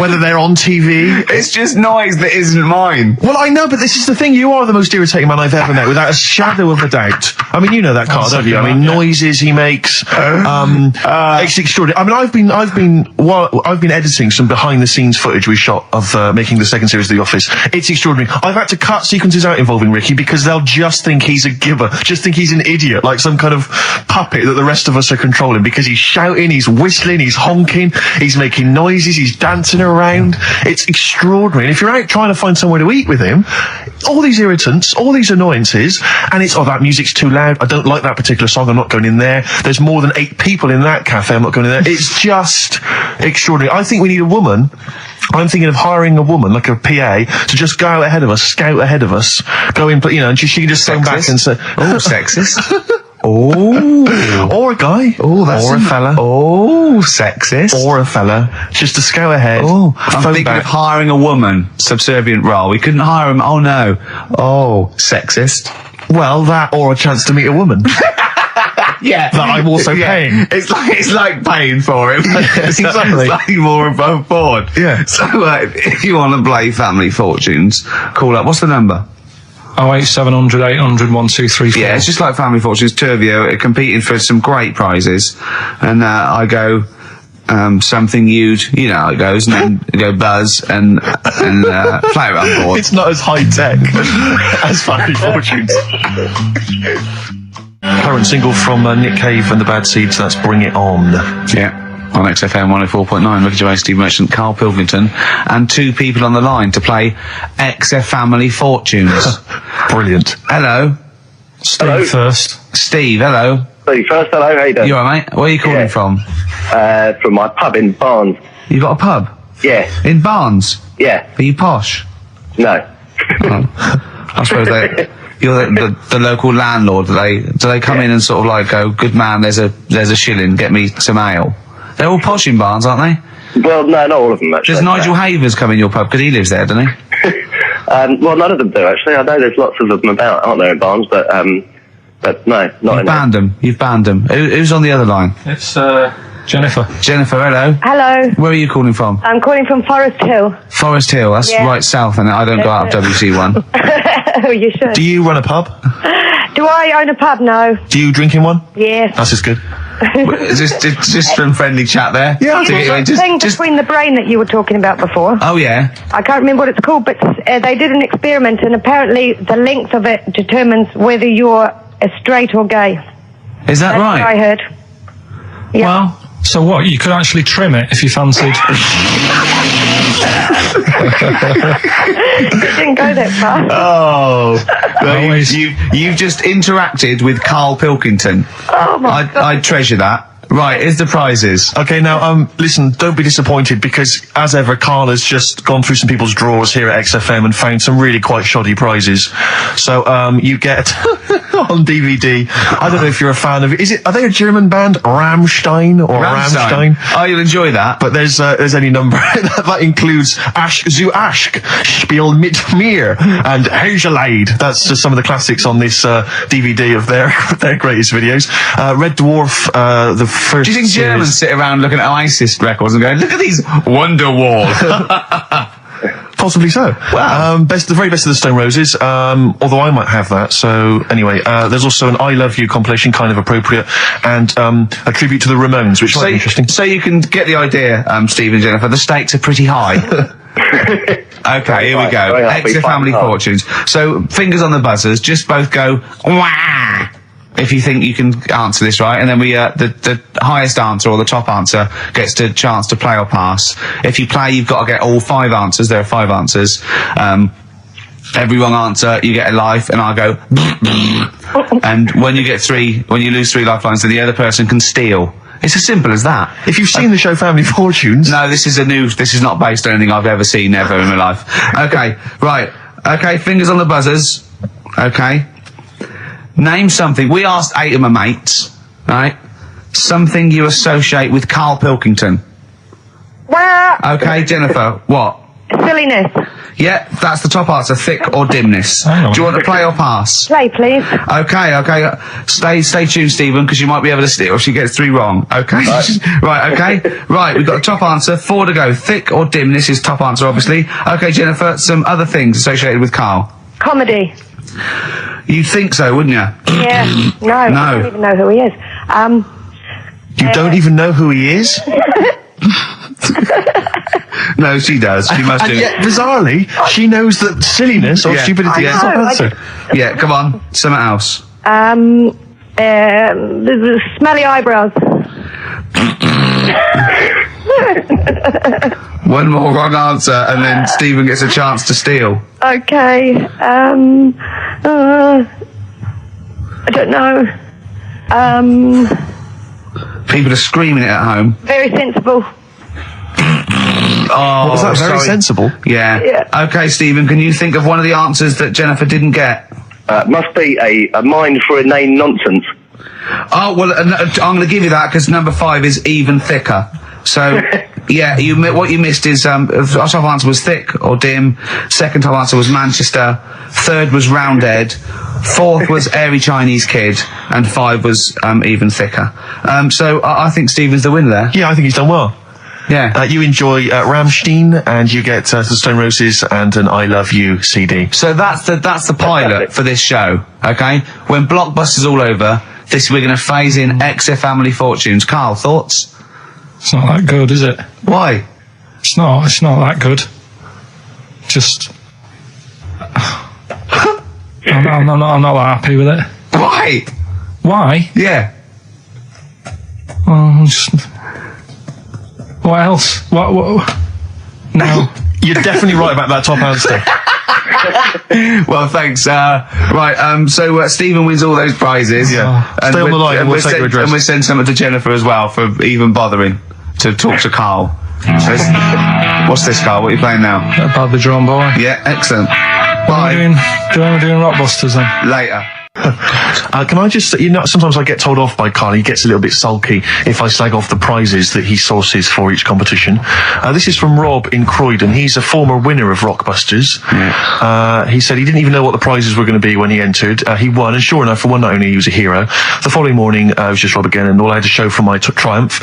whether they're on TV. It's just noise that isn't mine. Well, I know, but this is the thing. You are the most irritating man I've ever met, without a shadow of a doubt. I mean, you know that, Carl, don't you? I mean, noises he makes. It's extraordinary. I mean, I've been editing some behind-the-scenes footage we shot of making the second series of The Office. It's extraordinary. I've had to cut sequences out involving Ricky because they'll just think he's a gibber, just think he's an idiot, like some kind of puppet that the rest of us are controlling, because he's shouting, he's whistling, he's honking, he's making noises, he's dancing around. It's extraordinary. And if you're out trying to find somewhere to eat with him, all these irritants, all these annoyances, and it's, that music's too loud, I don't like that particular song, I'm not going in there, there's more than 8 people in that cafe, I'm not going in there. It's just extraordinary. I think we need a woman. I'm thinking of hiring a woman, like a PA, to just go out ahead of us, scout ahead of us, go in, and she can just stand back and say, Oh, sexist. Oh. Or a guy. Oh, that's or a fella. Oh, sexist. Or a fella. Just to scout ahead. Oh, I'm phone thinking back. of hiring a woman, subservient role. We couldn't hire him. Oh, no. Oh, sexist. Well, that or a chance to meet a woman. Yeah. That I'm also paying. It's like paying for him. Exactly. It's like more above board. Yeah. So, if you want to play Family Fortunes, call up. What's the number? 08700 800 1234. Yeah, it's just like Family Fortunes. Two of you are competing for some great prizes. And I go, something you'd, you know how it goes, and then go Buzz and play it on board. It's not as high tech as Family Fortunes. Current single from Nick Cave and the Bad Seeds, that's Bring It On. Yeah. on XFM 104.9. Ricky Gervais, Steve Merchant, Karl Pilkington, and 2 people on the line to play XF Family Fortunes. Brilliant. Hello. Steve first. Steve, hello. Steve first, hello, how you doing? You alright, mate? Where are you calling from? From my pub in Barnes. You got a pub? Yeah. In Barnes? Yeah. Are you posh? No. I suppose you're the local landlord. Do they come in and sort of like go, good man, there's a shilling, get me some ale? They're all posh in Barnes, aren't they? Well, no, not all of them, actually. Does Nigel Havers come in your pub? Because he lives there, doesn't he? Well, none of them do, actually. I know there's lots of them about, aren't there, in Barnes, but no, not You've in banned them. You've banned them. Who's on the other line? It's Jennifer. Jennifer, hello. Hello. Where are you calling from? I'm calling from Forest Hill. Forest Hill, that's Yeah. right south, and I don't go out of WC1. Oh, you should. Do you run a pub? Do I own a pub? No. Do you drink in one? Yes. That's just good. Is this just some friendly chat there? Yeah, To get you in, The thing between the brain that you were talking about before. Oh, yeah. I can't remember what it's called, but they did an experiment, and apparently the length of it determines whether you're straight or gay. Is that That's right? what I heard. Yeah. Well, so what? You could actually trim it if you fancied. It didn't go that far. Oh, well, Always. you've just interacted with Karl Pilkington. Oh my God. I treasure that. Right, here's the prizes. Okay, now, listen, don't be disappointed because, as ever, Karl has just gone through some people's drawers here at XFM and found some really quite shoddy prizes. So, you get, on DVD, I don't know if you're a fan of it. Are they a German band? Rammstein or Rammstein? Oh, you'll enjoy that. But there's any number. That includes Asch zu Asch, Spiel mit mir, and Hegelade. That's just some of the classics on this DVD of their greatest videos. Red Dwarf, the first Do you think series. Germans sit around looking at ISIS records and going, look at these Wonderwall? Possibly so. Wow. The very best of the Stone Roses, although I might have that. So anyway, there's also an I Love You compilation, kind of appropriate, and a tribute to the Ramones, which might be interesting. So you can get the idea, Steve and Jennifer, the stakes are pretty high. Okay, here we go. Very happy, Extra Family fun. Fortunes. So, fingers on the buzzers, just both go, wah! If you think you can answer this right, and then we, the highest answer or the top answer gets the chance to play or pass. If you play, you've got to get all 5 answers. There are 5 answers. Every wrong answer, you get a life, and I'll go, and when you lose 3 lifelines, then the other person can steal. It's as simple as that. If you've seen the show Family Fortunes, No, this is not based on anything I've ever seen ever in my life. Okay, right. Okay, fingers on the buzzers. Okay. Name something. We asked 8 of my mates, right? Something you associate with Karl Pilkington. Wow. Okay, Jennifer, what? Silliness. Yeah, that's the top answer, thick or dimness. Hang on. Do you want to play or pass? Play, please. Okay. Stay tuned, Stephen, because you might be able to steal if she gets 3 wrong. Okay. Right, okay. Right, we've got the top answer. 4 to go. Thick or dimness is top answer, obviously. Okay, Jennifer, some other things associated with Karl. Comedy. You'd think so, wouldn't you? Yeah. No, I don't even know who he is. you don't even know who he is? No, she does. She must do. And yet, bizarrely, she knows that silliness or Yeah. stupidity is the top I know, I answer. Yeah, come on. Something else. The smelly eyebrows. One more wrong answer, and then Stephen gets a chance to steal. Okay. I don't know. People are screaming it at home. Very sensible. Oh, Was that very sorry. sensible? Yeah. Yeah. Okay, Stephen, can you think of one of the answers that Jennifer didn't get? Must be a mind for inane nonsense. Oh, well, I'm going to give you that because number 5 is even thicker. So, yeah, what you missed is, our top answer was thick or dim. Second top answer was Manchester. Third was Roundhead. 4th was airy Chinese kid. And 5 was, even thicker. So I think Stephen's the winner there. Yeah, I think he's done well. Yeah. You enjoy Rammstein, and you get the Stone Roses and an I Love You CD. So that's the pilot for this show, okay? When Blockbusters all over, we're going to phase in XF Family Fortunes. Karl, thoughts? It's not that good, is it? Why? It's not that good. Just... I'm not that happy with it. Why? Why? Yeah. Well, just... What else? What? No. You're definitely right about that top answer. Well, thanks. So Stephen wins all those prizes. Yeah. Stay on the line and we'll take your address. And we'll send something to Jennifer as well for even bothering to talk to Carl. So what's this, Carl? What are you playing now? Badly drawn boy. Yeah, excellent. Bye. Doing Rockbusters then? Later. Can I just, sometimes I get told off by Carl. He gets a little bit sulky if I slag off the prizes that he sources for each competition. This is from Rob in Croydon. He's a former winner of Rockbusters. Yeah. He said he didn't even know what the prizes were going to be when he entered. He won, and sure enough, for one night only, he was a hero. The following morning, it was just Rob again, and all I had to show for my triumph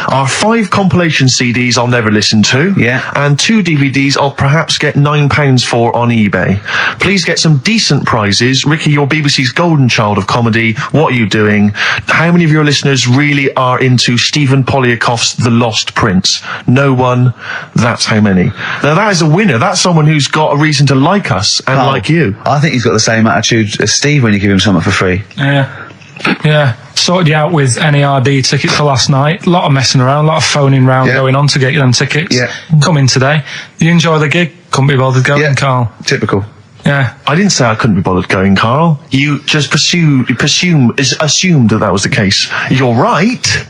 are 5 compilation CDs I'll never listen to, and 2 DVDs I'll perhaps get £9 for on eBay. Please get some decent prizes. Ricky, you're BBC's golden child of comedy. What are you doing? How many of your listeners really are into Stephen Polyakoff's The Lost Prince? No one. That's how many. Now that is a winner. That's someone who's got a reason to like us and like you. I think he's got the same attitude as Steve when you give him something for free. Yeah. Sorted you out with NERD tickets for last night. A lot of messing around, a lot of phoning round going on to get you them tickets. Yeah. Come in today. You enjoy the gig? Couldn't be bothered going, Carl. Typical. Yeah. I didn't say I couldn't be bothered going, Carl. You just assumed that was the case. You're right.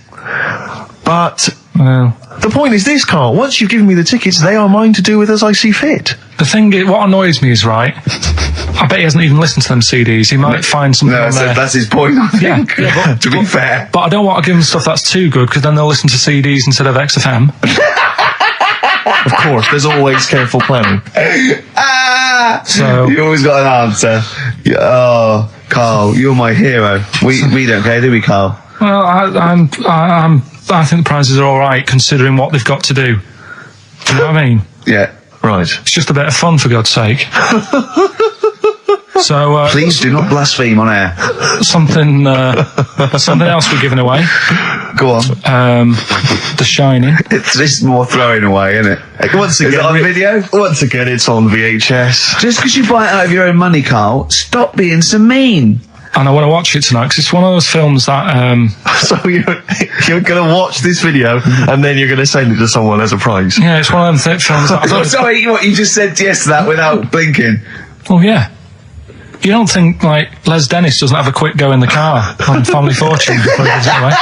But the point is this, Carl. Once you've given me the tickets, they are mine to do with as I see fit. The thing is, what annoys me is, right, I bet he hasn't even listened to them CDs. He might find something on there. That's his point, I think. Yeah, to be fair. But I don't want to give them stuff that's too good, because then they'll listen to CDs instead of XFM. Of course, there's always careful planning. So you always got an answer. Oh, Carl, you're my hero. We don't care, do we, Carl? Well, I think the prizes are all right considering what they've got to do. Do you know what I mean? Yeah. Right. It's just a bit of fun, for God's sake. So please do not blaspheme on air. Something else we're giving away. Go on. The Shining. It's just more throwing away, isn't it? Once again, is it on video? Once again, it's on VHS. Just because you buy it out of your own money, Carl, stop being so mean. And I want to watch it tonight because it's one of those films that. So you're going to watch this video and then you're going to send it to someone as a prize. Yeah, it's one of them films that. Sorry, what you just said yes to that without blinking. Oh yeah. You don't think, like, Les Dennis doesn't have a quick go in the car on Family Fortune before he gives it away?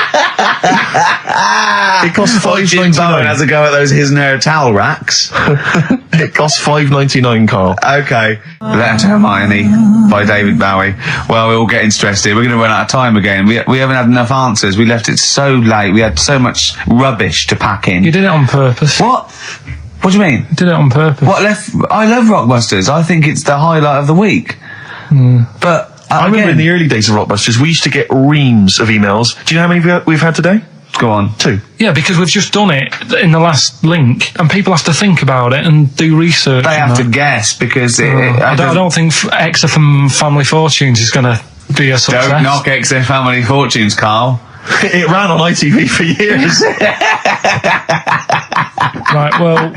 It costs $5.99. Has a go at those his and her towel racks. It costs $5.99, Carl. Okay. Letter to Hermione by David Bowie. Well, we're all getting stressed here. We're going to run out of time again. We haven't had enough answers. We left it so late. We had so much rubbish to pack in. You did it on purpose. What? What do you mean? You did it on purpose. I love Rockbusters. I think it's the highlight of the week. But I remember in the early days of Rockbusters, we used to get reams of emails. Do you know how many we've had today? Go on. 2. Yeah, because we've just done it in the last link, and people have to think about it and do research. They have to guess because I don't think XFM Family Fortunes is going to be a success. Don't knock XFM Family Fortunes, Carl. It ran on ITV for years. Right, well...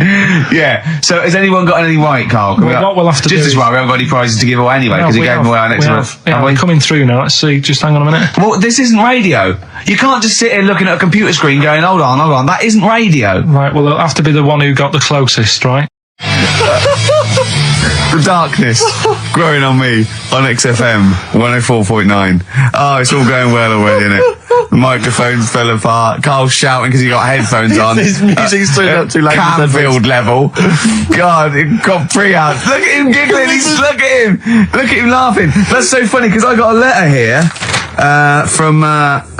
Yeah, so has anyone got anything right, Carl? What we'll have to do just as well, we haven't got any prizes to give away anyway, because we gave them away our next month. Yeah, we're coming through now. Let's see, just hang on a minute. Well, this isn't radio. You can't just sit here looking at a computer screen going, hold on, that isn't radio. Right, well, it'll have to be the one who got the closest, right? The darkness growing on me on XFM 104.9. Oh, it's all going well already, isn't it? The microphones fell apart. Carl's shouting because he got headphones on. His music's turned up too loud. Canfield level. God, it got 3 hours. Look at him giggling. Look at him laughing. That's so funny because I got a letter here from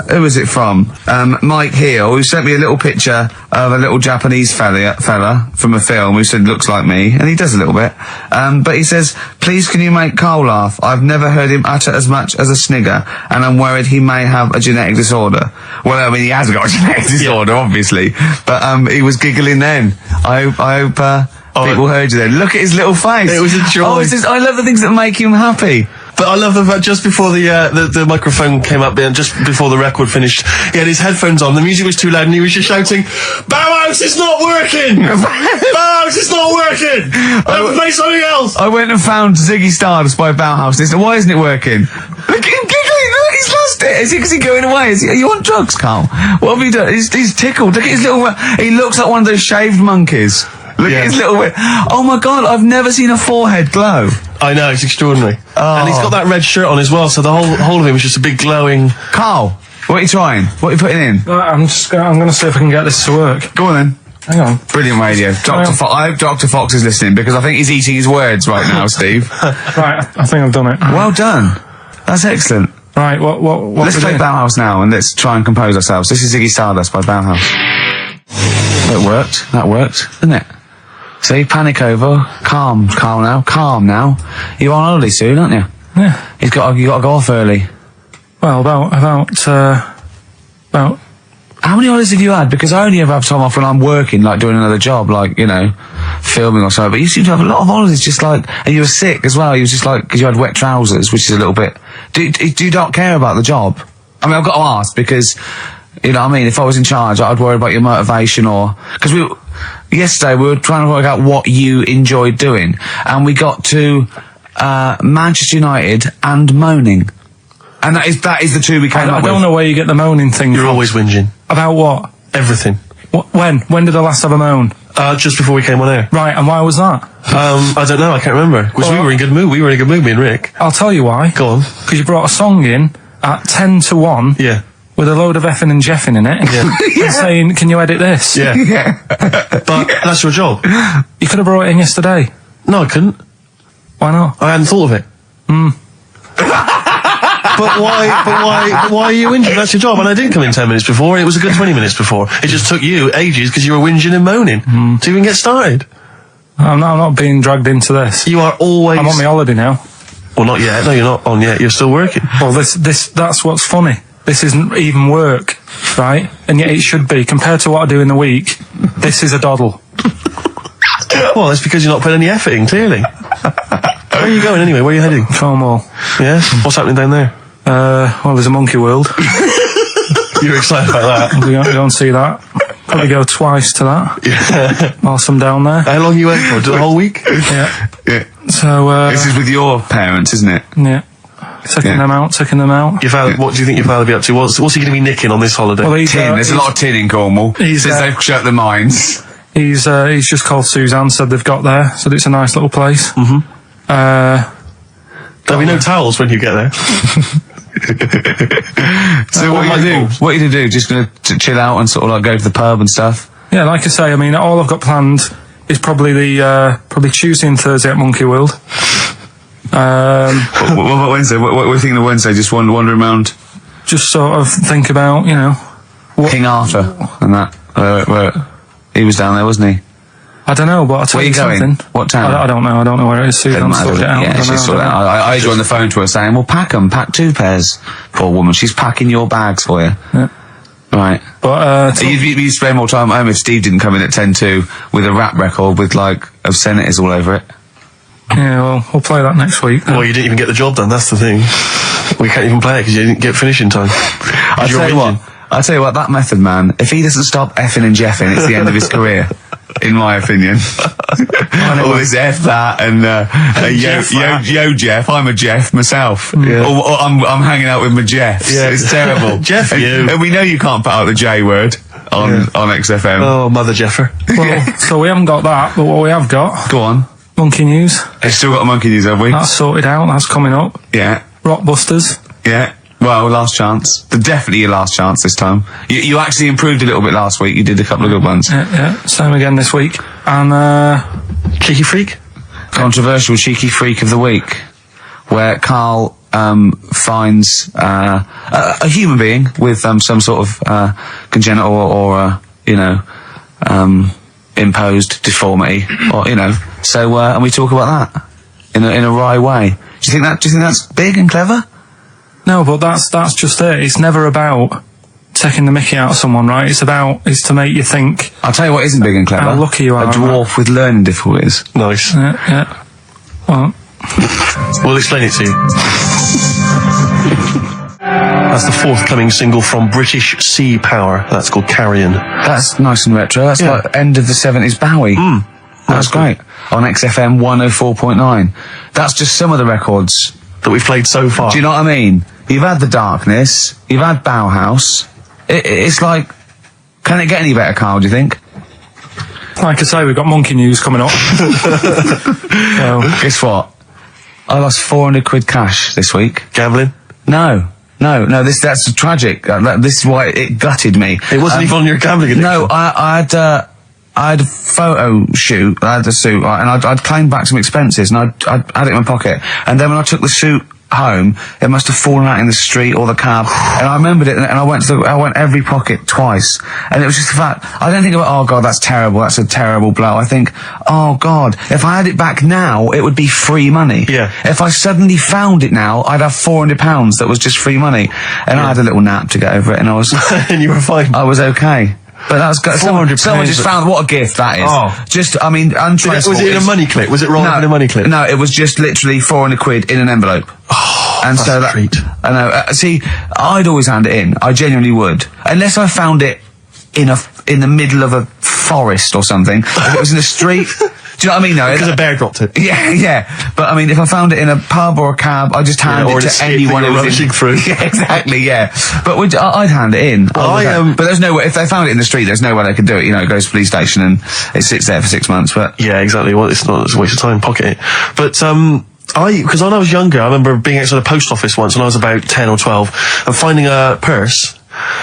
who was it from? Mike Heel, who sent me a little picture of a little Japanese fella from a film who said looks like me, and he does a little bit. But he says, please can you make Carl laugh? I've never heard him utter as much as a snigger, and I'm worried he may have a genetic disorder. Well, I mean, he has got a genetic disorder, obviously, but he was giggling then. I hope people heard you then. Look at his little face. It was a joy. I love the things that make him happy. But I love the fact just before the microphone came up there, and just before the record finished, he had his headphones on, the music was too loud, and he was just shouting, Bauhaus is not working! Bauhaus is not working! Play something else! I went and found Ziggy Stardust by Bauhaus, and he said, why isn't it working? Look at him giggling, look, he's lost it. Is he going away? Are you on drugs, Carl? What have you done? He's tickled. Look at his little... He looks like one of those shaved monkeys. Look at his little... Oh my God, I've never seen a forehead glow. I know, it's extraordinary. Oh. And he's got that red shirt on as well, so the whole of him is just a big glowing... Carl, what are you trying? What are you putting in? I'm going to see if I can get this to work. Go on then. Hang on. Brilliant radio. I hope Dr. Fox is listening, because I think he's eating his words right now, Steve. Right, I think I've done it. Well done. That's excellent. Right, what let's play Bauhaus now, and let's try and compose ourselves. This is Ziggy Stardust by Bauhaus. It worked. That worked, didn't it? See, panic over. Calm now. You're on holiday soon, aren't you? Yeah. You got to go off early. Well, about How many holidays have you had? Because I only ever have time off when I'm working, like doing another job, like, you know, filming or something. But you seem to have a lot of holidays, just like, and you were sick as well. You was just like, because you had wet trousers, which is a little bit... Do you not care about the job? I mean, I've got to ask, because, you know what I mean, if I was in charge, I'd worry about your motivation or... Because yesterday we were trying to work out what you enjoyed doing, and we got to Manchester United and moaning. And that is the two we came up with. I don't know where you get the moaning thing from. You're always whinging. About what? Everything. When did I last have a moan? Just before we came on air. Right, and why was that? I don't know, I can't remember. Because we were in good mood. We were in a good mood, me and Rick. I'll tell you why. Go on. Because you brought a song in at 10 to 1. Yeah. With a load of effing and jeffing in it. Yeah. And saying, can you edit this? Yeah. But that's your job. You could have brought it in yesterday. No, I couldn't. Why not? I hadn't thought of it. But why are you whinging? That's your job. And I didn't come in 10 minutes before. It was a good 20 minutes before. It just took you ages because you were whinging and moaning to even get started. I'm not being dragged into this. You are always... I'm on my holiday now. Well, not yet. No, you're not on yet. You're still working. Well, that's what's funny. This isn't even work, right? And yet it should be. Compared to what I do in the week, this is a doddle. Well, it's because you're not putting any effort in, clearly. Where are you going anyway? Where are you heading? Cornwall. Yeah? What's happening down there? Well, there's a monkey world. You're excited about that? We're going to see that. Probably go twice to that. Yeah. Whilst I'm down there. How long you went for? The whole week? Yeah. Yeah. So, this is with your parents, isn't it? Yeah. Taking them out. Your father, what do you think your father will be up to? What's he going to be nicking on this holiday? Well, There's a lot of tin in Cornwall. Since they've shut the mines. He's just called Suzanne, said they've got there, said it's a nice little place. There'll be no towels when you get there. So what are you going to do? What are you going to do? Just going to chill out and sort of like go to the pub and stuff? Yeah, like I say, I mean, all I've got planned is probably probably Tuesday and Thursday at Monkey World. What about Wednesday? What are you thinking of Wednesday? Just wandering around? Just sort of think about, you know... King Arthur and that. Where he was down there, wasn't he? I don't know, but I'll tell you something. Where are you going? What town? I don't know where it is. Susan sorted it out. Yeah, she's sorted it out. I was on the phone to her saying, well, pack 2 pairs. Poor woman, she's packing your bags for you. Yeah. Right. But, you'd spend more time at home if Steve didn't come in at 10-2 with a rap record with, like, obscenities all over it. Yeah, well, we'll play that next week. Well, you didn't even get the job done, that's the thing. We can't even play it because you didn't get finishing time. I'll tell you what, that method man, if he doesn't stop effing and jeffing, it's the end of his career, in my opinion. All this F that and yo Jeff, I'm a Jeff myself. Yeah. Or I'm hanging out with my Jeffs. Yeah. It's terrible. Jeff, and we know you can't put out the J word on XFM. Oh, Mother Jeffer. Well, so we haven't got that, but what we have got... Go on. Monkey News. We've still got a Monkey News, have we? That's sorted out, that's coming up. Yeah. Rockbusters. Yeah. Well, last chance. Definitely your last chance this time. You actually improved a little bit last week. You did a couple of good ones. Yeah. Same again this week. And, Cheeky Freak? Controversial Cheeky Freak of the Week, where Karl finds a human being with some sort of congenital or imposed deformity, or So and we talk about that in a wry way. Do you think that's big and clever? No, but that's just it. It's never about taking the mickey out of someone, right? It's to make you think. I'll tell you what isn't big and clever. How lucky you are. A dwarf with learning difficulties. Nice. Yeah. Well, we'll explain it to you. That's the forthcoming single from British Sea Power. That's called Carrion. That's nice and retro. That's like end of the 70s Bowie. That's great. On XFM 104.9. That's just some of the records that we've played so far. Do you know what I mean? you've had The Darkness, you've had Bauhaus. It's like, can it get any better, Carl, do you think? Like I say, we've got Monkey News coming up. So, guess what? I lost 400 quid cash this week. Gambling? No, that's tragic. This is why it gutted me. It wasn't even on your gambling addiction. No, I had a photo shoot, I had a suit, right, and I'd claimed back some expenses, and I'd had it in my pocket. And then when I took the suit home, it must have fallen out in the street or the cab. And I remembered it, and I went every pocket twice. And it was just the fact, I don't think about, oh God, that's terrible, that's a terrible blow. I think, oh God, if I had it back now, it would be free money. Yeah. If I suddenly found it now, I'd have £400 that was just free money. And I had a little nap to get over it, and I was... and you were fine. I was okay. But that was someone just found what a gift that is. Oh. Just, I mean, untraceable. Was it in a money clip? Was it rolled in a money clip? No, it was just literally 400 quid in an envelope. Oh, and that's so a treat. I know. See, I'd always hand it in. I genuinely would, unless I found it in the middle of a forest or something. If it was in the street. Do you know what I mean? No, because a bear dropped it. Yeah. But I mean, if I found it in a pub or a cab, I just hand it to anyone who was rushing through. Yeah, exactly. Yeah. But I'd hand it in. But there's no way. If they found it in the street, there's no way they could do it. You know, it goes to the police station and it sits there for 6 months. But yeah, exactly. Well, it's a waste of time. Pocket it. But because when I was younger, I remember being outside the post office once when I was about 10 or 12 and finding a purse.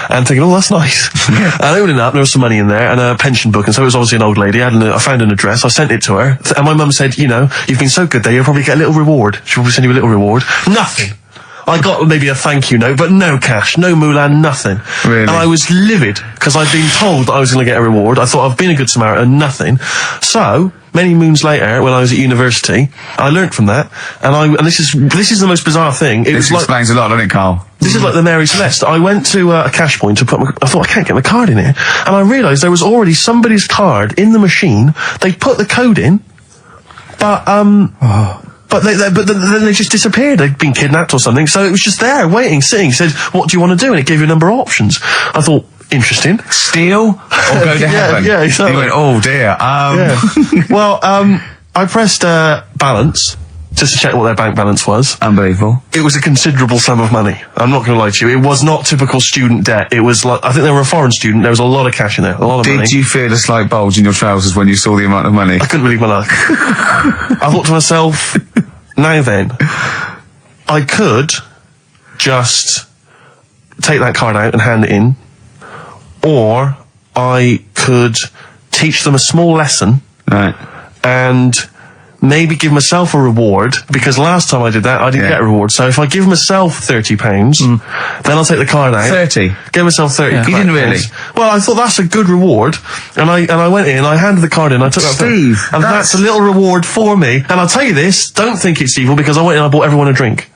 And thinking, oh, that's nice. And opening it up, there was some money in there and a pension book. And so it was obviously an old lady. I found an address. I sent it to her. And my mum said, you know, you've been so good there, you'll probably get a little reward. She'll probably send you a little reward. Nothing. I got maybe a thank you note, but no cash, no moolah, nothing. Really? And I was livid because I'd been told that I was going to get a reward. I thought I've been a good Samaritan, nothing. So, many moons later, when I was at university, I learnt from that. And this is the most bizarre thing. This explains a lot, doesn't it, Carl? This is like the Mary Celeste. I went to a cash point to I thought, I can't get my card in here. And I realised there was already somebody's card in the machine. They put the code in, but then they just disappeared. They'd been kidnapped or something. So it was just there, waiting, sitting. It said, what do you want to do? And it gave you a number of options. I thought, interesting. Steal or go to heaven? Yeah, exactly. You went, oh dear. Yeah. Well, I pressed balance just to check what their bank balance was. Unbelievable. It was a considerable sum of money. I'm not going to lie to you. It was not typical student debt. It was like, I think they were a foreign student. There was a lot of cash in there. A lot of money. Did you feel a slight bulge in your trousers when you saw the amount of money? I couldn't believe my luck. I thought to myself, now then, I could just take that card out and hand it in, or I could teach them a small lesson. Right. And maybe give myself a reward, because last time I did that, I didn't get a reward. So if I give myself £30, then I'll take the card out. 30? Give myself 30. Yeah. You didn't really? Well, I thought that's a good reward. And I went in, I handed the card in, I took that. Steve, and that's a little reward for me. And I'll tell you this, don't think it's evil, because I went in and I bought everyone a drink.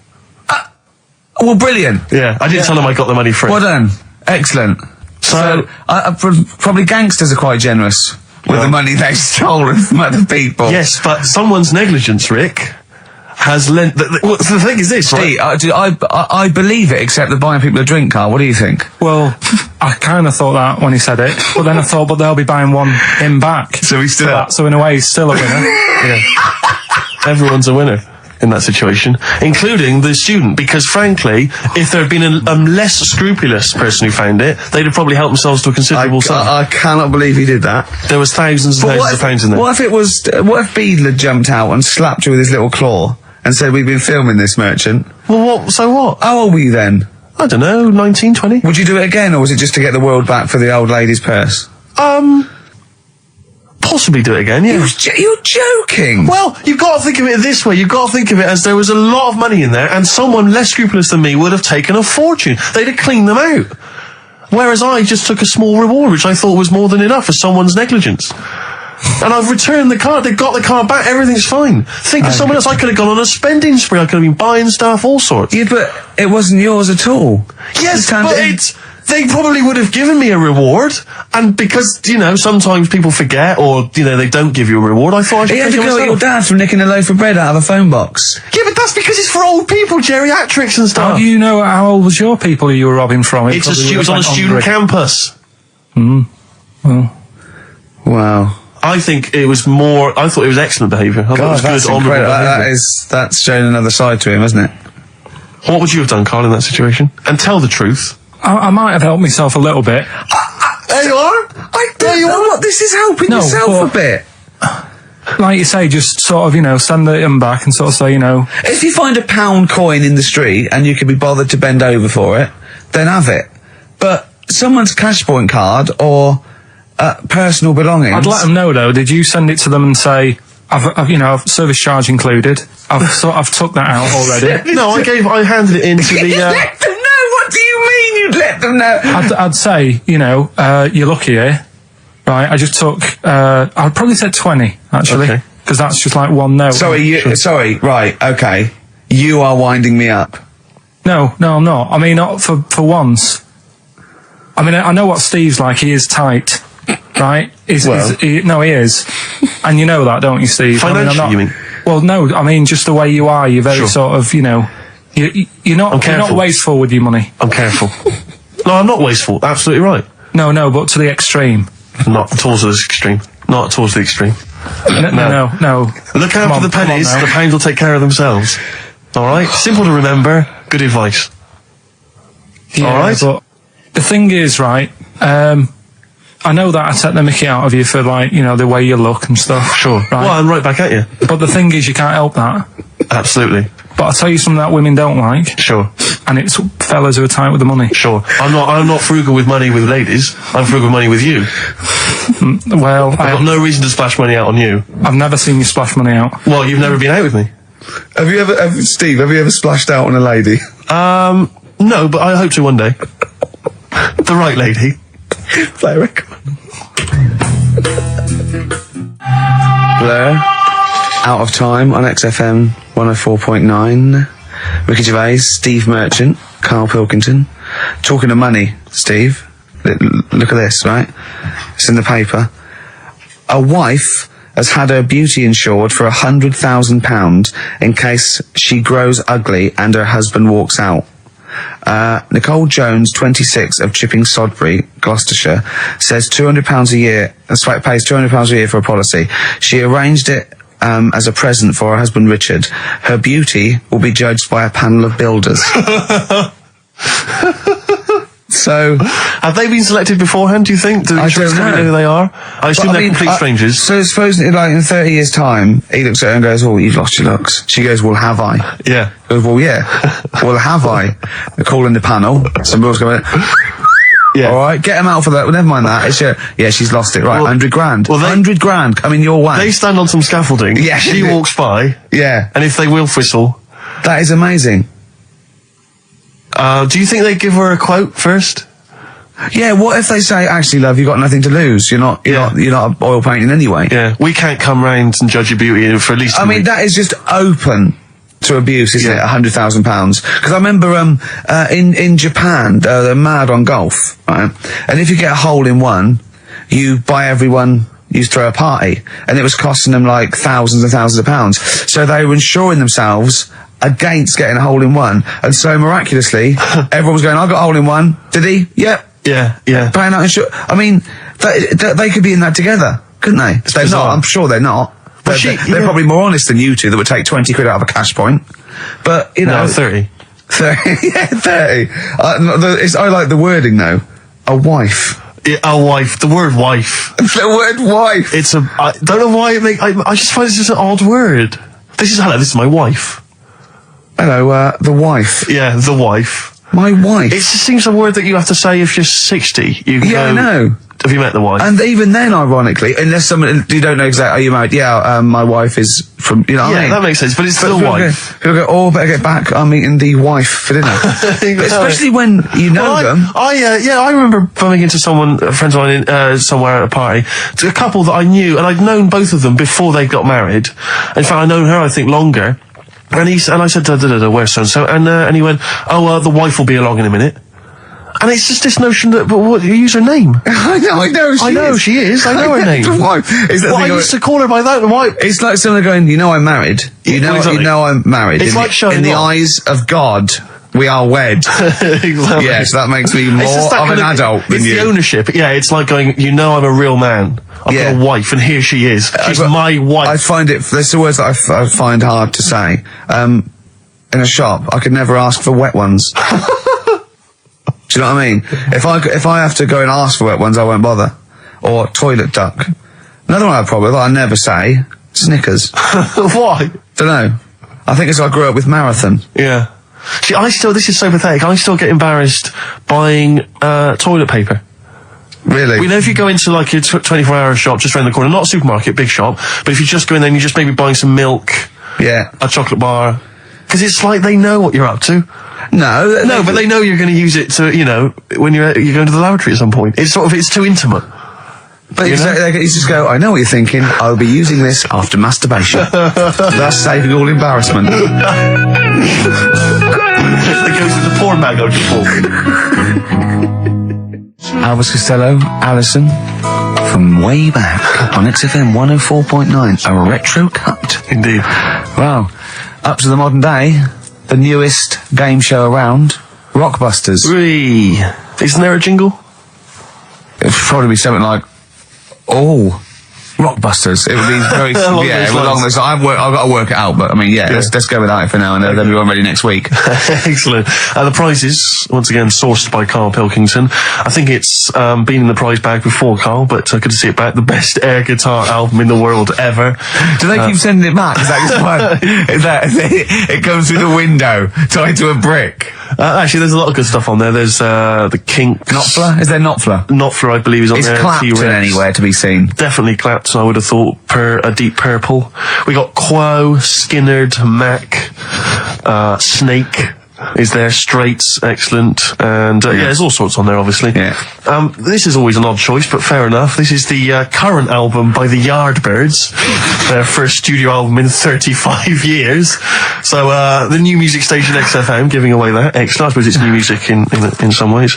Well, brilliant. Yeah, I didn't tell them I got the money free. Well done. Excellent. So probably gangsters are quite generous with the money they've stolen from other people. Yes, but someone's negligence, Rick, has lent... the thing is this, right? I believe it, except they're buying people a drink, Carl. What do you think? well, I kind of thought that when he said it, but then I thought, but they'll be buying him back. So he's still... So in a way, he's still a winner. Yeah. Everyone's a winner in that situation, including the student, because frankly, if there had been a less scrupulous person who found it, they'd have probably helped themselves to a considerable sum. I cannot believe he did that. There was thousands and thousands of pounds in there. What if Beadler jumped out and slapped you with his little claw and said, we've been filming this merchant? Well, so what? How old were you then? I don't know, 19, 20? Would you do it again, or was it just to get the world back for the old lady's purse? Possibly do it again, yeah. You're joking! Well, you've got to think of it this way. You've got to think of it as there was a lot of money in there, and someone less scrupulous than me would have taken a fortune. They'd have cleaned them out. Whereas I just took a small reward, which I thought was more than enough for someone's negligence. And I've returned the card. They've got the card back. Everything's fine. Think of someone else. I could have gone on a spending spree. I could have been buying stuff, all sorts. Yeah, but it wasn't yours at all. Yes, but they probably would have given me a reward, and because, you know, sometimes people forget, or, you know, they don't give you a reward, I thought I should You had take to it go at myself. your dad from nicking a loaf of bread out of a phone box. Yeah, but that's because it's for old people, geriatrics and stuff. How do you know how old was your people who you were robbing from? It was on a student campus. Well, Wow. I think it was more... I thought it was excellent behaviour. I thought it was that's good, honourable incredible. behaviour. That's showing another side to him, isn't it? What would you have done, Carl, in that situation? And tell the truth. I might have helped myself a little bit. There you are. I don't know what this is helping yourself a bit. Like you say, just sort of, send them back and sort of say, If you find a £1 coin in the street and you can be bothered to bend over for it, then have it. But someone's cash point card or personal belongings... I'd let them know, though. Did you send it to them and say, I've service charge included. I've took that out already. No, I handed it into the... Let them know? What do you mean you'd let them know? I'd say, you're lucky here. Right, I just took, I'd probably said 20, actually. Okay. Because that's just like one note. Sorry, right, okay. You are winding me up. No, I'm not. I mean, not for once. I mean, I know what Steve's like. He is tight, right? He is. And you know that, don't you, Steve? Financially, you mean? Well, no, I mean, just the way you are. You're very sort of, you're not wasteful with your money. I'm careful. No, I'm not wasteful. Absolutely right. No, but to the extreme. Not towards the extreme. Not towards the extreme. No. Look out for the pennies. The pounds will take care of themselves. All right? Simple to remember. Good advice. Yeah, all right? But the thing is, right, I know that I take the mickey out of you for, like, the way you look and stuff. Sure. Right? Well, I'm right back at you. But the thing is, you can't help that. Absolutely. But I'll tell you something that women don't like. Sure. And it's fellas who are tight with the money. Sure. I'm not frugal with money with ladies. I'm frugal with money with you. Well, I've got no reason to splash money out on you. I've never seen you splash money out. Well, you've never been out with me. Steve, have you ever splashed out on a lady? No, but I hope to one day. The right lady. Play a record. Blair, Out of Time on XFM 104.9. Ricky Gervais, Steve Merchant, Karl Pilkington. Talking of money, Steve. Look at this, right? It's in the paper. A wife has had her beauty insured for £100,000 in case she grows ugly and her husband walks out. Nicole Jones, 26, of Chipping Sodbury, Gloucestershire, says £200 a year, pays £200 a year for a policy. She arranged it as a present for her husband Richard. Her beauty will be judged by a panel of builders. So, have they been selected beforehand, do you think? Do the insurance company know who they are? I assume they're complete strangers. So supposedly, like, in 30 years' time, he looks at her and goes, "Oh, you've lost your looks." She goes, "Well, have I?" Yeah. He goes, "Well, yeah." "Well, have I?" They're calling the panel. Some girls going, "Yeah. All right, get him out for that." Well, never mind that. It's she's lost it. Right, 100 grand. Well, 100 grand coming your way. They stand on some scaffolding. Yeah. She walks by. Yeah. And if they will whistle. That is amazing. Do you think they give her a quote first? Yeah, what if they say, "Actually, love, you've got nothing to lose. You're not oil painting anyway." Yeah, we can't come round and judge your beauty for at least. I mean, that is just open to abuse, isn't it? £100,000. Because I remember in Japan, they're mad on golf, right? And if you get a hole in one, you buy everyone. You throw a party, and it was costing them like thousands and thousands of pounds. So they were insuring themselves against getting a hole in one, and so miraculously, everyone was going, "I got a hole in one." Did he? Yep. Yeah. Paying out insurance. I mean, they could be in that together, couldn't they? They're not. I'm sure they're not. They're probably more honest than you two that would take 20 quid out of a cash point. But, 30. 30. Yeah, 30. I like the wording, though. A wife. Yeah, a wife. The word wife. The word wife. I don't know why I just find it's just an odd word. This is my wife. Hello, the wife. Yeah, the wife. My wife. It just seems a word that you have to say if you're 60. I know. Have you met the wife? And even then, ironically, unless someone you don't know exactly, are you married? Yeah, my wife is from. You know what I mean? That makes sense. But it's the wife. People go, "Oh, better get back. I'm meeting the wife for dinner." Especially when you know them. I remember bumping into friends of mine, somewhere at a party. It's a couple that I knew, and I'd known both of them before they got married. In fact, I'd known her, I think, longer. And I said, "Where's so and so?" And he went, "Oh, the wife will be along in a minute." And it's just this notion that, but what, you use her name. I know she is. I know her name. The wife. I used to call her by that. Why? It's like someone going, I'm married. You know I'm married. It's like showing in the eyes of God, we are wed. Exactly. Yes, that makes me more of an adult than you. It's the ownership. Yeah, it's like going, I'm a real man. I've got a wife, and here she is. She's my wife. I find it, there's the words that I find hard to say. in a shop, I could never ask for wet ones. Do you know what I mean? If I have to go and ask for wet ones, I won't bother. Or toilet duck. Another one I have a problem with, I never say, Snickers. Why? Don't know. I think it's I grew up with Marathon. Yeah. See, this is so pathetic, I still get embarrassed buying, toilet paper. Really? We know if you go into like a 24-hour shop just around the corner, not a supermarket, big shop, but if you just go in there and you're just maybe buying some milk, Yeah. a chocolate bar, because it's like they know what you're up to. No, But they know you're going to use it to, you know, when you're going to the lavatory at some point. It's too intimate. But you just go, I know what you're thinking, I'll be using this after masturbation. Thus saving all embarrassment. It goes with the porn bag I just bought. Elvis Costello, Alison, from way back on XFM 104.9, a retro cut. Indeed. Wow. Up to the modern day, the newest game show around, Rockbusters. Isn't there a jingle? It'd probably be something like, oh, Rockbusters. It would be very, along those lines. I've got to work it out, but I mean, let's go with that for now, and then we'll be ready next week. Excellent. The prizes, once again, sourced by Karl Pilkington. I think it's been in the prize bag before, Karl, but good to see it back. The best air guitar album in the world ever. Do they keep sending it back? Is that it comes through the window, tied to a brick? Actually, there's a lot of good stuff on there. There's the Kinks. Knopfler? Is there Knopfler? Knopfler, I believe, is on there. Is Clapton anywhere to be seen? Definitely Clapton, I would have thought, a Deep Purple. We got Quo, Skinnerd, Mac, Snake is there, Straits, excellent, and there's all sorts on there, obviously. Yeah. This is always an odd choice, but fair enough. This is the current album by the Yardbirds, their first studio album in 35 years. So the new music station XFM giving away that. Excellent. I suppose it's new music in some ways.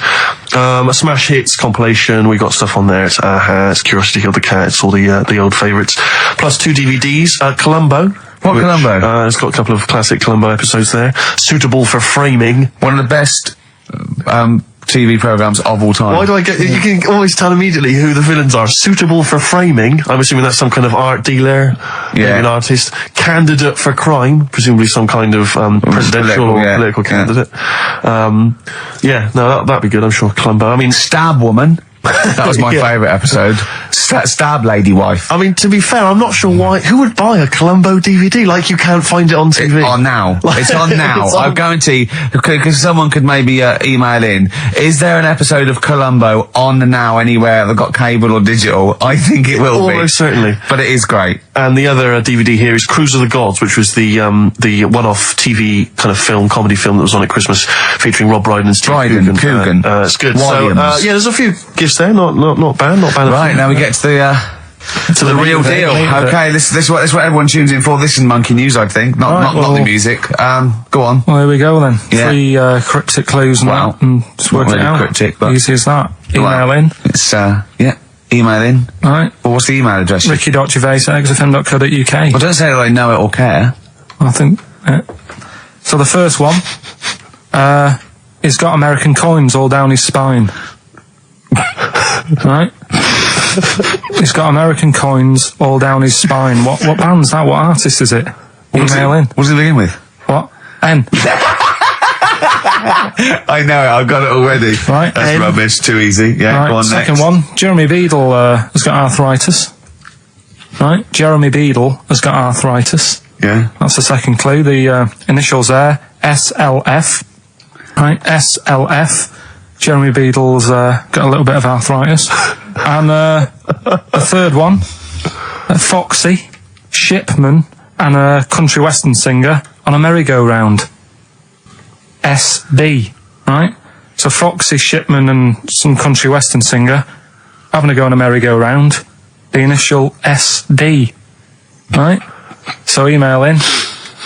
A Smash Hits compilation. We got stuff on there. It's Aha, it's Curiosity Killed the Cat. It's all the old favourites. Plus 2 DVDs. Columbo. What Columbo? It's got a couple of classic Columbo episodes there. Suitable for framing. One of the best TV programmes of all time. Why do I get... You can always tell immediately who the villains are. Suitable for framing. I'm assuming that's some kind of art dealer. Maybe an artist. Candidate for crime. Presumably some kind of presidential or political candidate. That'd be good, I'm sure. Columbo. I mean... Stab Woman. That was my favourite episode. Stab Lady Wife. I mean, to be fair, I'm not sure why. Who would buy a Columbo DVD? Like, you can't find it on TV. It's on now. It's on now. I guarantee, because someone could maybe email in, is there an episode of Columbo on now anywhere that got cable or digital? I think it will be. Almost certainly. But it is great. And the other DVD here is Cruise of the Gods, which was the one-off TV kind of comedy film that was on at Christmas, featuring Rob Brydon and Steve Coogan. It's good. Williams. So, there's a few gifts there. Not bad. Right, now we get to the real deal. Okay, this is what everyone tunes in for. This is Monkey News, I think. Not the music. Go on. Well, here we go then. Yeah. 3 cryptic clues and just work it out. Cryptic, but easy as that. Email in. It's email in. Right. Well, what's the email address? ricky.gervais@xfm.co.uk. Well, don't say that I know it or care. I think. So the first one, he's got American coins all down his spine. Right? He's got American coins all down his spine. What band's that? What artist is it? Email in. What does it begin with? What? N. I know it, I've got it already. Right. That's N. rubbish, too easy. Yeah, Right, go on second next. one. Jeremy Beadle has got arthritis. Right? Jeremy Beadle has got arthritis. Yeah. That's the second clue. The initials there, SLF. Right? SLF. Jeremy Beadle's got a little bit of arthritis. And the third one, Foxy, Shipman, and a country western singer on a merry-go-round. SB, right? So Foxy, Shipman, and some country western singer having a go on a merry-go-round. The initial SD, right? So email in.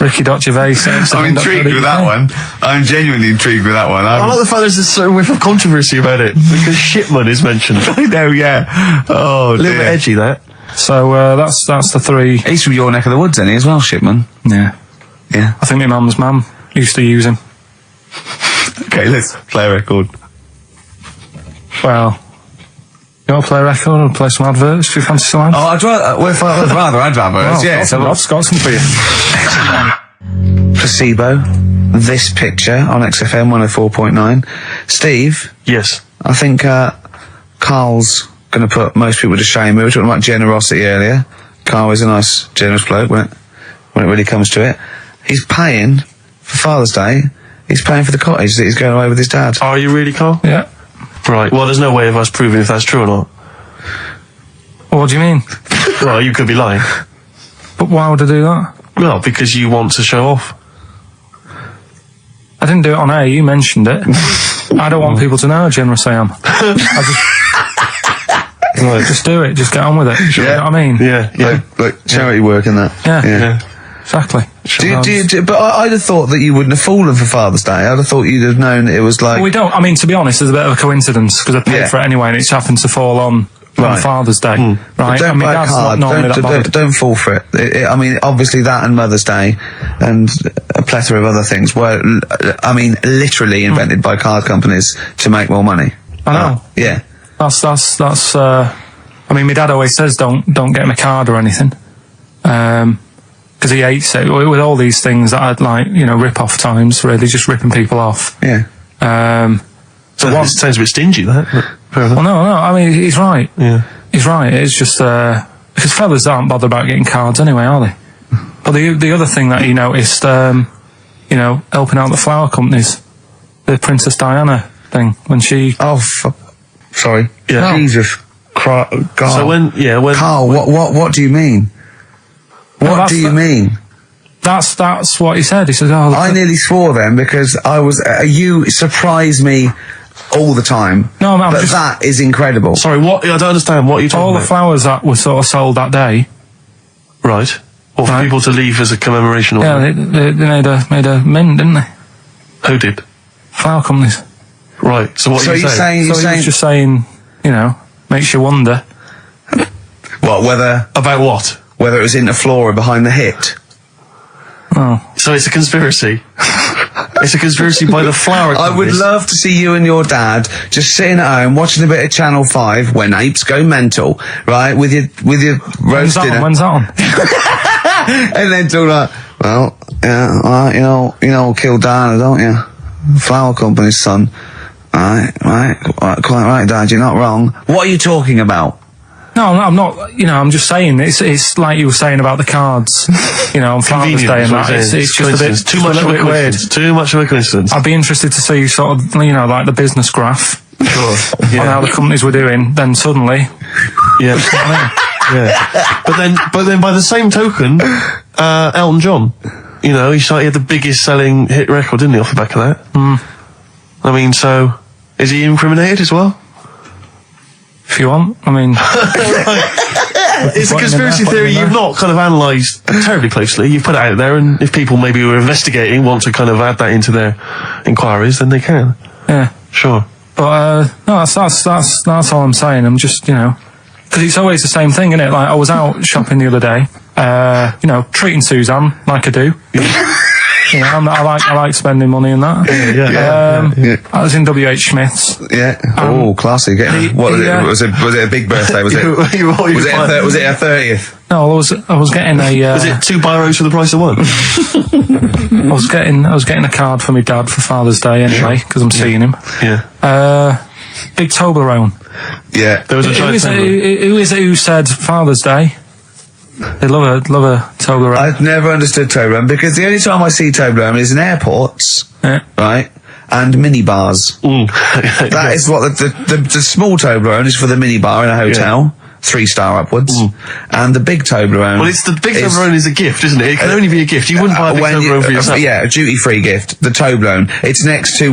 Ricky.Gervais. I'm intrigued with that one. I'm genuinely intrigued with that one. I like the fact there's a certain whiff of controversy about it, because Shipman is mentioned. I know, yeah. Oh, a little bit edgy, that. So that's the 3. He's from your neck of the woods, isn't he, as well, Shipman? Yeah. Yeah. I think my mum's mum used to use him. Okay, let's play a record. Well, you want to play a record or play some adverts? Do you fancy some ads? Oh, I'd rather adverts, Well, yeah. So Rob's got some for you. Placebo, this picture on XFM 104.9. Steve? Yes. I think Carl's going to put most people to shame. We were talking about generosity earlier. Carl is a nice, generous bloke when it really comes to it. He's paying for Father's Day. He's paying for the cottage that he's going away with his dad. Are you really, Carl? Yeah. Right. Well, there's no way of us proving if that's true or not. What do you mean? Well, you could be lying. But why would I do that? Well, because you want to show off. I didn't do it on air, you mentioned it. I don't want people to know how generous I am. Just do it, just get on with it. You know what I mean? Yeah. Like charity work and that. Yeah. Exactly. But I'd have thought that you wouldn't have fallen for Father's Day. I'd have thought you'd have known that it was like... Well, we don't. I mean, to be honest, there's a bit of a coincidence because I paid for it anyway and it's happened to fall on Father's Day. Right? But don't I mean, work hard. Don't fall for it. I mean, obviously that and Mother's Day and a plethora of other things were, I mean, literally invented by card companies to make more money. I know. Yeah. That's I mean, my dad always says don't get him a card or anything. Because he hates it with all these things that I'd like, rip-off times, really, just ripping people off. Yeah. So it sounds a bit stingy, that. Well, no, I mean, he's right. Yeah. He's right. It's just, because fellas aren't bothered about getting cards anyway, are they? But the other thing that he noticed, helping out the flower companies, the Princess Diana thing, when she... Sorry. Yeah. Jesus. God. So when Carl, what do you mean? What do you mean? That's what he said. He said, I nearly swore then because I was, you surprise me all the time. No, I'm but just... that is incredible. Sorry, what? I don't understand. What are you talking about? All the flowers that were sort of sold that day. Right. Or for people to leave as a commemoration or something. Yeah, they made a mint, didn't they? Who did? Flower companies. Right. So what are you saying? He was just saying, makes you wonder. About what? Whether it was in the floor or behind the hit. Oh. So it's a conspiracy. It's a conspiracy by the flower companies. I would love to see you and your dad just sitting at home watching a bit of Channel 5 when apes go mental, right? With your roast dinner. When's that on? And then talk like, well, yeah, you know, kill Diana, don't you? Flower company's son. Right, quite right, Dad, you're not wrong. What are you talking about? No, I'm not. I'm just saying it's like you were saying about the cards. On Father's Day and that. It's just a bit too much of a weird. Too much of a coincidence. I'd be interested to see sort of like the business graph. Sure. On how the companies were doing. Then suddenly, yeah. But then by the same token, Elton John, he had the biggest selling hit record, didn't he, off the back of that? I mean, so is he incriminated as well? If you want, I mean... It's a conspiracy theory you've not kind of analysed terribly closely. You've put it out there, and if people maybe who are investigating want to kind of add that into their inquiries, then they can. Yeah. Sure. But, no, that's all I'm saying. I'm just, because it's always the same thing, isn't it? Like, I was out shopping the other day, treating Suzanne like I do. I like spending money in that. Yeah. I was in WH Smith's. Yeah. Classy. Was it a big birthday? Was it? Was it a 30th? No, I was getting a. Was it 2 biros for the price of 1? I was getting a card for my dad for Father's Day anyway because I'm seeing him. Yeah. Big Toblerone. Yeah. There was a who is it who said Father's Day? They love a Toblerone. I've never understood Toblerone because the only time I see Toblerone is in airports, right, and minibars. That is what the small Toblerone is for the minibar in a hotel, 3-star upwards, and the big Toblerone. Well, the big Toblerone is a gift, isn't it? It can only be a gift. You wouldn't buy a big Toblerone for yourself. Yeah, a duty-free gift. The Toblerone. It's next to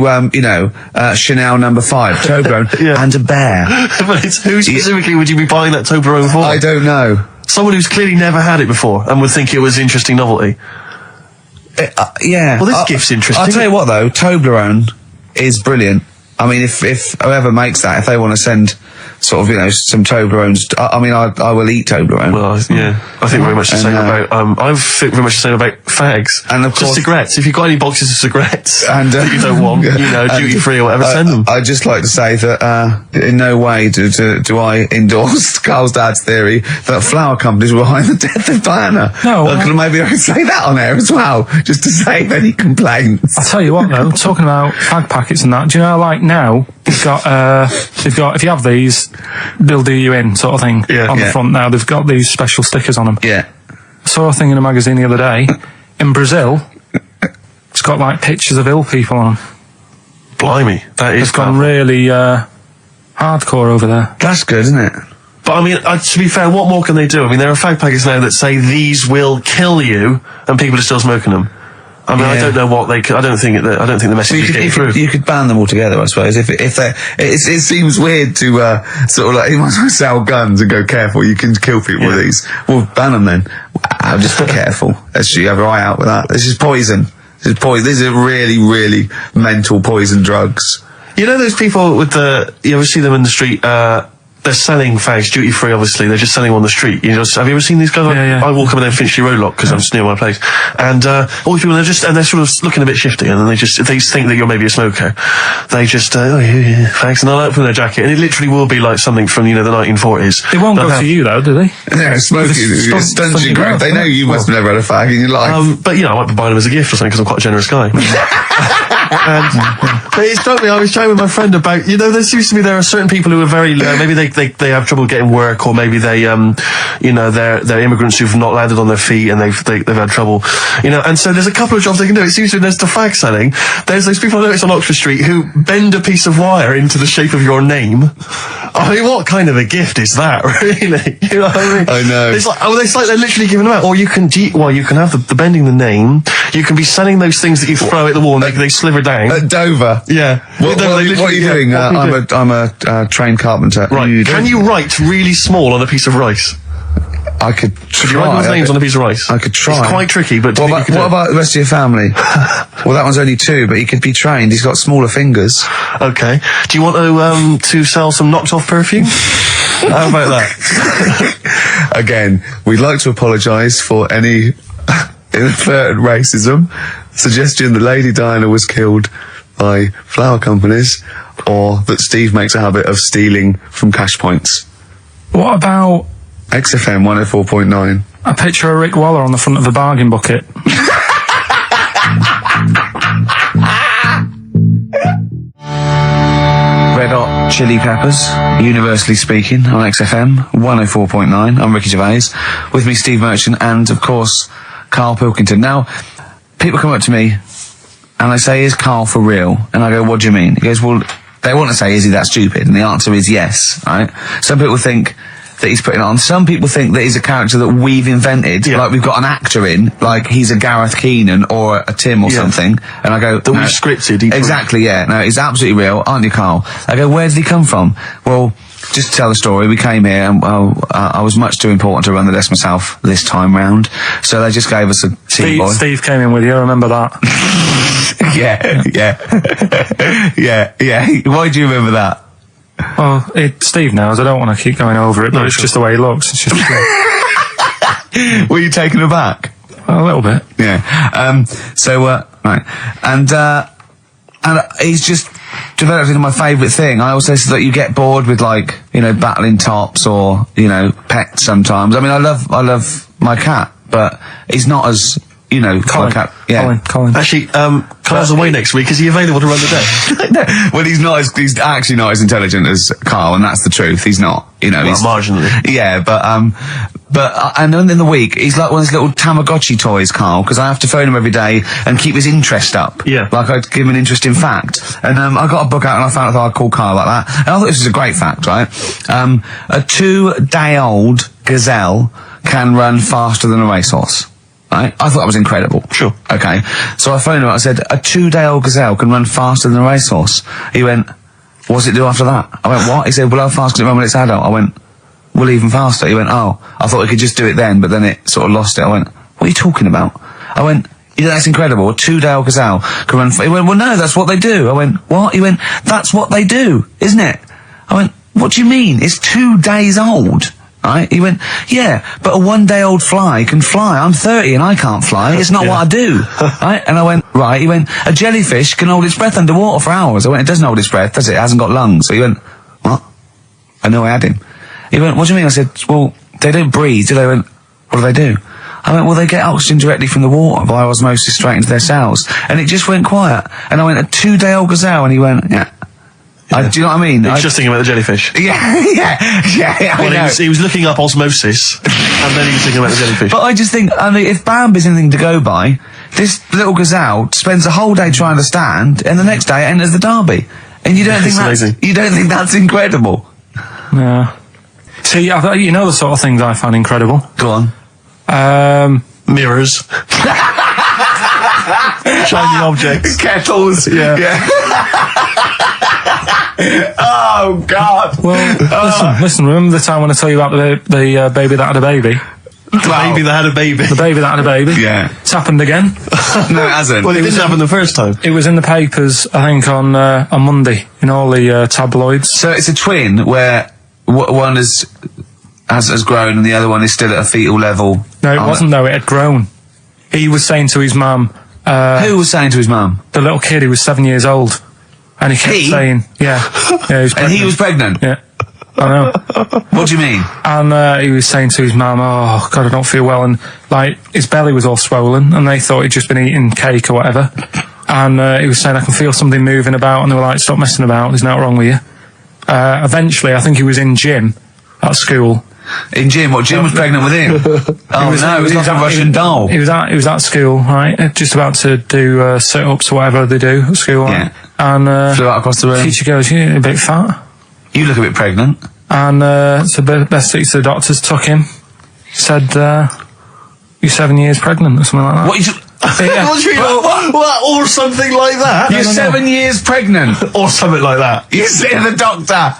Chanel No. 5 Toblerone and a bear. But who specifically would you be buying that Toblerone for? I don't know. Someone who's clearly never had it before and would think it was interesting novelty. Yeah. Well, this gift's interesting. I'll tell you what, though, Toblerone is brilliant. I mean, if whoever makes that, if they want to send sort of, some Toblerones. I mean, I will eat Toblerone. Well, yeah, I think very much the same about. I think very much the same about fags and of course cigarettes. If you've got any boxes of cigarettes and that you don't want, duty free or whatever, send them. I'd just like to say that in no way do I endorse Carl's dad's theory that flower companies were behind the death of Diana. No, maybe I could say that on air as well, just to save any complaints. I'll tell you what though, talking about fag packets and that, do you know, like now they've got if you have these, they'll do you in sort of thing on the front now. They've got these special stickers on them. Yeah. I saw a thing in a magazine the other day. In Brazil, it's got like pictures of ill people on them. Blimey, that is. It's gone really hardcore over there. That's good, isn't it? But I mean, to be fair, what more can they do? I mean, there are fag packets now that say these will kill you, and people are still smoking them. I mean, I don't know what they could. I don't think the message is getting through. You could ban them altogether, I suppose. If it seems weird to sort of like, you might as well sell guns and go, careful, you can kill people with these. Well, ban them then. Just be careful. You have your eye out with that. This is poison. These are really, really mental poison drugs. You know those people with you ever see them in the street? They're selling fags duty free. Obviously, they're just selling them on the street. Have you ever seen these guys? I walk up and down Finchley Road Lock because I'm just near my place, and all these people they're sort of looking a bit shifty, and then they think that you're maybe a smoker. They just fags, and they'll open their jacket, and it literally will be like something from the 1940s. They won't go to you though, do they? Yeah, smoking. Stunts your growth. They know you must have never had a fag in your life. But I might be buying them as a gift or something because I'm quite a generous guy. But it struck me, I was chatting with my friend about, there are certain people who are very, maybe they have trouble getting work, or maybe they're immigrants who've not landed on their feet and they've had trouble, and so there's a couple of jobs they can do. It seems to be there's the fag selling. There's those people I noticed on Oxford Street who bend a piece of wire into the shape of your name. I mean, what kind of a gift is that, really? You know what I mean? I know. It's like they're literally giving them out. Or you can have the bending the name. You can be selling those things that you throw at the wall and they sliver down. At Dover. Yeah. What are you doing? I'm a trained carpenter. Right. Can you write really small on a piece of rice? I could try. Could you write those names on a piece of rice? I could try. It's quite tricky, but what about the rest of your family? Well, that one's only 2, but he could be trained. He's got smaller fingers. Okay. Do you want to sell some knocked off perfume? How about that? Again, we'd like to apologise for any inadvertent racism. Suggestion that Lady Diana was killed by flower companies, or that Steve makes a habit of stealing from cash points. What about XFM 104.9? a picture of Rick Waller on the front of a bargain bucket? Red Hot Chili Peppers, Universally Speaking, on XFM 104.9. I'm Ricky Gervais. With me, Steve Merchant, and of course, Karl Pilkington. Now, people come up to me and they say, "Is Karl for real?" And I go, "What do you mean?" He goes, "Well, they want to say, is he that stupid?" And the answer is yes, right? Some people think that he's putting it on. Some people think that he's a character that we've invented, like we've got an actor in, like he's a Gareth Keenan or a Tim or something. And I go, that we've scripted. Exactly, yeah. No, he's absolutely real, aren't you, Karl? I go, where did he come from? Well, just to tell the story, we came here and I was much too important to run the desk myself this time round, so they just gave us a tea boy. Steve came in with you, I remember that. yeah. Why do you remember that? Well, Steve knows. I don't want to keep going over it, but it's just the way he looks. It's just Were you taken aback? A little bit. Yeah. Right. And he's just developed into my favourite thing. I also said that you get bored with, like, battling tops or, pets sometimes. I mean, I love my cat, but he's not as, Colin. my cat. Yeah. Colin. Actually, Carl's away next week. Is he available to run the day? Well, he's actually not as intelligent as Karl, and that's the truth. He's not, he's marginally. Yeah, but and then in the week, he's like one of those little Tamagotchi toys, Karl, because I have to phone him every day and keep his interest up. Yeah. Like I'd give him an interesting fact. And I got a book out and I found out I'd call Karl like that. And I thought this was a great fact, right? A 2-day-old gazelle can run faster than a racehorse. Right? I thought that was incredible. Sure. Okay. So I phoned him up, I said, a 2-day-old gazelle can run faster than a racehorse. He went, what does it do after that? I went, what? He said, well, how fast can it run when it's adult? I went, well, even faster. He went, oh, I thought we could just do it then, but then it sort of lost it. I went, what are you talking about? I went, that's incredible. A 2-day-old gazelle can run. He went, well, no, that's what they do. I went, what? He went, that's what they do, isn't it? I went, what do you mean? It's 2 days old. Right? He went, yeah, but a 1-day-old fly can fly. I'm 30 and I can't fly. It's not what I do. Right? And I went, right. He went, a jellyfish can hold its breath underwater for hours. I went, it doesn't hold its breath, does it? It hasn't got lungs. So he went, what? I know I had him. He went, what do you mean? I said, well, they don't breathe, do they? Went, what do they do? I went, well, they get oxygen directly from the water via osmosis straight into their cells. And it just went quiet. And I went, a 2-day-old gazelle? And he went, yeah. Do you know what I mean? He was just thinking about the jellyfish. Yeah. Well, he was looking up osmosis, and then he was thinking about the jellyfish. But I just think, I mean, if Bambi's anything to go by, this little gazelle spends the whole day trying to stand, and the next day it enters the derby. And you don't think that's incredible? Yeah. See, you know the sort of things I find incredible. Go on. Mirrors. Shiny objects. Kettles. Yeah. Oh, God. Well, listen, remember the time when I told you about the baby that had a baby? The baby that had a baby. The baby that had a baby. Yeah. It's happened again. No, it hasn't. Well, it didn't happen the first time. It was in the papers, I think, on Monday, in all the tabloids. So it's a twin where one has grown and the other one is still at a fetal level. No, it wasn't, though. It had grown. He was saying to his mum... who was saying to his mum? The little kid who was 7 years old. And he kept saying... Yeah. He was and he was pregnant? Yeah. I know. What do you mean? And he was saying to his mum, oh, God, I don't feel well. And, like, his belly was all swollen, and they thought he'd just been eating cake or whatever. And he was saying, I can feel something moving about, and they were like, stop messing about, there's nothing wrong with you. Eventually, I think he was in gym at school. In gym? What, Jim was pregnant with him? It was like a Russian doll. He was at school, right? Just about to do sit-ups or whatever they do at school. Yeah. Right? And flew out across the room. Teacher goes, you're a bit fat. You look a bit pregnant. And so best thing, so the doctors took him, said, you're 7 years pregnant or something like that. What? Yeah. What? Or something like that? You're 7 years pregnant. Or something like that. You're seeing the doctor.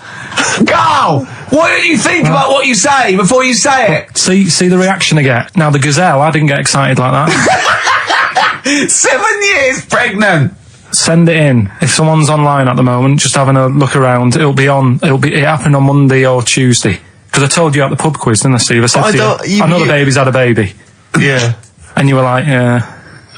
Carl, why don't you think about what you say before you say it? See the reaction I get. Now the gazelle, I didn't get excited like that. 7 years pregnant. Send it in. If someone's online at the moment, just having a look around, it happened on Monday or Tuesday. Because I told you at the pub quiz, didn't I, Steve? I said to you, I know the baby's had a baby. Yeah. And you were like, yeah,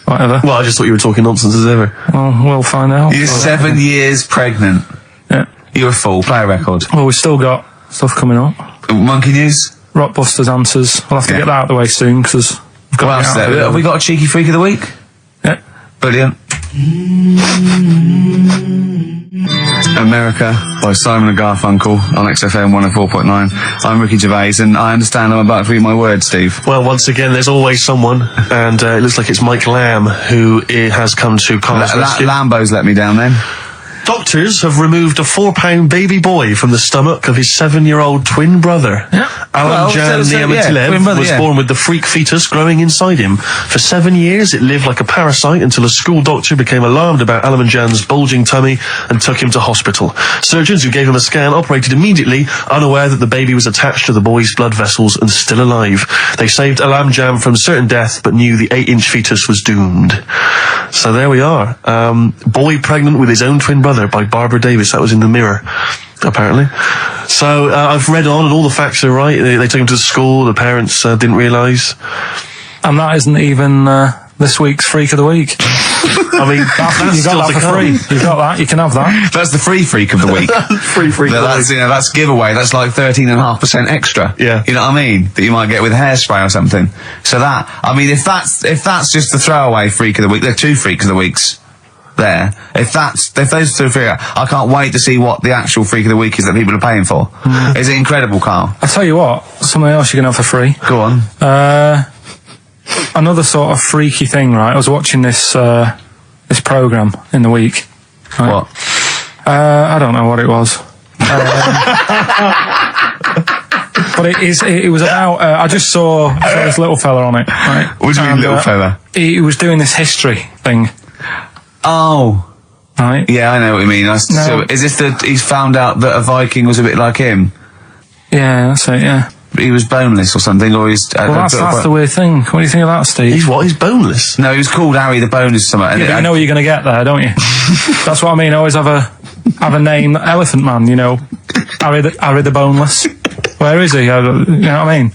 whatever. Well, I just thought you were talking nonsense as ever. Well, we'll find out. You're 7 years pregnant. Yeah. You're a fool. Play a record. Well, we've still got stuff coming up. Monkey News? Rockbusters answers. We'll have to get that out of the way soon, because we've got to get out of Have we got a cheeky freak of the week? Yeah. Brilliant. America by Simon and Garfunkel on XFM 104.9. I'm Ricky Gervais, and I understand I'm about to read my words, Steve. Well, once again, there's always someone, and it looks like it's Mike Lamb who has come to Carl's rescue. Lambo's let me down then. Doctors have removed a 4-pound baby boy from the stomach of his 7-year-old twin brother. Yeah. Alan Jan Niamatilev was born with the freak fetus growing inside him. For 7 years, it lived like a parasite until a school doctor became alarmed about Alan Jan's bulging tummy and took him to hospital. Surgeons who gave him a scan operated immediately, unaware that the baby was attached to the boy's blood vessels and still alive. They saved Alan Jan from certain death, but knew the 8-inch fetus was doomed. So there we are. Boy pregnant with his own twin brother by Barbara Davis. That was in the Mirror, apparently. So I've read on, and all the facts are right. They took him to school. The parents didn't realise. And that isn't even this week's Freak of the Week. I mean, that's you got that for free. You got that. You can have that. That's the free freak of the week. Free freak. That's giveaway. That's like 13.5% extra. Yeah. You know what I mean? That you might get with hairspray or something. So that, I mean, if that's just the throwaway freak of the week, there are 2 freaks of the weeks there. If those 2 freak, I can't wait to see what the actual freak of the week is that people are paying for. Is it incredible, Carl? I'll tell you what. Something else you can have for free. Go on. Another sort of freaky thing, right? I was watching this program in the week. Right? What? I don't know what it was. But it was about, I just saw this little fella on it, right? What do you mean, little fella? He was doing this history thing. Oh. Right? Yeah, I know what you mean. So is this he's found out that a Viking was a bit like him? Yeah, that's it, yeah. He was boneless or something, or he's... Well, that's the weird thing. What do you think of that, Steve? He's what? He's boneless? No, he was called Harry the Boneless or something. Yeah, but you know what you're going to get there, don't you? That's what I mean. Always have a name, Elephant Man, you know. Harry the Boneless. Where is he? You know what I mean?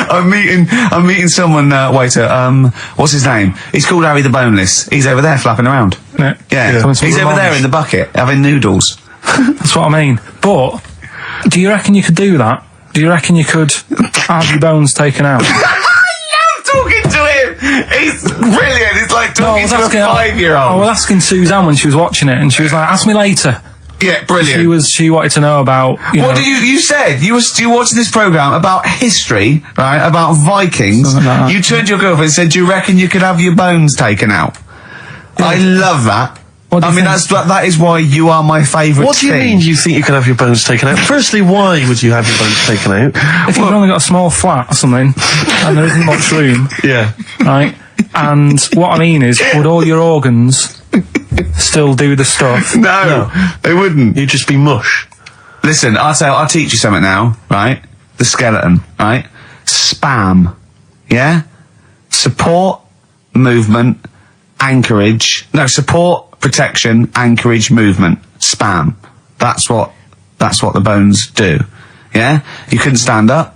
I'm meeting someone, waiter, what's his name? He's called Harry the Boneless. He's over there flapping around. Yeah. He's over there in the bucket, having noodles. That's what I mean. But, do you reckon you could do that? Do you reckon you could have your bones taken out? I love talking to him! He's brilliant, it's like talking to a 5-year-old. I was asking Suzanne when she was watching it, and she was like, ask me later. Yeah, brilliant. She wanted to know about, What you said? You were watching this programme about history, right? About Vikings. Something like that. You turned to your girlfriend and said, do you reckon you could have your bones taken out? Yeah. I love that. I mean, that is why you are my favourite. What do you mean you think you could have your bones taken out? Firstly, why would you have your bones taken out? If you've only got a small flat or something, and there isn't much room. Yeah. Right? And what I mean is, would all your organs still do the stuff? No, they wouldn't. You'd just be mush. Listen, I'll teach you something now, right? The skeleton, right? SPAM. Yeah? Support, movement, anchorage. No, support, protection, anchorage, movement. SPAM. That's what the bones do. Yeah? You couldn't stand up.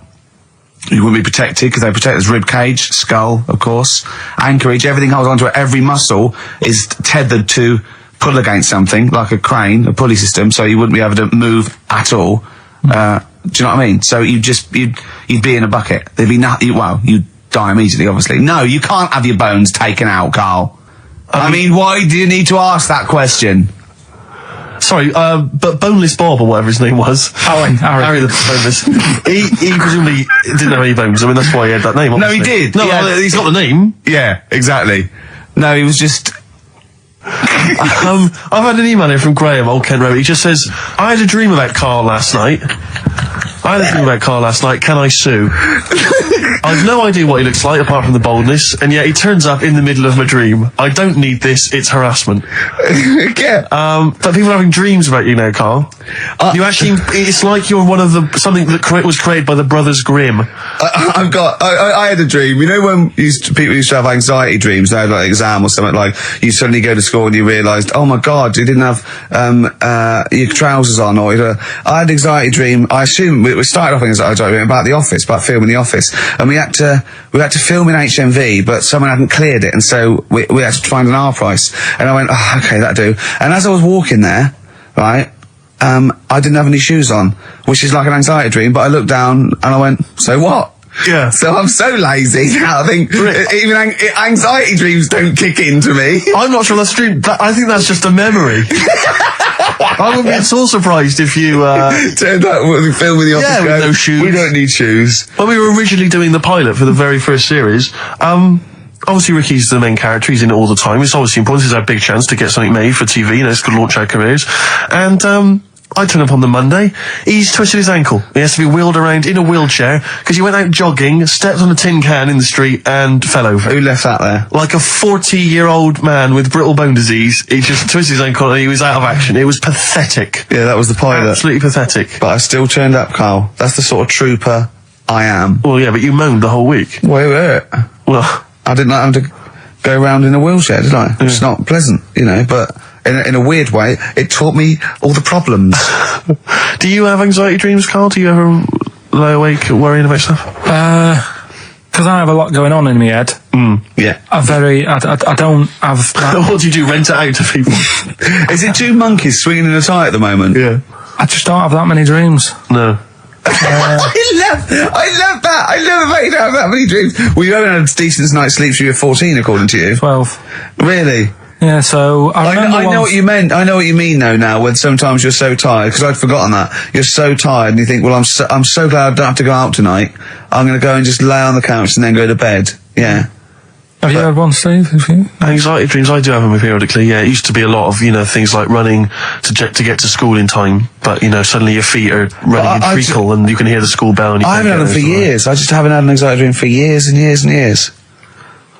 You wouldn't be protected because they protect the rib cage, skull, of course. Anchorage, everything holds onto it. Every muscle is tethered to pull against something, like a crane, a pulley system, so you wouldn't be able to move at all. Do you know what I mean? So you'd be in a bucket. There'd be nothing. Well, you'd die immediately, obviously. No, you can't have your bones taken out, Carl. I mean, why do you need to ask that question? Sorry, but Boneless Bob, or whatever his name was. Harry the Boneless. he presumably didn't have any bones. I mean, that's why he had that name, obviously. No, he did. No, he's got the name. Yeah, exactly. No, he was just... I've had an email here from Graham, old Kent Road. He just says, I had a dream about Karl last night. Can I sue? I've no idea what he looks like, apart from the boldness, and yet he turns up in the middle of my dream. I don't need this, it's harassment. Yeah. But people are having dreams about you now, Karl. You actually, it's like you're one of something that was created by the Brothers Grimm. I had a dream. You know when people used to have anxiety dreams, they had like an exam or something, like you suddenly go to school and you realised, oh my god, you didn't have your trousers on, or I had an anxiety dream. I assume we started off in anxiety dream about The Office, about filming The Office, and we had to film in HMV, but someone hadn't cleared it, and so we had to find an R price. And I went, oh, okay, that'll do. And as I was walking there, right, I didn't have any shoes on, which is like an anxiety dream, but I looked down and I went, so what? Yeah. So I'm so lazy now. I think even anxiety dreams don't kick into me. I'm not sure that's true. I think that's just a memory. I would be at all surprised if you turned up with filming The Office. Yeah, with no shoes. We don't need shoes. When we were originally doing the pilot for the very first series, obviously Ricky's the main character. He's in it all the time. It's obviously important. It's our big chance to get something made for TV. You know, it's going to launch our careers. And I turn up on the Monday. He's twisted his ankle. He has to be wheeled around in a wheelchair because he went out jogging, stepped on a tin can in the street, and fell over. Who left that there? Like a 40-year-old man with brittle bone disease. He just twisted his ankle and he was out of action. It was pathetic. Yeah, that was the pilot. Absolutely pathetic. But I still turned up, Carl. That's the sort of trooper I am. Well, yeah, but you moaned the whole week. Wait. Well, I didn't like having to go around in a wheelchair, did I? Yeah. It's not pleasant, you know, but in a weird way, it taught me all the problems. Do you have anxiety dreams, Carl? Do you ever lie awake worrying about stuff? Because I have a lot going on in my head. Yeah. I don't have that. What do you do, rent it out to people? Is it two monkeys swinging in a tie at the moment? Yeah. I just don't have that many dreams. No. I love that. I love the fact you don't have that many dreams. Well, you haven't had a decent night's sleep since you were 14, according to you. 12. Really? Yeah, so I know what you meant. I know what you mean though now, when sometimes you're so tired, because I'd forgotten that. You're so tired and you think, well, I'm so glad I don't have to go out tonight. I'm going to go and just lay on the couch and then go to bed. Yeah. Have you had one, Steve? Anxiety dreams, I do have them periodically, yeah. It used to be a lot of, things like running to get to school in time, but, suddenly your feet are running in treacle and you can hear the school bell and you I haven't had them for years. I just haven't had an anxiety dream for years and years and years.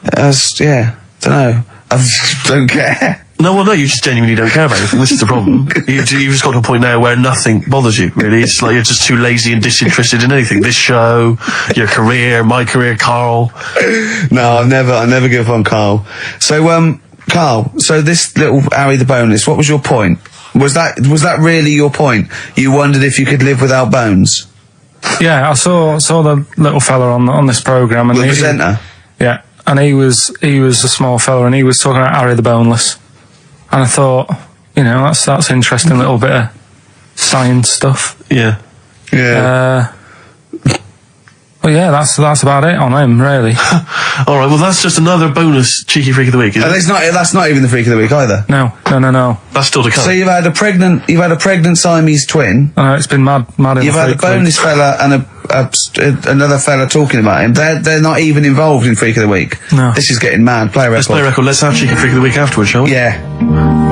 Don't know. I just don't care. No, you just genuinely don't care about anything. This is the problem. You've just got to a point now where nothing bothers you, really. It's like you're just too lazy and disinterested in anything. This show, your career, my career, Carl. No, I never give up on Carl. So, Carl, so this little Harry the Boneless, what was your point? Was that really your point? You wondered if you could live without bones? Yeah, I saw the little fella on this programme. And The presenter? Yeah, and he was a small fella, and he was talking about Harry the Boneless. And I thought, that's interesting little bit of science stuff. Yeah. Well, yeah, that's about it on him, really. All right, well, that's just another bonus cheeky freak of the week, isn't it? That's not even the freak of the week either. No. That's still to come. So you've had a pregnant Siamese twin. I know, it's been mad in You've the had a freak week. bonus fella and another fella talking about him. They're not even involved in freak of the week. No. This is getting mad. Play a record. Let's play a record. Let's have cheeky freak of the week afterwards, shall we? Yeah.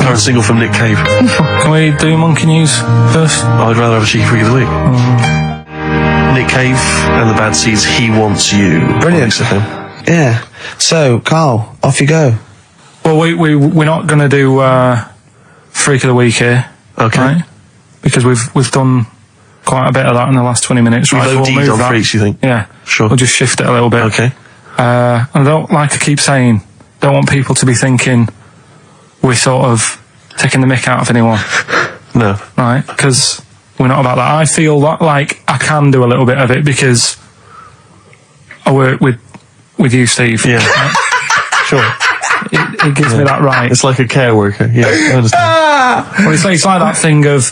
Current single from Nick Cave. Can we do monkey news first? I'd rather have a cheeky freak of the week. Nick Cave and the Bad Seeds, He Wants You. Brilliant. XFM. Yeah. So, Carl, off you go. Well, we're not going to do freak of the week here, Okay. right? Because we've done quite a bit of that in the last 20 minutes. We've Right, so OD'd we'll move on that. freaks, you think? Yeah. Sure. We'll just shift it a little bit. Okay. And I don't like to keep saying, don't want people to be thinking we're sort of taking the mick out of anyone, No. right? Because we're not about that. I feel that, like, I can do a little bit of it because I work with you, Steve. Yeah. Right? Sure. It gives me that right. It's like a care worker. Yeah, I understand. Well, it's like that thing of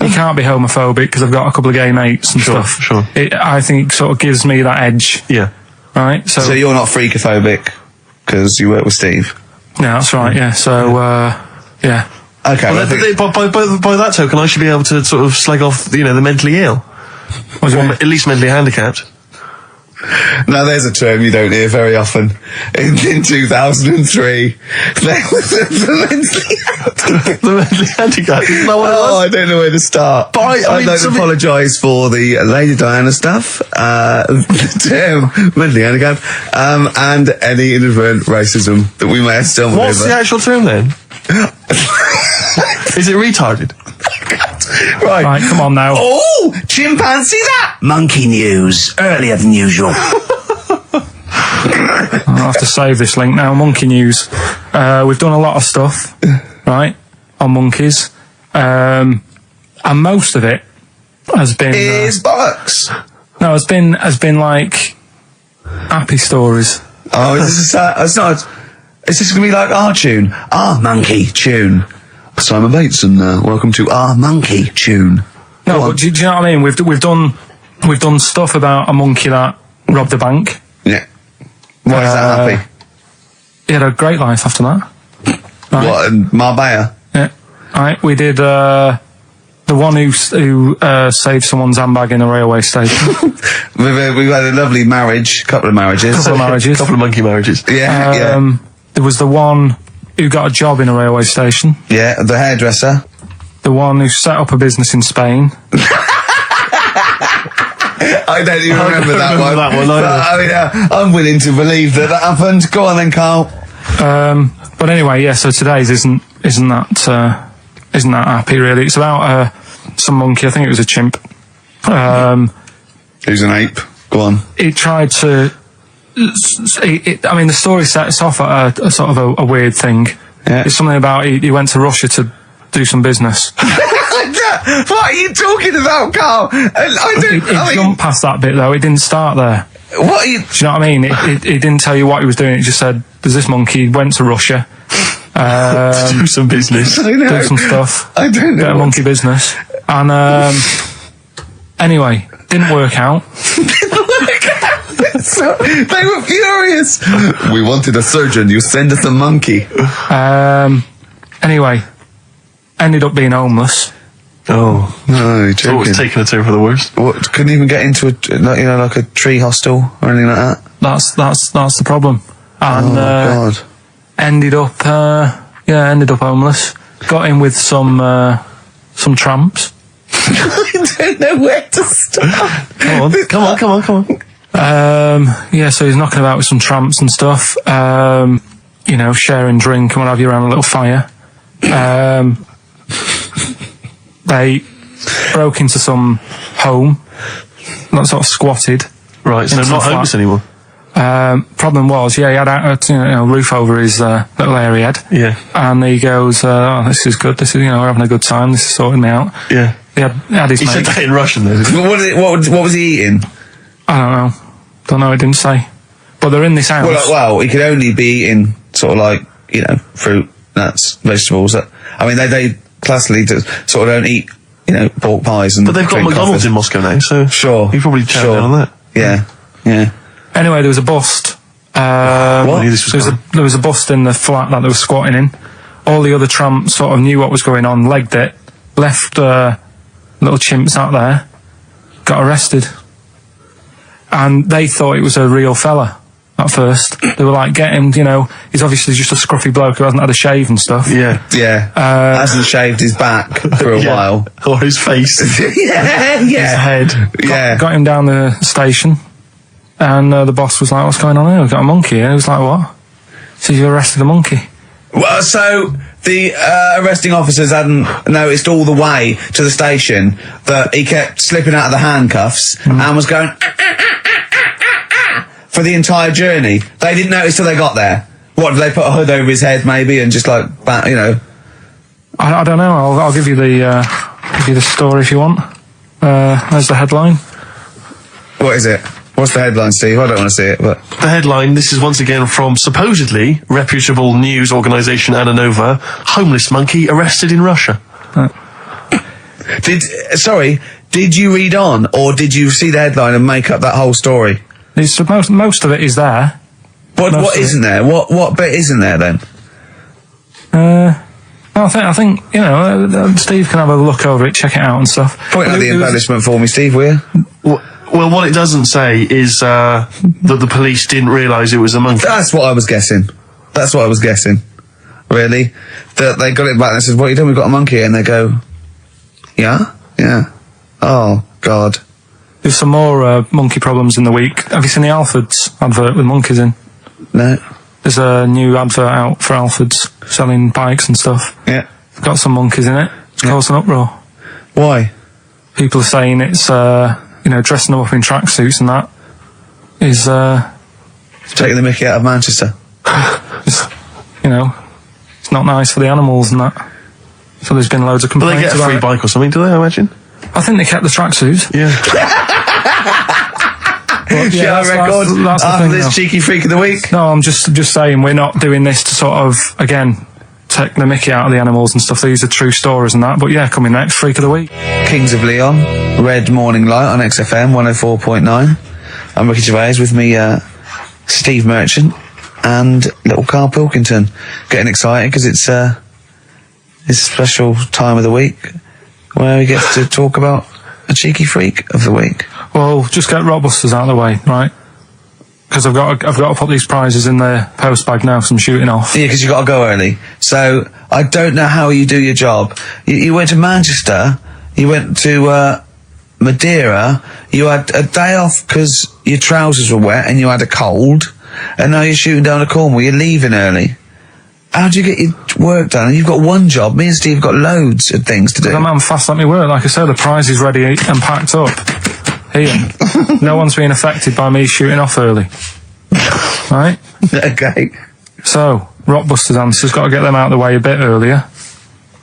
you can't be homophobic because I've got a couple of gay mates and Sure, stuff. sure. I think it sort of gives me that edge, Yeah. right? So you're not freakophobic because you work with Steve? Yeah, that's right, yeah. So, yeah. Okay. Well, by that token, I should be able to sort of slag off, the mentally ill. What do you Or mean? at least mentally handicapped. Now, there's a term you don't hear very often. In 2003, there was the mentally The mentally handicapped. Isn't that what it was? Oh, I don't know where to start. But I I'd mean, like to apologise for the Lady Diana stuff, the term mentally handicapped, and any inadvertent racism that we may have stumbled What's over. the actual term then? Is it retarded? Right, come on now. Oh, chimpanzee that! Monkey news, earlier than usual. I'll have to save this link now. Monkey news. We've done a lot of stuff, right, on monkeys. And most of it has been... Is bollocks. No, has been like happy stories. Oh, is this it's not... Is this going to be like our tune? Our monkey tune. Simon Bates and welcome to our monkey tune. No, but do you know what I mean? We've done stuff about a monkey that robbed a bank. Yeah. Why is that happy? He had a great life after that. Right. What, in Marbella? Yeah. Right. We did the one who saved someone's handbag in a railway station. We've had a lovely marriage, couple of marriages. Couple of monkey marriages. Yeah, There was the one who got a job in a railway station. Yeah, the hairdresser. The one who set up a business in Spain. I don't even remember that one. I'm willing to believe that happened. Go on then, Carl. But anyway, yeah. So today's isn't that happy really. It's about some monkey. I think it was a chimp. Who's an ape? Go on. He tried to. I mean, the story sets off at a sort of a weird thing. Yeah. It's something about he went to Russia to do some business. What are you talking about, Carl? It jumped past that bit though. It didn't start there. What are you... Do you know what I mean? It didn't tell you what he was doing. It just said, there's this monkey, he went to Russia. To do some business. I know. Do some stuff. I don't know. Get a monkey business. And anyway, didn't work out. So, they were furious. We wanted a surgeon. You send us a monkey. Anyway, ended up being homeless. Oh no! You're It's always joking. taking a turn for the worst. What? Couldn't even get into like a tree hostel or anything like that. That's the problem. And God. ended up homeless. Got in with some tramps. I don't know where to start. Come on. Yeah, so he's knocking about with some tramps and stuff. Sharing drink and what have you around a little fire. They broke into some home, not sort of squatted. Right, so into not the homeless flat. anymore. Problem was, he had a roof over his little area head. Yeah. And he goes, "Oh, this is good. This is, we're having a good time. This is sorting me out." Yeah. He had his He said mate. that in Russian, though. Didn't he? What was he eating? I don't know. It didn't say. But they're in this house. Well, he could only be eating sort of like, fruit, nuts, vegetables. They classically sort of don't eat, pork pies and. But they've got drink McDonald's coffee. in Moscow now, so Sure. he probably chow down on that. Yeah. Anyway, there was a bust. What? There was a bust in the flat that they were squatting in. All the other tramps sort of knew what was going on, legged it, left little chimps out there, got arrested. And they thought it was a real fella at first. They were like, get him, he's obviously just a scruffy bloke who hasn't had a shave and stuff. Yeah. Hasn't shaved his back for a while. Or his face. Yeah. His head. Got him down the station, and the boss was like, "What's going on here? We've got a monkey here." He was like, "What?" So you arrested a monkey? Well, so the arresting officers hadn't noticed all the way to the station that he kept slipping out of the handcuffs and was going for the entire journey. They didn't notice till they got there. What, did they put a hood over his head maybe and just like, I don't know. I'll give you the story if you want. There's the headline. What is it? What's the headline, Steve? I don't want to see it, but... The headline, this is once again from supposedly reputable news organisation Ananova, homeless monkey arrested in Russia. Did you read on, or did you see the headline and make up that whole story? Most of it is there. But what isn't there? What bit isn't there then? I think Steve can have a look over it, check it out and stuff. Point out the embellishment for me, Steve, will you? Well, what it doesn't say is that the police didn't realise it was a monkey. That's what I was guessing. Really? That they got it back and said, "What are you doing? We've got a monkey." And they go, Yeah. Oh, God. There's some more monkey problems in the week. Have you seen the Alfords advert with monkeys in? No. There's a new advert out for Alfords selling bikes and stuff. Yeah. It's got some monkeys in it. It's caused an uproar. Why? People are saying it's, dressing them up in tracksuits and that is, Taking the mickey out of Manchester. it's not nice for the animals and that. So there's been loads of But complaints they get a about free it. bike or something, do they, I imagine? I think they kept the tracksuits. Yeah. But, Yeah, that's the after thing this now. cheeky freak of the week. No, I'm just saying we're not doing this to sort of, again, take the mickey out of the animals and stuff. These are true stories and that. But yeah, coming next, Freak of the Week. Kings of Leon, Red Morning Light on XFM 104.9. I'm Ricky Gervais, with me, Steve Merchant and little Karl Pilkington. Getting excited because it's a special time of the week where we get to talk about a cheeky freak of the week. Well, just get Rockbusters out of the way, right? Because I've got to put these prizes in the post bag now, so I'm shooting off. Yeah, because you got to go early. So I don't know how you do your job. You went to Manchester. You went to Madeira. You had a day off because your trousers were wet and you had a cold. And now you're shooting down to Cornwall. You're leaving early. How do you get your work done? And you've got one job. Me and Steve have got loads of things to do. The man fast let me work. Like I said, the prize is ready and packed up. Here. No one's being affected by me shooting off early. Right? Okay. So, Rockbusters answers, got to get them out of the way a bit earlier.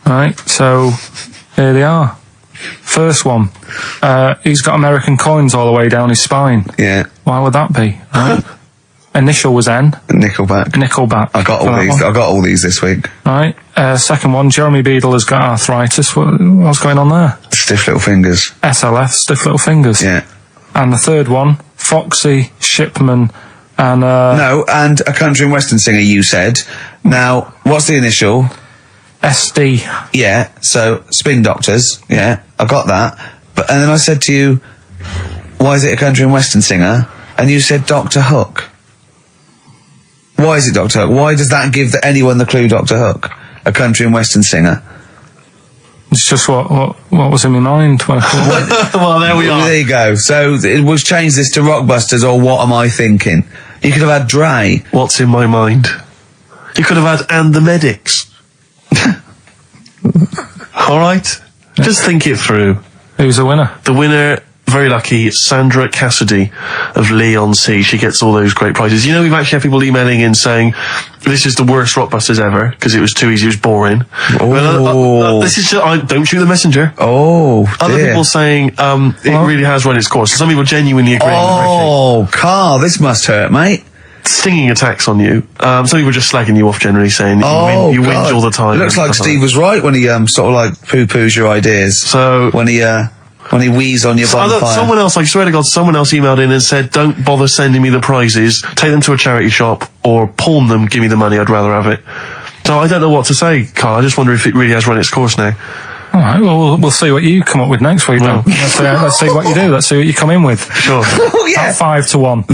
Right? So, here they are. First one. He's got American coins all the way down his spine. Yeah. Why would that be? Right? Initial was N. Nickelback. I got all these this week. Right. Second one, Jeremy Beadle has got arthritis. What's going on there? Stiff little fingers. SLF, stiff little fingers. Yeah. And the third one, Foxy, Shipman, and No, and a country and western singer, you said. Now, what's the initial? SD. Yeah, so Spin Doctors. Yeah, I got that. And then I said to you, why is it a country and western singer? And you said Dr. Hook. Why is it Dr. Hook? Why does that give anyone the clue Dr. Hook? A country and western singer. It's just what was in my mind when I thought. Well, there we are. There you go. So we'll change this to Rockbusters, or What Am I Thinking? You could have had Dre. What's in my mind? You could have had And the Medics. All right? Just think it through. Who's the winner? The winner very lucky. Sandra Cassidy of Leigh-on-Sea. She gets all those great prizes. You know, we've actually had people emailing in saying this is the worst Rockbusters ever because it was too easy, it was boring. This is just, don't shoot the messenger. Other people saying it really has run its course. Some people genuinely agree. Oh, Carl, this must hurt, mate. Stinging attacks on you. Some people just slagging you off generally, saying that you whinge all the time. It looks like Steve was right when he sort of like poo-poos your ideas. So when he wheezed on your bonfire. Someone else, I swear to God, someone else emailed in and said, don't bother sending me the prizes, take them to a charity shop or pawn them, give me the money, I'd rather have it. So I don't know what to say, Carl. I just wonder if it really has run its course now. All right, well, we'll see what you come up with next week, then. Let's see what you do. Let's see what you come in with. Sure. At 5-1.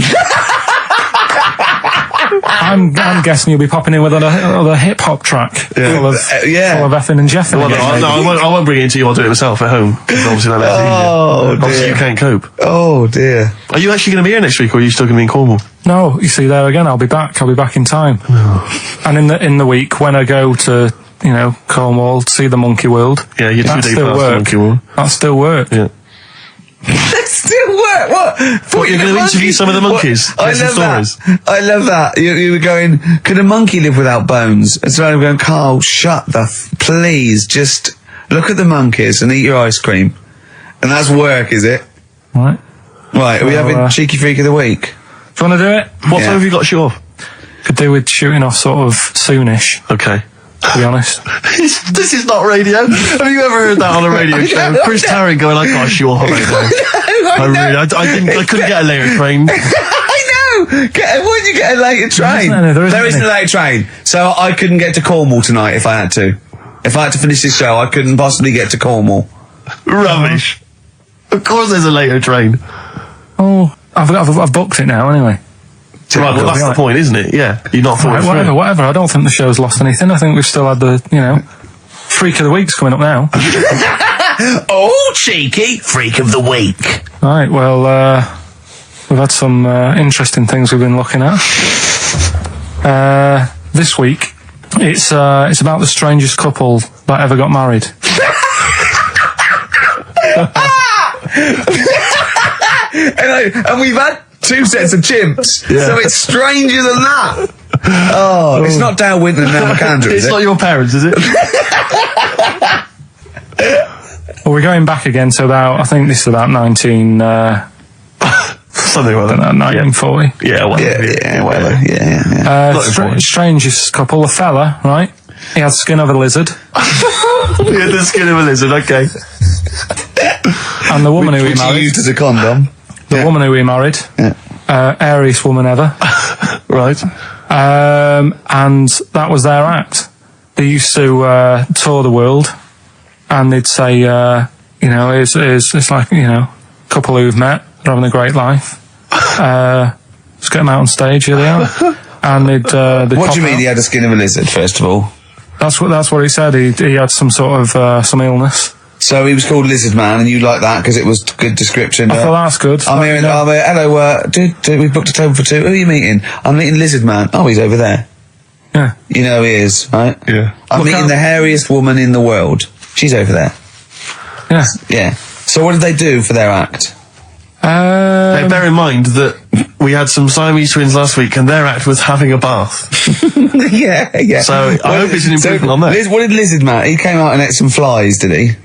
I'm guessing you'll be popping in with another hip-hop track full of effing and jeffing. Well, I won't bring it into you, I'll do it myself at home, because obviously that makes it easier. Obviously you can't cope. Oh, dear. Are you actually going to be here next week, or are you still going to be in Cornwall? No, you see, there again, I'll be back in time. And in the week, when I go to, Cornwall, see the Monkey World. Yeah, you're 2 days past the Monkey World. That still work. Yeah. That still work? What? You're going to interview some of the monkeys? I love that. I love that. You were going, could a monkey live without bones? And so I'm going, Carl, please, just look at the monkeys and eat your ice cream. And that's work, is it? Right. Right, are we having Cheeky Freak of the Week? Do you want to do it? What time have you got to shoot off? Could do with shooting off sort of soonish. Okay. To be honest. This is not radio. Have you ever heard that on a radio show? Chris Tarrant going, I can't shoot off a radio. I couldn't get a later train. I know! Why did you get a later train? There isn't a later train. So I couldn't get to Cornwall tonight if I had to. If I had to finish this show, I couldn't possibly get to Cornwall. Rubbish. Of course there's a later train. Oh, I've booked it now anyway. Right, well, that's the point, isn't it? Yeah. You're not thought whatever. I don't think the show's lost anything. I think we've still had the, Freak of the Week's coming up now. Oh, cheeky Freak of the Week. Right, well, we've had some interesting things we've been looking at. This week, it's about the strangest couple that ever got married. and we've had 2 sets of chimps, so it's stranger than that. Oh, it's not Dale Winton and Nell McAndrew, is it? It's not your parents, is it? Well, we're going back again to I think this is about 19... something like that. 1940. Yeah, whatever. Yeah. Strangest couple, a fella, right? He had the skin of a lizard. He had the skin of a lizard, okay. And the woman who he Which married... he used as a condom. The woman who he married, airiest woman ever. Right. And that was their act. They used to tour the world, and they'd say, it's like, couple who've met, they're having a great life. Let's get them out on stage, here they are. And they'd what do you mean he had the skin of a lizard, first of all? That's what he said. He had some sort of some illness. So he was called Lizard Man, and you like that because it was good description. I thought that's good. I'm here. Hello. We booked a table for 2. Who are you meeting? I'm meeting Lizard Man. Oh, he's over there. Yeah. You know he is, right? Yeah. I'm meeting the hairiest woman in the world. She's over there. Yeah. Yeah. So what did they do for their act? Now, bear in mind that we had some Siamese twins last week, and their act was having a bath. Yeah. So I hope it's an improvement on that. What did Lizard Man? He came out and ate some flies, did he?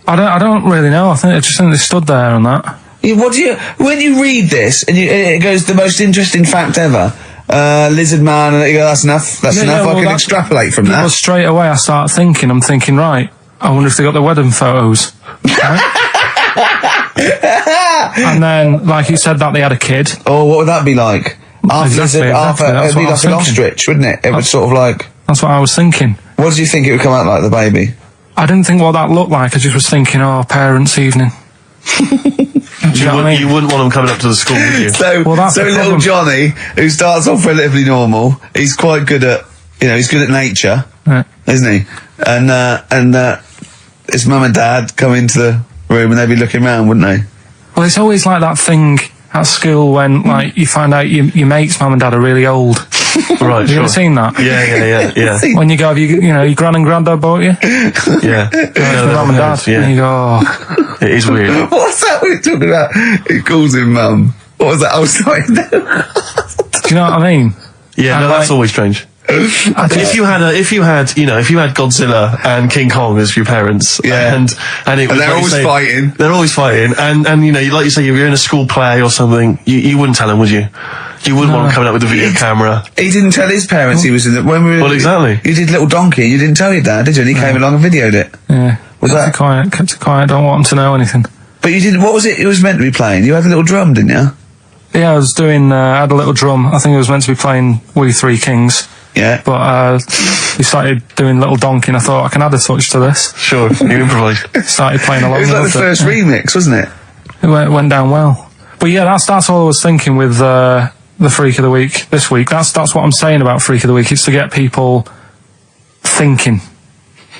I don't really know. I just think they stood there and that. When you read this and it goes the most interesting fact ever, Lizard Man, and you go, that's enough. I can extrapolate from that. Well, straight away I'm thinking, right, I wonder if they got the wedding photos. Right? And then, like you said, that they had a kid. Oh, what would that be like? Exactly. It'd be like an ostrich, wouldn't it? It would sort of like... That's what I was thinking. What did you think it would come out like, the baby? I didn't think what that looked like. I just was thinking, parents' evening. Do you know what I mean? You wouldn't want them coming up to the school, would you? So little Johnny, who starts off relatively normal, he's quite good at, he's good at nature, isn't he? And his mum and dad come into the room and they'd be looking around, wouldn't they? Well, it's always like that thing at school when, like, you find out your mate's mum and dad are really old. Right, Have you ever seen that? Yeah. When you go, your gran and granddad bought you? Yeah. Your mum and dad. Yeah. And you go, oh. It is weird. What's that we're talking about? He calls him mum. What was that? I was sorry. Do you know what I mean? Yeah, no, that's always strange. If you had Godzilla and King Kong as your parents, and it was they're always fighting. They're always fighting, and like you say, you're in a school play or something, you wouldn't tell him, would you? You wouldn't want him coming up with a video camera. He didn't tell his parents he was in the... Well, exactly. You did Little Donkey, you didn't tell your dad, did you? And he came along and videoed it. Yeah. Kept it quiet, don't want him to know anything. But you didn't... What was it was meant to be playing? You had a little drum, didn't you? Yeah, I was doing... I had a little drum. I think it was meant to be playing We Three Kings. Yeah. But we started doing Little Donkey, and I thought, I can add a touch to this. Sure, you improvise. Started playing along. It was like the first remix, wasn't it? It went down well. But yeah, that's all I was thinking with the Freak of the Week this week. That's what I'm saying about Freak of the Week. It's to get people thinking,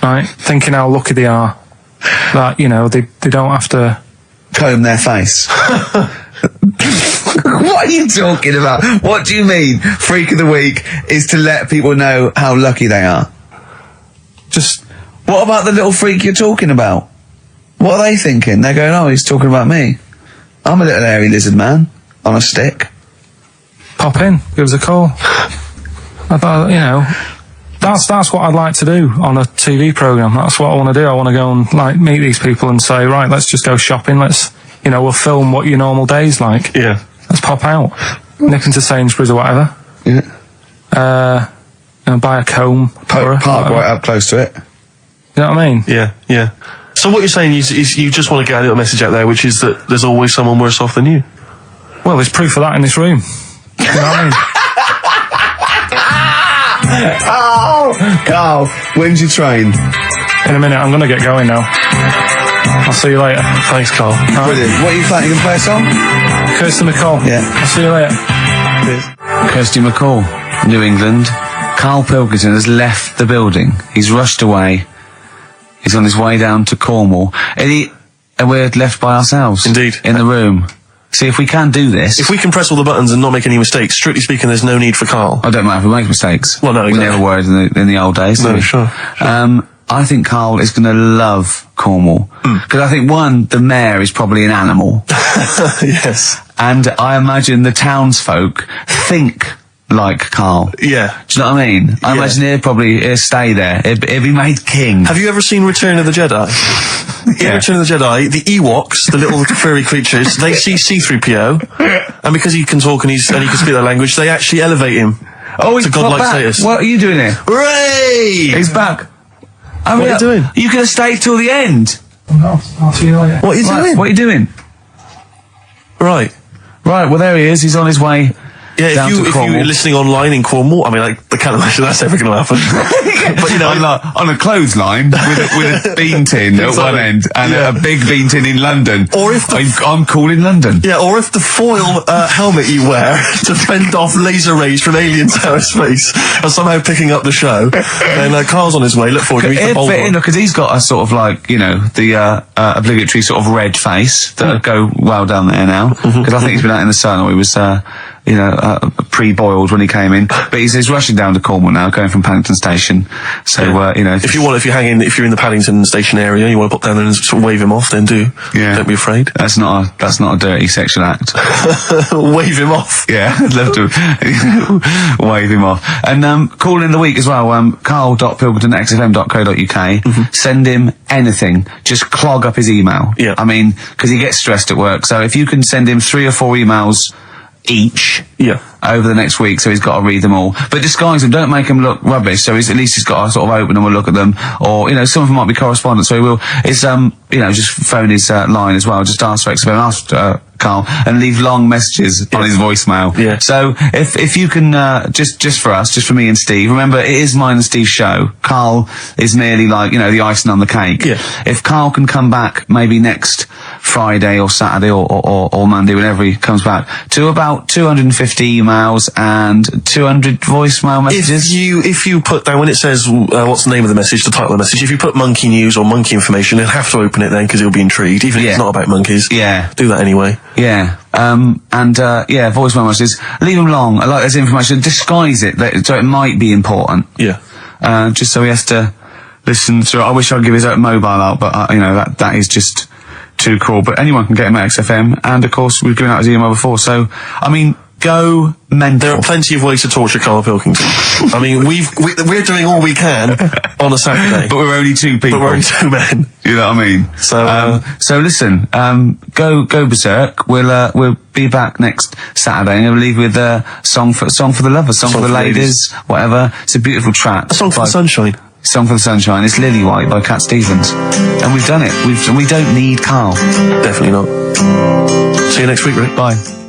right? Thinking how lucky they are. That, they don't have to... Comb their face. What are you talking about? What do you mean Freak of the Week is to let people know how lucky they are? Just... What about the little freak you're talking about? What are they thinking? They're going, oh, he's talking about me. I'm a little hairy lizard man on a stick. Pop in, give us a call. I thought, that's what I'd like to do on a TV programme. That's what I want to do. I want to go and meet these people and say, right, let's just go shopping. Let's, we'll film what your normal day's like. Yeah. Let's pop out, nip into Sainsbury's or whatever. Yeah. Buy a comb. Park right up close to it. You know what I mean? Yeah. So what you're saying is you just want to get a little message out there, which is that there's always someone worse off than you. Well, there's proof of that in this room. You know what I mean? Oh, Carl, when's your train? In a minute, I'm going to get going now. I'll see you later. Thanks, Carl. Brilliant. What are you playing? You can play a song? Kirsty McCall. Yeah. I'll see you later. Kirsty McCall, New England. Karl Pilkington has left the building. He's rushed away. He's on his way down to Cornwall. And we're left by ourselves. Indeed. In the room. See, if we can do this... If we can press all the buttons and not make any mistakes, strictly speaking, there's no need for Karl. I don't mind if we make mistakes. Well, no, exactly. We never were in the old days. No, sure. I think Karl is going to love Cornwall. Because I think, one, the mayor is probably an animal. Yes. And I imagine the townsfolk think like Karl. Yeah. Do you know what I mean? I imagine he'll stay there. He'll be made king. Have you ever seen Return of the Jedi? In Return of the Jedi, the Ewoks, the little furry creatures, they see C-3PO, and because he can talk and he can speak their language, they actually elevate him to godlike status. What are you doing here? Hooray! He's back. What are you doing? You could have stayed till the end. I'll see you later. What are you doing? What are you doing? Right. Well, there he is. He's on his way. Yeah, if you're listening online in Cornwall, I mean, I can't imagine that's ever going to happen. But on a clothesline with a bean tin at one end and a big bean tin in London. Or if I'm cool in London. Yeah, or if the foil helmet you wear to fend off laser rays from alien aerospace are somehow picking up the show, then Carl's on his way. Look forward to meet the bold one. Because he's got a sort of the obligatory sort of red face that would go well down there now. Because I think he's been out in the sun, or he was pre-boiled when he came in. But he's rushing down to Cornwall now, going from Paddington Station. So, if you're in the Paddington Station area, you want to pop down there and sort of wave him off, then do. Yeah. Don't be afraid. That's not a dirty sexual act. Wave him off. Yeah, I'd love to wave him off. And, call in the week as well, carl.pilkington@xfm.co.uk. Send him anything. Just clog up his email. Yeah. I mean, because he gets stressed at work. So if you can send him 3 or 4 emails each over the next week, so he's got to read them all, but disguise them, don't make them look rubbish, so at least he's got to sort of open them and look at them, or some of them might be correspondence, so he will just phone his line as well, just ask for XFM, ask Karl, and leave long messages on his voicemail. Yeah. So if you can just for me and Steve, remember it is mine and Steve's show. Karl is merely like the icing on the cake. Yeah. If Karl can come back maybe next Friday or Saturday or Monday, whenever he comes back, to about 250 emails and 200 voicemail messages. If you put down, when it says, what's the name of the message, the title of the message, if you put monkey news or monkey information, he'll have to open it then, because he'll be intrigued, even if it's not about monkeys. Yeah. Do that anyway. Yeah. Voicemail messages. Leave them long. I like this information. Disguise it, so it might be important. Yeah. Just so he has to listen to it. I wish I'd give his own mobile out, but, that is just too cool. But anyone can get him at XFM, and of course, we've given out his email before, so, go mental. There are plenty of ways to torture Karl Pilkington. I mean, we're doing all we can on a Saturday. But we're only two people. But we're only two men. You know what I mean? So listen, go berserk. We'll be back next Saturday, and we'll leave with a song for the lovers, song for the ladies, whatever. It's a beautiful track. A song for the sunshine. Song for the Sunshine. It's Lily White by Cat Stevens. And we've done it. We don't need Karl. Definitely not. See you next week, Rick. Bye.